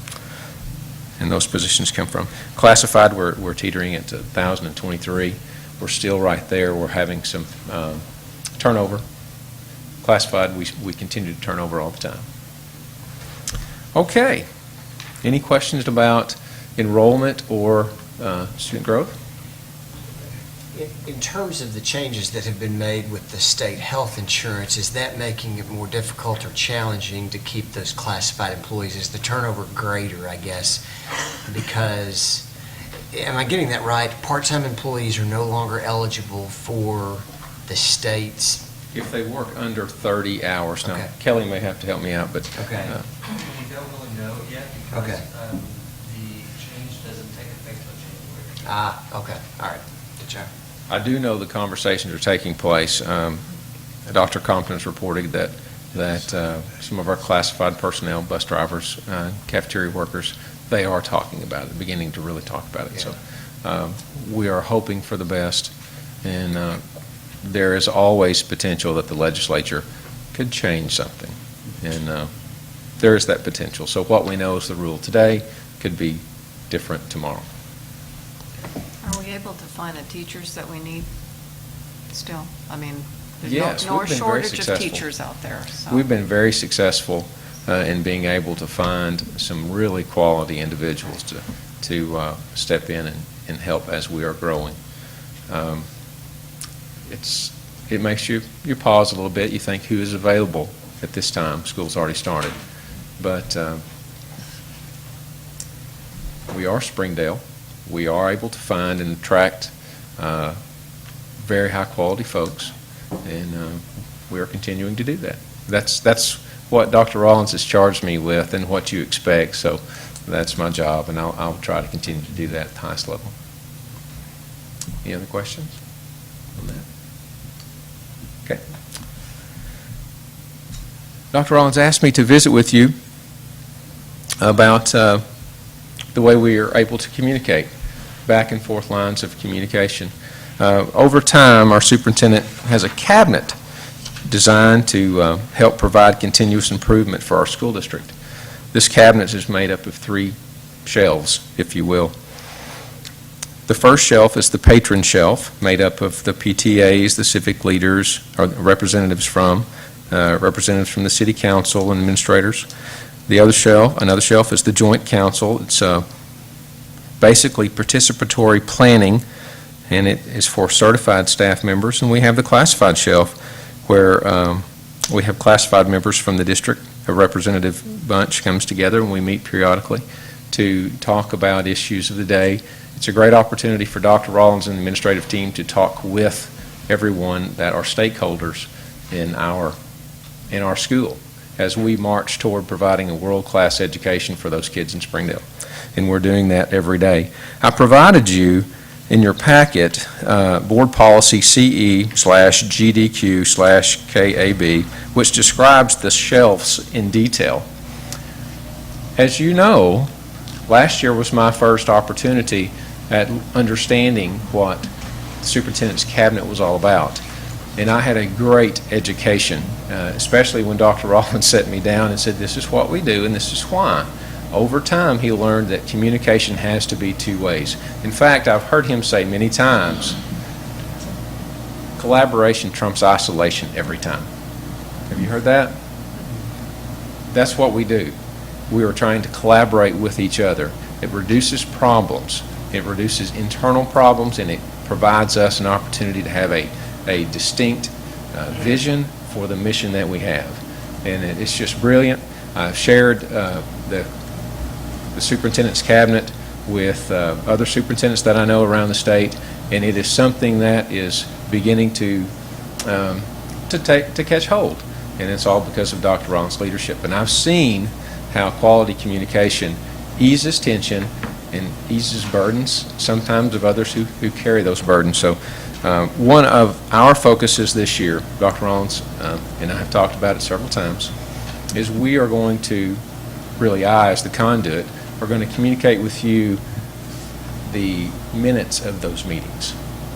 and those positions come from. Classified, we're teetering at 1,023. We're still right there. We're having some turnover classified, we continue to turn over all the time. Okay. Any questions about enrollment or student growth? In terms of the changes that have been made with the state health insurance, is that making it more difficult or challenging to keep those classified employees? Is the turnover greater, I guess? Because, am I getting that right? Part-time employees are no longer eligible for the state's... If they work under 30 hours. Now, Okay. Kelly may have to help me out, but... Okay. We don't really know yet because Okay. the change doesn't take effect until January. Ah, okay, all right, good job. I do know the conversations are taking place. Dr. Compton has reported that some of our classified personnel, bus drivers, cafeteria workers, they are talking about it, beginning to really talk about it. Yeah. So we are hoping for the best, and there is always potential that the legislature could change something, and there is that potential. So what we know is the rule today could be different tomorrow. Are we able to find the teachers that we need still? I mean, there's Yes, no we've been very shortage of successful. teachers out there. So. We've been very successful in being able to find some really quality individuals to step in and help as we are growing. It makes you pause a little bit. You think, who is available at this time? School's already started. But we are Springdale. We are able to find and attract very high-quality folks, and we are continuing to do that. That's what Dr. Rollins has charged me with and what you expect, so that's my job, and I'll try to continue to do that at the highest level. Any other questions on that? Okay. Dr. Rollins asked me to visit with you about the way we are able to communicate, back and forth lines of communication. Over time, our superintendent has a cabinet designed to help provide continuous improvement for our school district. This cabinet is made up of 3 shelves, if you will. The first shelf is the patron shelf, made up of the PTAs, the civic leaders, or representatives from the city council and administrators. Another shelf is the joint council. It's basically participatory planning, and it is for certified staff members. And we have the classified shelf, where we have classified members from the district. A representative bunch comes together, and we meet periodically to talk about issues of the day. It's a great opportunity for Dr. Rollins and the administrative team to talk with everyone that are stakeholders in our school as we march toward providing a world-class education for those kids in Springdale. And we're doing that every day. I provided you in your packet Board Policy CE/GDQ/KAB, which describes the shelves in detail. As you know, last year was my first opportunity at understanding what the superintendent's cabinet was all about. And I had a great education, especially when Dr. Rollins set me down and said, this is what we do and this is why. Over time, he learned that communication has to be 2 ways. In fact, I've heard him say many times, collaboration trumps isolation every time. Have you heard that? That's what we do. We are trying to collaborate with each other. It reduces problems. It reduces internal problems, and it provides us an opportunity to have a distinct vision for the mission that we have. And it's just brilliant. I've shared the superintendent's cabinet with other superintendents that I know around the state, and it is something that is beginning to catch hold. And it's all because of Dr. Rollins' leadership. And I've seen how quality communication eases tension and eases burdens, sometimes of others who carry those burdens. So one of our focuses this year, Dr. Rollins and I have talked about it several times, is we are going to, really I as the conduit, are going to communicate with you the minutes of those meetings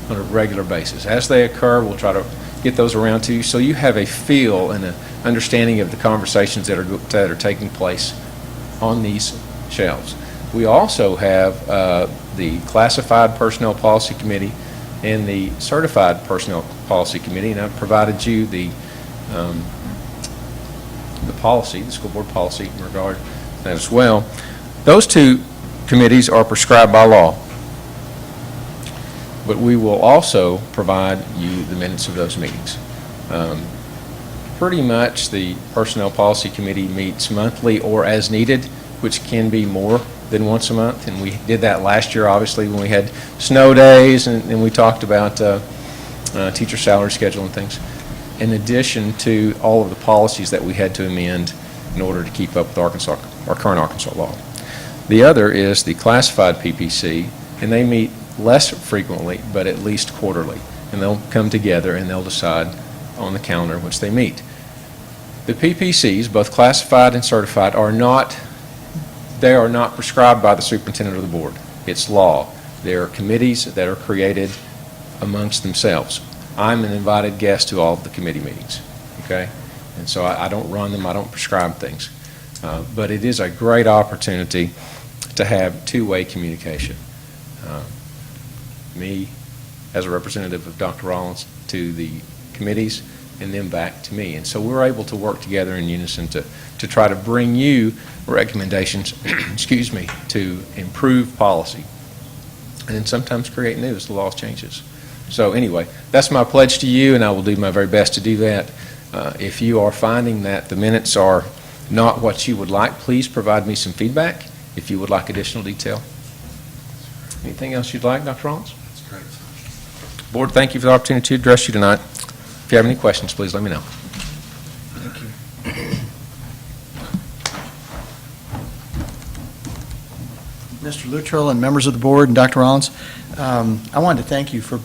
on a regular basis. As they occur, we'll try to get those around to you so you have a feel and an understanding of the conversations that are taking place on these shelves. We also have the Classified Personnel Policy Committee and the Certified Personnel Policy Committee, and I've provided you the the policy, the school board policy in regard to that as well. Those two committees are prescribed by law. But we will also provide you the minutes of those meetings. Pretty much the Personnel Policy Committee meets monthly or as needed, which can be more than once a month. And we did that last year, obviously, when we had snow days and we talked about teacher salary schedule and things, in addition to all of the policies that we had to amend in order to keep up with our current Arkansas law. The other is the classified PPC, and they meet less frequently, but at least quarterly. And they'll come together and they'll decide on the calendar in which they meet. The PPCs, both classified and certified, are not prescribed by the superintendent or the board. It's law. There are committees that are created amongst themselves. I'm an invited guest to all of the committee meetings, okay? And so I don't run them, I don't prescribe things. But it is a great opportunity to have two-way communication. Me as a representative of Dr. Rollins to the committees and then back to me. And so we're able to work together in unison to try to bring you recommendations, excuse me, to improve policy and then sometimes create new as the law changes. So anyway, that's my pledge to you, and I will do my very best to do that. If you are finding that the minutes are not what you would like, please provide me some feedback if you would like additional detail. Anything else you'd like, Dr. Rollins? That's great. Board, thank you for the opportunity to address you tonight. If you have any questions, please let me know. Thank you. Mr. Luttrell and members of the board and Dr. Rollins, I wanted to thank you for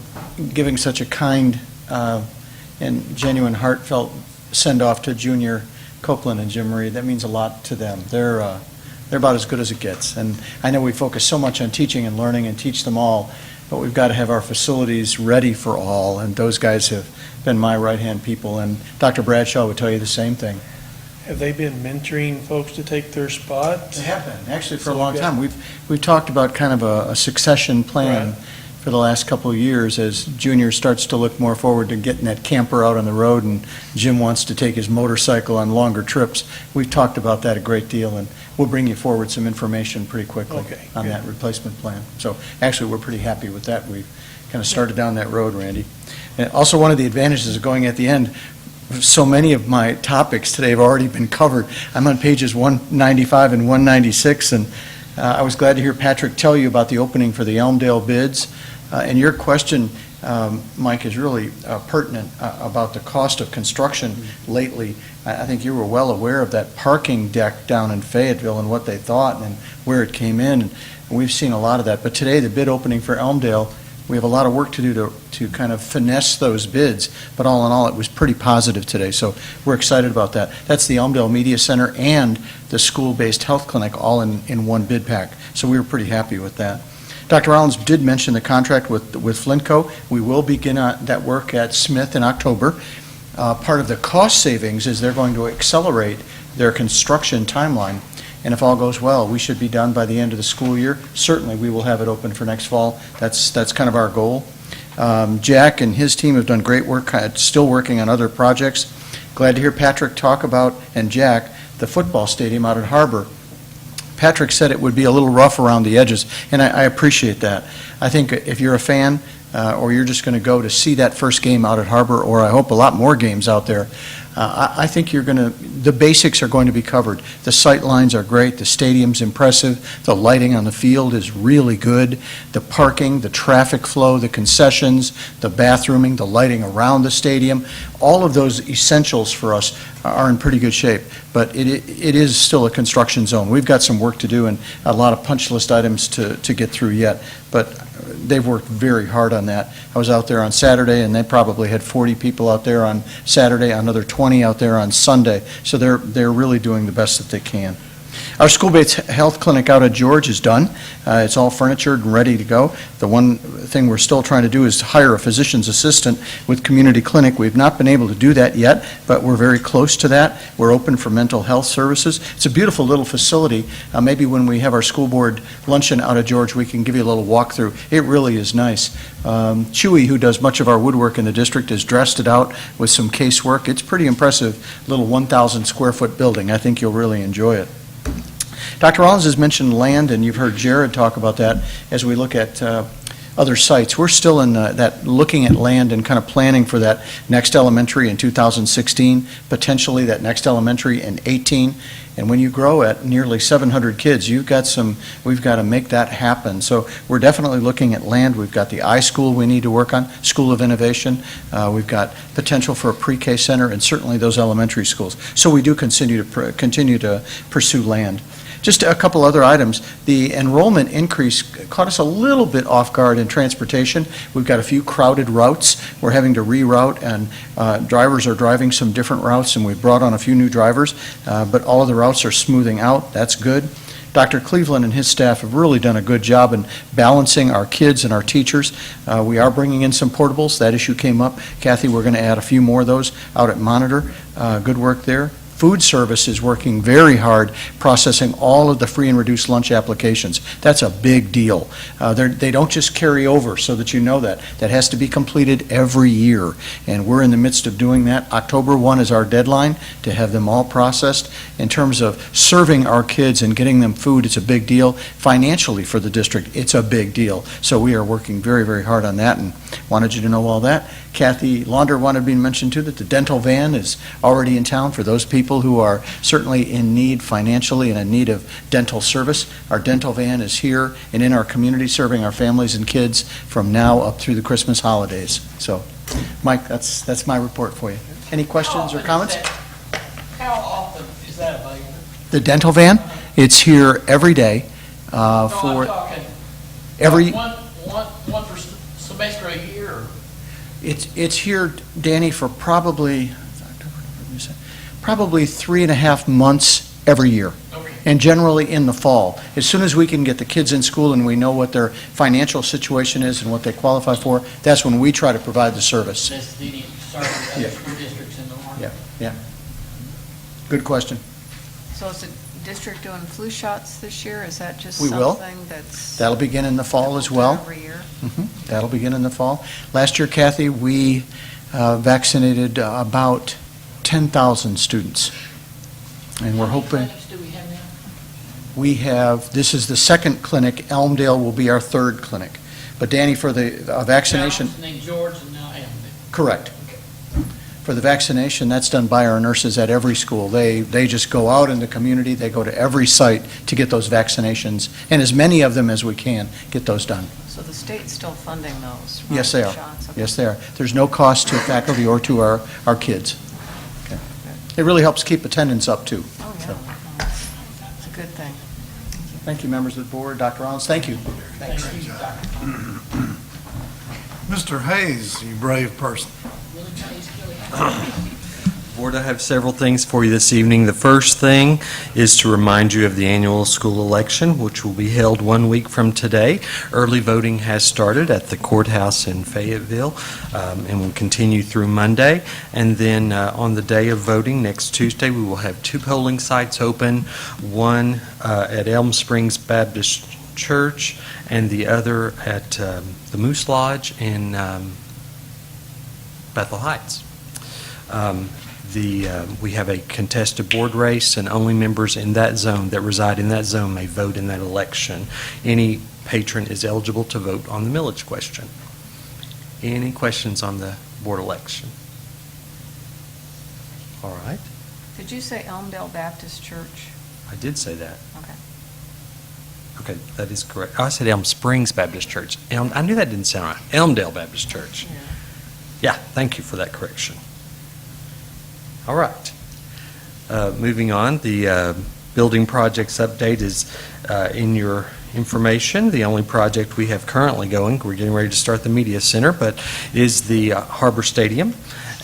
giving such a kind and genuine, heartfelt send-off to Junior Copeland and Jim Marie. That means a lot to them. They're about as good as it gets. And I know we focus so much on teaching and learning and teach them all, but we've got to have our facilities ready for all, and those guys have been my right-hand people, and Dr. Bradshaw would tell you the same thing. Have they been mentoring folks to take their spot? They have been, actually, for a long time. We've talked about kind of a succession plan for the last couple of years as Junior starts to look more forward to getting that camper out on the road, and Jim wants to take his motorcycle on longer trips. We've talked about that a great deal, and we'll bring you forward some information pretty quickly on that replacement plan. So actually, we're pretty happy with that. We've kind of started down that road, Randy. And also, one of the advantages of going at the end, so many of my topics today have already been covered. I'm on pages 195 and 196, and I was glad to hear Patrick tell you about the opening for the Elmdale bids. And your question, Mike, is really pertinent about the cost of construction lately. I think you were well aware of that parking deck down in Fayetteville and what they thought and where it came in. And we've seen a lot of that. But today, the bid opening for Elmdale, we have a lot of work to do to kind of finesse those bids, but all in all, it was pretty positive today, so we're excited about that. That's the Elmdale Media Center and the school-based health clinic all in one bid pack, so we were pretty happy with that. Dr. Rollins did mention the contract with Flintco. We will begin that work at Smith in October. Part of the cost savings is they're going to accelerate their construction timeline. And if all goes well, we should be done by the end of the school year. Certainly, we will have it open for next fall. That's kind of our goal. Jack and his team have done great work, still working on other projects. Glad to hear Patrick talk about, and Jack, the football stadium out at HAR-BER. Patrick said it would be a little rough around the edges, and I appreciate that. I think if you're a fan, or you're just going to go to see that first game out at HAR-BER, or I hope a lot more games out there, I think the basics are going to be covered. The sight lines are great, the stadium's impressive, the lighting on the field is really good, the parking, the traffic flow, the concessions, the bathrooming, the lighting around the stadium, all of those essentials for us are in pretty good shape, but it is still a construction zone. We've got some work to do and a lot of punch list items to get through yet, but they've worked very hard on that. I was out there on Saturday, and they probably had 40 people out there on Saturday, another 20 out there on Sunday. So they're really doing the best that they can. Our school-based health clinic out at George is done. It's all furnitured and ready to go. The one thing we're still trying to do is hire a physician's assistant with community clinic. We've not been able to do that yet, but we're very close to that. We're open for mental health services. It's a beautiful little facility. Maybe when we have our school board luncheon out at George, we can give you a little walkthrough. It really is nice. Chewy, who does much of our woodwork in the district, has dressed it out with some casework. It's pretty impressive, little 1,000 square foot building. I think you'll really enjoy it. Dr. Rollins has mentioned land, and you've heard Jared talk about that as we look at other sites. We're still in that looking at land and kind of planning for that next elementary in 2016, potentially that next elementary in 18. And when you grow at nearly 700 kids, we've got to make that happen. So we're definitely looking at land. We've got the iSchool we need to work on, School of Innovation. We've got potential for a pre-K center and certainly those elementary schools. So we do continue to pursue land. Just a couple other items. The enrollment increase caught us a little bit off guard in transportation. We've got a few crowded routes. We're having to reroute, and drivers are driving some different routes, and we've brought on a few new drivers, but all of the routes are smoothing out. That's good. Dr. Cleveland and his staff have really done a good job in balancing our kids and our teachers. We are bringing in some portables. That issue came up. Kathy, we're going to add a few more of those out at Monitor. Good work there. Food service is working very hard processing all of the free and reduced lunch applications. That's a big deal. They don't just carry over, so that you know that. That has to be completed every year, and we're in the midst of doing that. October 1 is our deadline to have them all processed. In terms of serving our kids and getting them food, it's a big deal. Financially for the district, it's a big deal. So we are working very, very hard on that, and wanted you to know all that. Kathy Launder wanted me to mention too that the dental van is already in town for those people who are certainly in need financially and in need of dental service. Our dental van is here and in our community serving our families and kids from now up through the Christmas holidays. So, Mike, that's my report for you. Any questions or comments? How often is that available? The dental van, it's here every day No, I'm for talking every. one per semester a year. Or? It's here, Danny, for probably 3.5 months every year. Okay. And generally in the fall. As soon as we can get the kids in school and we know what their financial situation is and what they qualify for, that's when we try to provide the service. That's the other school districts in the market. Yeah. Good question. So is the district doing flu shots this year? Is that just We will. something that's That'll begin in the fall as well. every year? That'll begin in the fall. Last year, Kathy, we vaccinated about 10,000 students. And we're hoping. Clinics do we have now? We have, this is the second clinic. Elmdale will be our third clinic. But Danny, for the vaccination. Now, named George and now Amity. Correct. For the vaccination, that's done by our nurses at every school. They just go out in the community, they go to every site to get those vaccinations, and as many of them as we can, get those done. So the state's still funding those? right, Yes, they the are. shots? Okay. Yes, they are. There's no cost to faculty or to our kids. Okay. It really helps keep attendance up, too. Oh, yeah. So, It's a good thing. thank you, members of the board. Dr. Rollins, thank you. Thanks, Doctor. Mr. Hayes, you brave person. Really Chinese Board, I have several things for you this evening. The first thing is to remind you of the annual school election, which will be held 1 week from today. Early voting has started at the courthouse in Fayetteville and will continue through Monday. And then on the day of voting, next Tuesday, we will have 2 polling sites open, one at Elm Springs Baptist Church and the other at the Moose Lodge in Bethel Heights. We have a contested board race, and only members in that zone that reside in that zone may vote in that election. Any patron is eligible to vote on the millage question. Any questions on the board election? All right. Did you say Elmdale Baptist Church? I did say that. Okay. Okay, that is correct. I said Elm Springs Baptist Church. I knew that didn't sound right. Elmdale Baptist Church. Yeah, thank you for that correction. All right. Moving on, the building projects update is in your information. The only project we have currently going, we're getting ready to start the media center, but is the HAR-BER Stadium.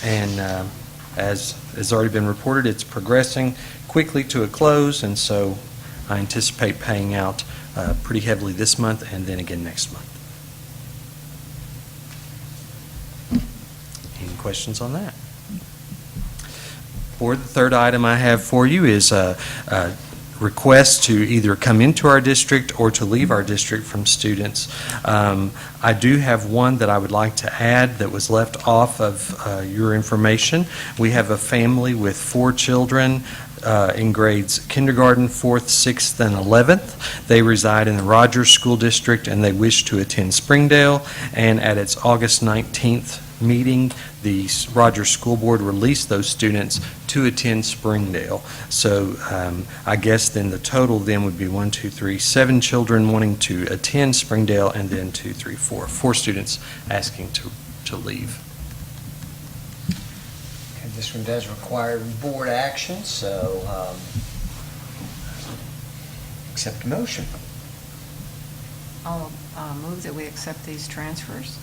And as has already been reported, it's progressing quickly to a close, and so I anticipate paying out pretty heavily this month and then again next month. Any questions on that? Board, the third item I have for you is a request to either come into our district or to leave our district from students. I do have one that I would like to add that was left off of your information. We have a family with 4 children in grades kindergarten, 4th, 6th, and 11th. They reside in the Rogers School District and they wish to attend Springdale, and at its August 19th meeting, the Rogers School Board released those students to attend Springdale. So I guess then the total then would be 1, 2, 3, 7 children wanting to attend Springdale, and then 2, 3, 4 students asking to leave. Okay, this one does require board action, so accept a motion. I'll move that we accept these transfers.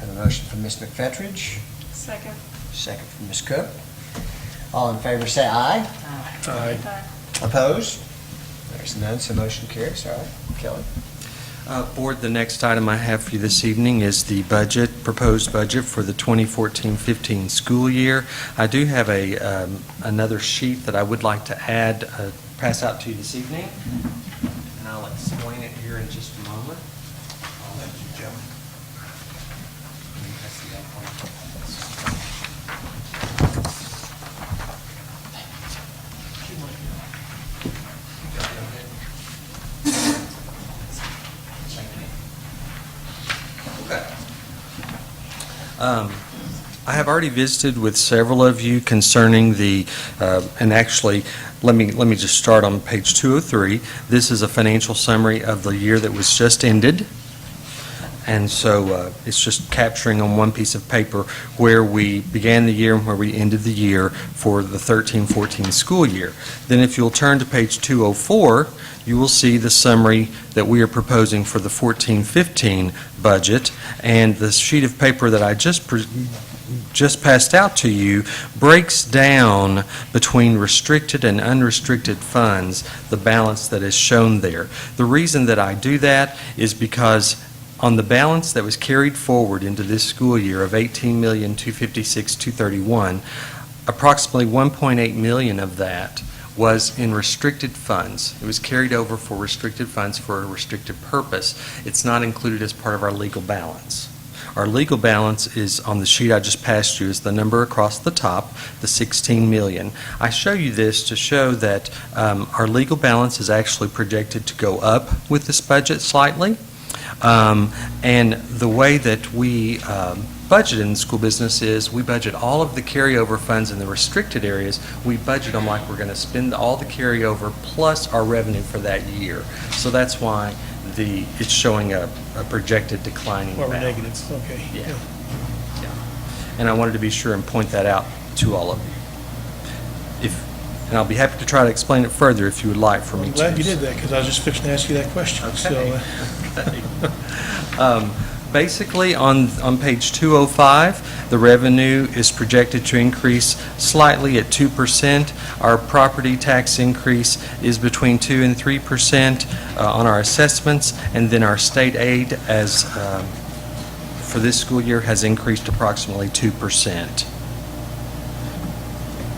Have a motion from Ms. McFettridge, Second. second from Ms. Cook. All in favor say aye. Aye. Opposed? There's none, so motion carries. All right, Kelly. Board, the next item I have for you this evening is the proposed budget for the 2014-15 school year. I do have another sheet that I would like to add, pass out to you this evening, and I'll explain it here in just a moment. I'll let you jump. I have already visited with several of you concerning the, and actually, let me just start on page 203. This is a financial summary of the year that was just ended. And so it's just capturing on one piece of paper where we began the year and where we ended the year for the 13-14 school year. Then if you'll turn to page 204, you will see the summary that we are proposing for the 14-15 budget. And the sheet of paper that I just passed out to you breaks down between restricted and unrestricted funds the balance that is shown there. The reason that I do that is because on the balance that was carried forward into this school year of $18,256,231, approximately $1.8 million of that was in restricted funds. It was carried over for restricted funds for a restricted purpose. It's not included as part of our legal balance. Our legal balance is on the sheet I just passed you, is the number across the top, the $16 million. I show you this to show that our legal balance is actually projected to go up with this budget slightly. And the way that we budget in the school business is we budget all of the carryover funds in the restricted areas. We budget them like we're going to spend all the carryover plus our revenue for that year. So that's why it's showing a projected declining Or balance. negatives, okay. Yeah. And I wanted to be sure and point that out to all of you. And I'll be happy to try to explain it further if you would like for me I'm to. glad you did that, because I was just fixing to ask you that question. Okay. So, Basically, on page 205, the revenue is projected to increase slightly at 2%. Our property tax increase is between 2 and 3% on our assessments, and then our state aid for this school year has increased approximately 2%.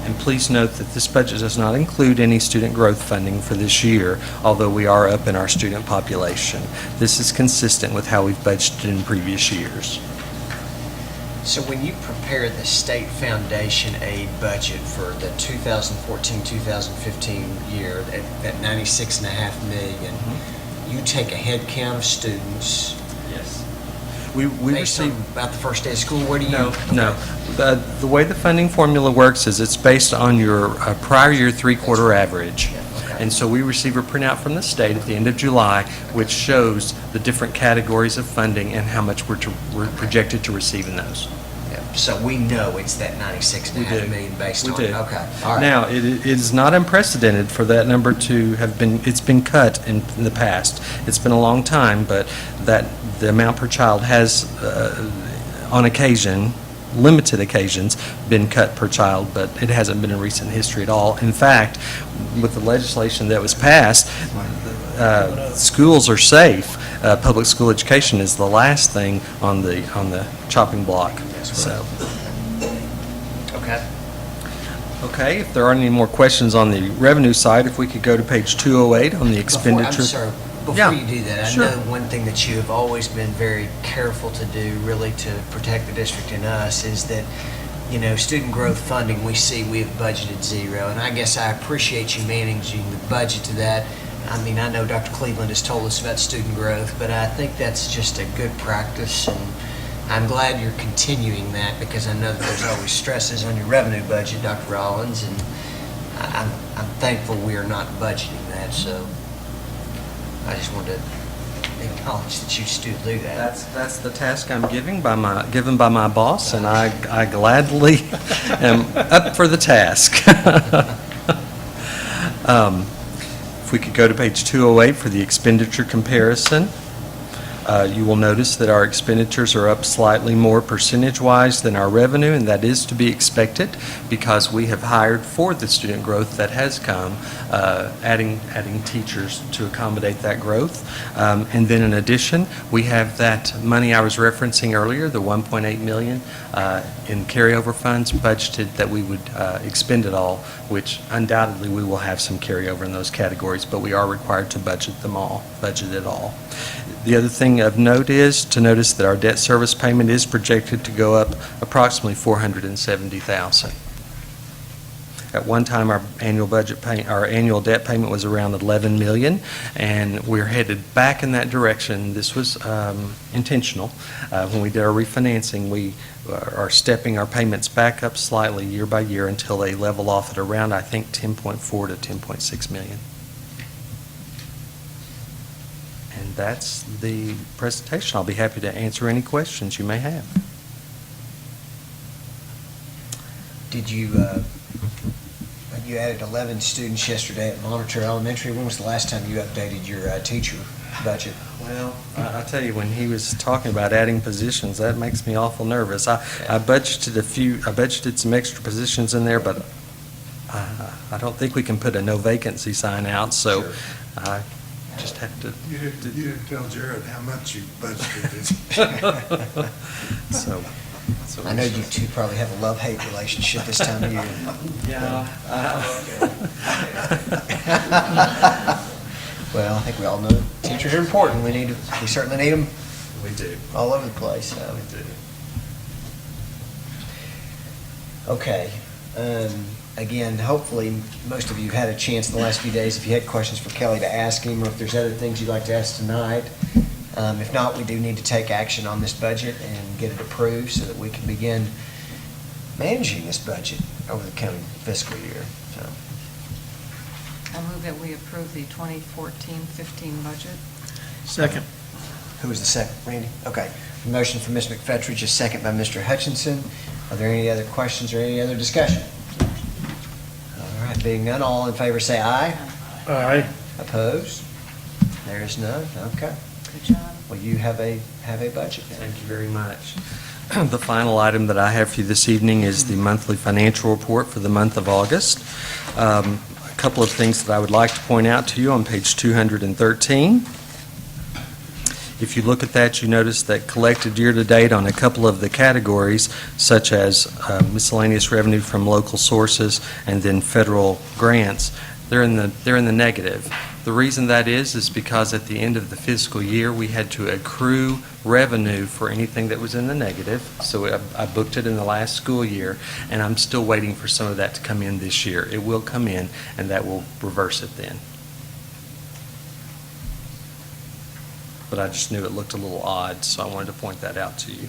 And please note that this budget does not include any student growth funding for this year, although we are up in our student population. This is consistent with how we've budgeted in previous years. So when you prepare the state foundation aid budget for the 2014-2015 year, that $96.5 million, you take a head count of students. Yes. We based on about the first day of school. Where do you? No. The way the funding formula works is it's based on your prior year three-quarter average. And so we receive a printout from the state at the end of July, which shows the different categories of funding and how much we're projected to receive in those. So we know it's that $96.5 million based on. We do. Okay. All right. Now, it is not unprecedented for that number to have been, it's been cut in the past. It's been a long time, but the amount per child has, on occasion, limited occasions, been cut per child, but it hasn't been in recent history at all. In fact, with the legislation that was passed, schools are safe. Public school education is the last thing on the chopping block. So, Okay. okay, if there aren't any more questions on the revenue side, if we could go to page 208 on the expenditure. I'm sorry, Yeah, before you do that, I sure. know one thing that you have always been very careful to do, really to protect the district and us, is that, you know, student growth funding, we see we have budgeted zero, and I guess I appreciate you managing the budget to that. I mean, I know Dr. Cleveland has told us about student growth, but I think that's just a good practice, and I'm glad you're continuing that, because I know that there's always stresses on your revenue budget, Dr. Rollins, and I'm thankful we are not budgeting that, so I just wanted to acknowledge that you still do that. That's the task I'm given by my boss, and I gladly am up for the task. If we could go to page 208 for the expenditure comparison. You will notice that our expenditures are up slightly more percentage-wise than our revenue, and that is to be expected because we have hired for the student growth that has come, adding teachers to accommodate that growth. And then in addition, we have that money I was referencing earlier, the $1.8 million in carryover funds budgeted that we would expend it all, which undoubtedly we will have some carryover in those categories, but we are required to budget it all. The other thing of note is to notice that our debt service payment is projected to go up approximately $470,000. At one time, our annual debt payment was around $11 million, and we're headed back in that direction. This was intentional. When we did our refinancing, we are stepping our payments back up slightly year by year until they level off at around, I think, 10.4 to 10.6 million. And that's the presentation. I'll be happy to answer any questions you may have. Did you, you added 11 students yesterday at Monitor Elementary. When was the last time you updated your teacher budget? Well, I tell you, when he was talking about adding positions, that makes me awful nervous. I budgeted some extra positions in there, but I don't think we can put a no vacancy sign out, so Sure. I just have to. You didn't tell Jared how much you budgeted. So I know you two probably have a love-hate relationship this time of year. Yeah. Well, I think we all know teachers are important. We certainly need them. We do. All over the place. So. We do. Okay. Again, hopefully, most of you have had a chance in the last few days, if you had questions for Kelly, to ask him, or if there's other things you'd like to ask tonight. If not, we do need to take action on this budget and get it approved so that we can begin managing this budget over the coming fiscal year. So, I move that we approve the 2014-15 budget. Second. who was the second? Randy? Okay. Motion from Ms. McFetrich, a second by Mr. Hutchinson. Are there any other questions or any other discussion? All right, being none, all in favor say aye. Aye. Opposed? There is none. Okay. Good job. Well, you have a budget then. Thank you very much. The final item that I have for you this evening is the monthly financial report for the month of August. A couple of things that I would like to point out to you on page 213. If you look at that, you notice that collected year-to-date on a couple of the categories, such as miscellaneous revenue from local sources and then federal grants, they're in the negative. The reason that is because at the end of the fiscal year, we had to accrue revenue for anything that was in the negative. So I booked it in the last school year, and I'm still waiting for some of that to come in this year. It will come in, and that will reverse it then. But I just knew it looked a little odd, so I wanted to point that out to you.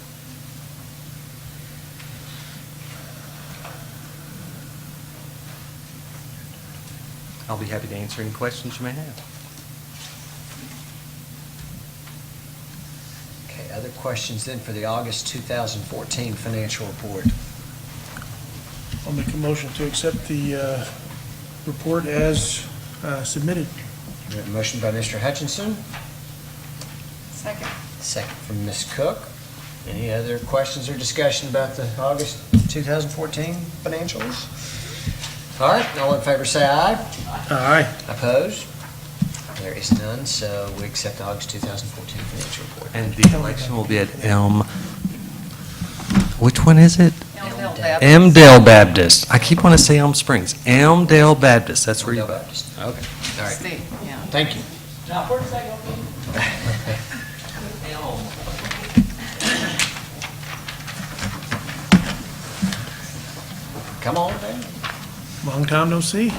I'll be happy to answer any questions you may have. Okay, other questions then for the August 2014 financial report? I'll make a motion to accept the report as submitted. We have a motion by Mr. Hutchinson, Second. second from Ms. Cook. Any other questions or discussion about the August 2014 financials? All right, all in favor say aye. Aye. Opposed? There is none, so we accept the August 2014 financial report. And the election will be at which one is it? Elmdale Baptist. I keep wanting to say Elm Springs. Elmdale Baptist, that's where you. Elmdale Baptist. Okay, all right. Steve, yeah. Thank you. Now, where's that going to be? Come on, man. Long time no see.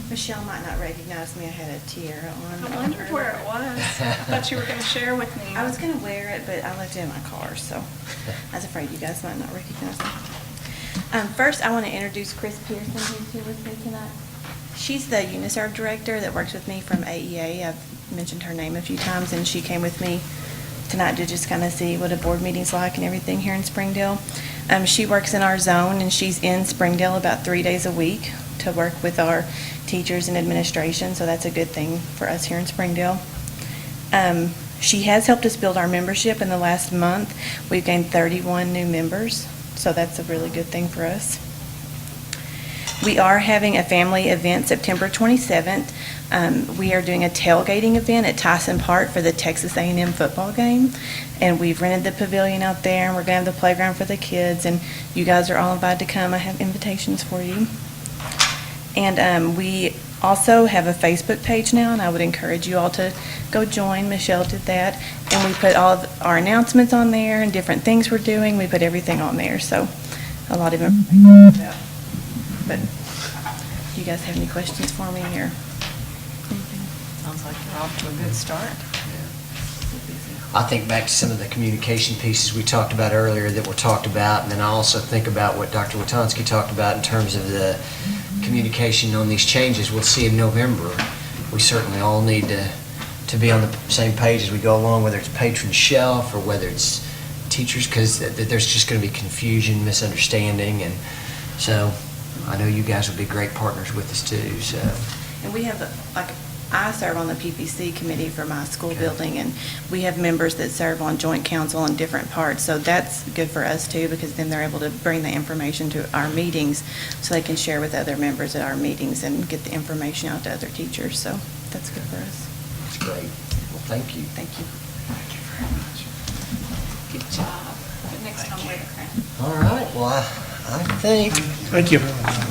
Michelle might not recognize me. I had a tiara on. I wondered where it was. I thought you were going to share with me. I was going to wear it, but I left it in my car, so I was afraid you guys might not recognize me. First, I want to introduce Chris Pearson, who's here with me tonight. She's the UNICEF director that works with me from AEA. I've mentioned her name a few times, and she came with me tonight to just kind of see what a board meeting's like and everything here in Springdale. She works in our zone, and she's in Springdale about 3 days a week to work with our teachers and administration, so that's a good thing for us here in Springdale. She has helped us build our membership in the last month. We've gained 31 new members, so that's a really good thing for us. We are having a family event September 27th. We are doing a tailgating event at Tyson Park for the Texas A&M football game, and we've rented the pavilion out there, and we're going to have the playground for the kids, and you guys are all invited to come. I have invitations for you. And we also have a Facebook page now, and I would encourage you all to go join. Michelle did that, and we put all of our announcements on there and different things we're doing. We put everything on there, so a lot of information. But do you guys have any questions for me or anything? Sounds like you're off to a good start. I think back to some of the communication pieces we talked about earlier that were talked about, and then I also think about what Dr. Watansky talked about in terms of the communication on these changes we'll see in November. We certainly all need to be on the same page as we go along, whether it's patron shelf or whether it's teachers, because there's just going to be confusion, misunderstanding, and so I know you guys will be great partners with us too. So, And we have, I serve on the PPC committee for my school building, and we have members that serve on joint council in different parts, so that's good for us too, because then they're able to bring the information to our meetings so they can share with other members at our meetings and get the information out to other teachers, so that's good for us. that's great. Well, thank you. Thank you. Good job. But next time, wear the crown. All right, well, I think Thank you.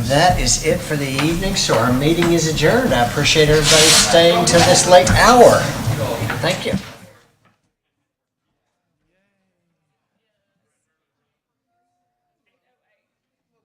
that is it for the evening, so our meeting is adjourned. I appreciate everybody staying till this late hour. Thank you.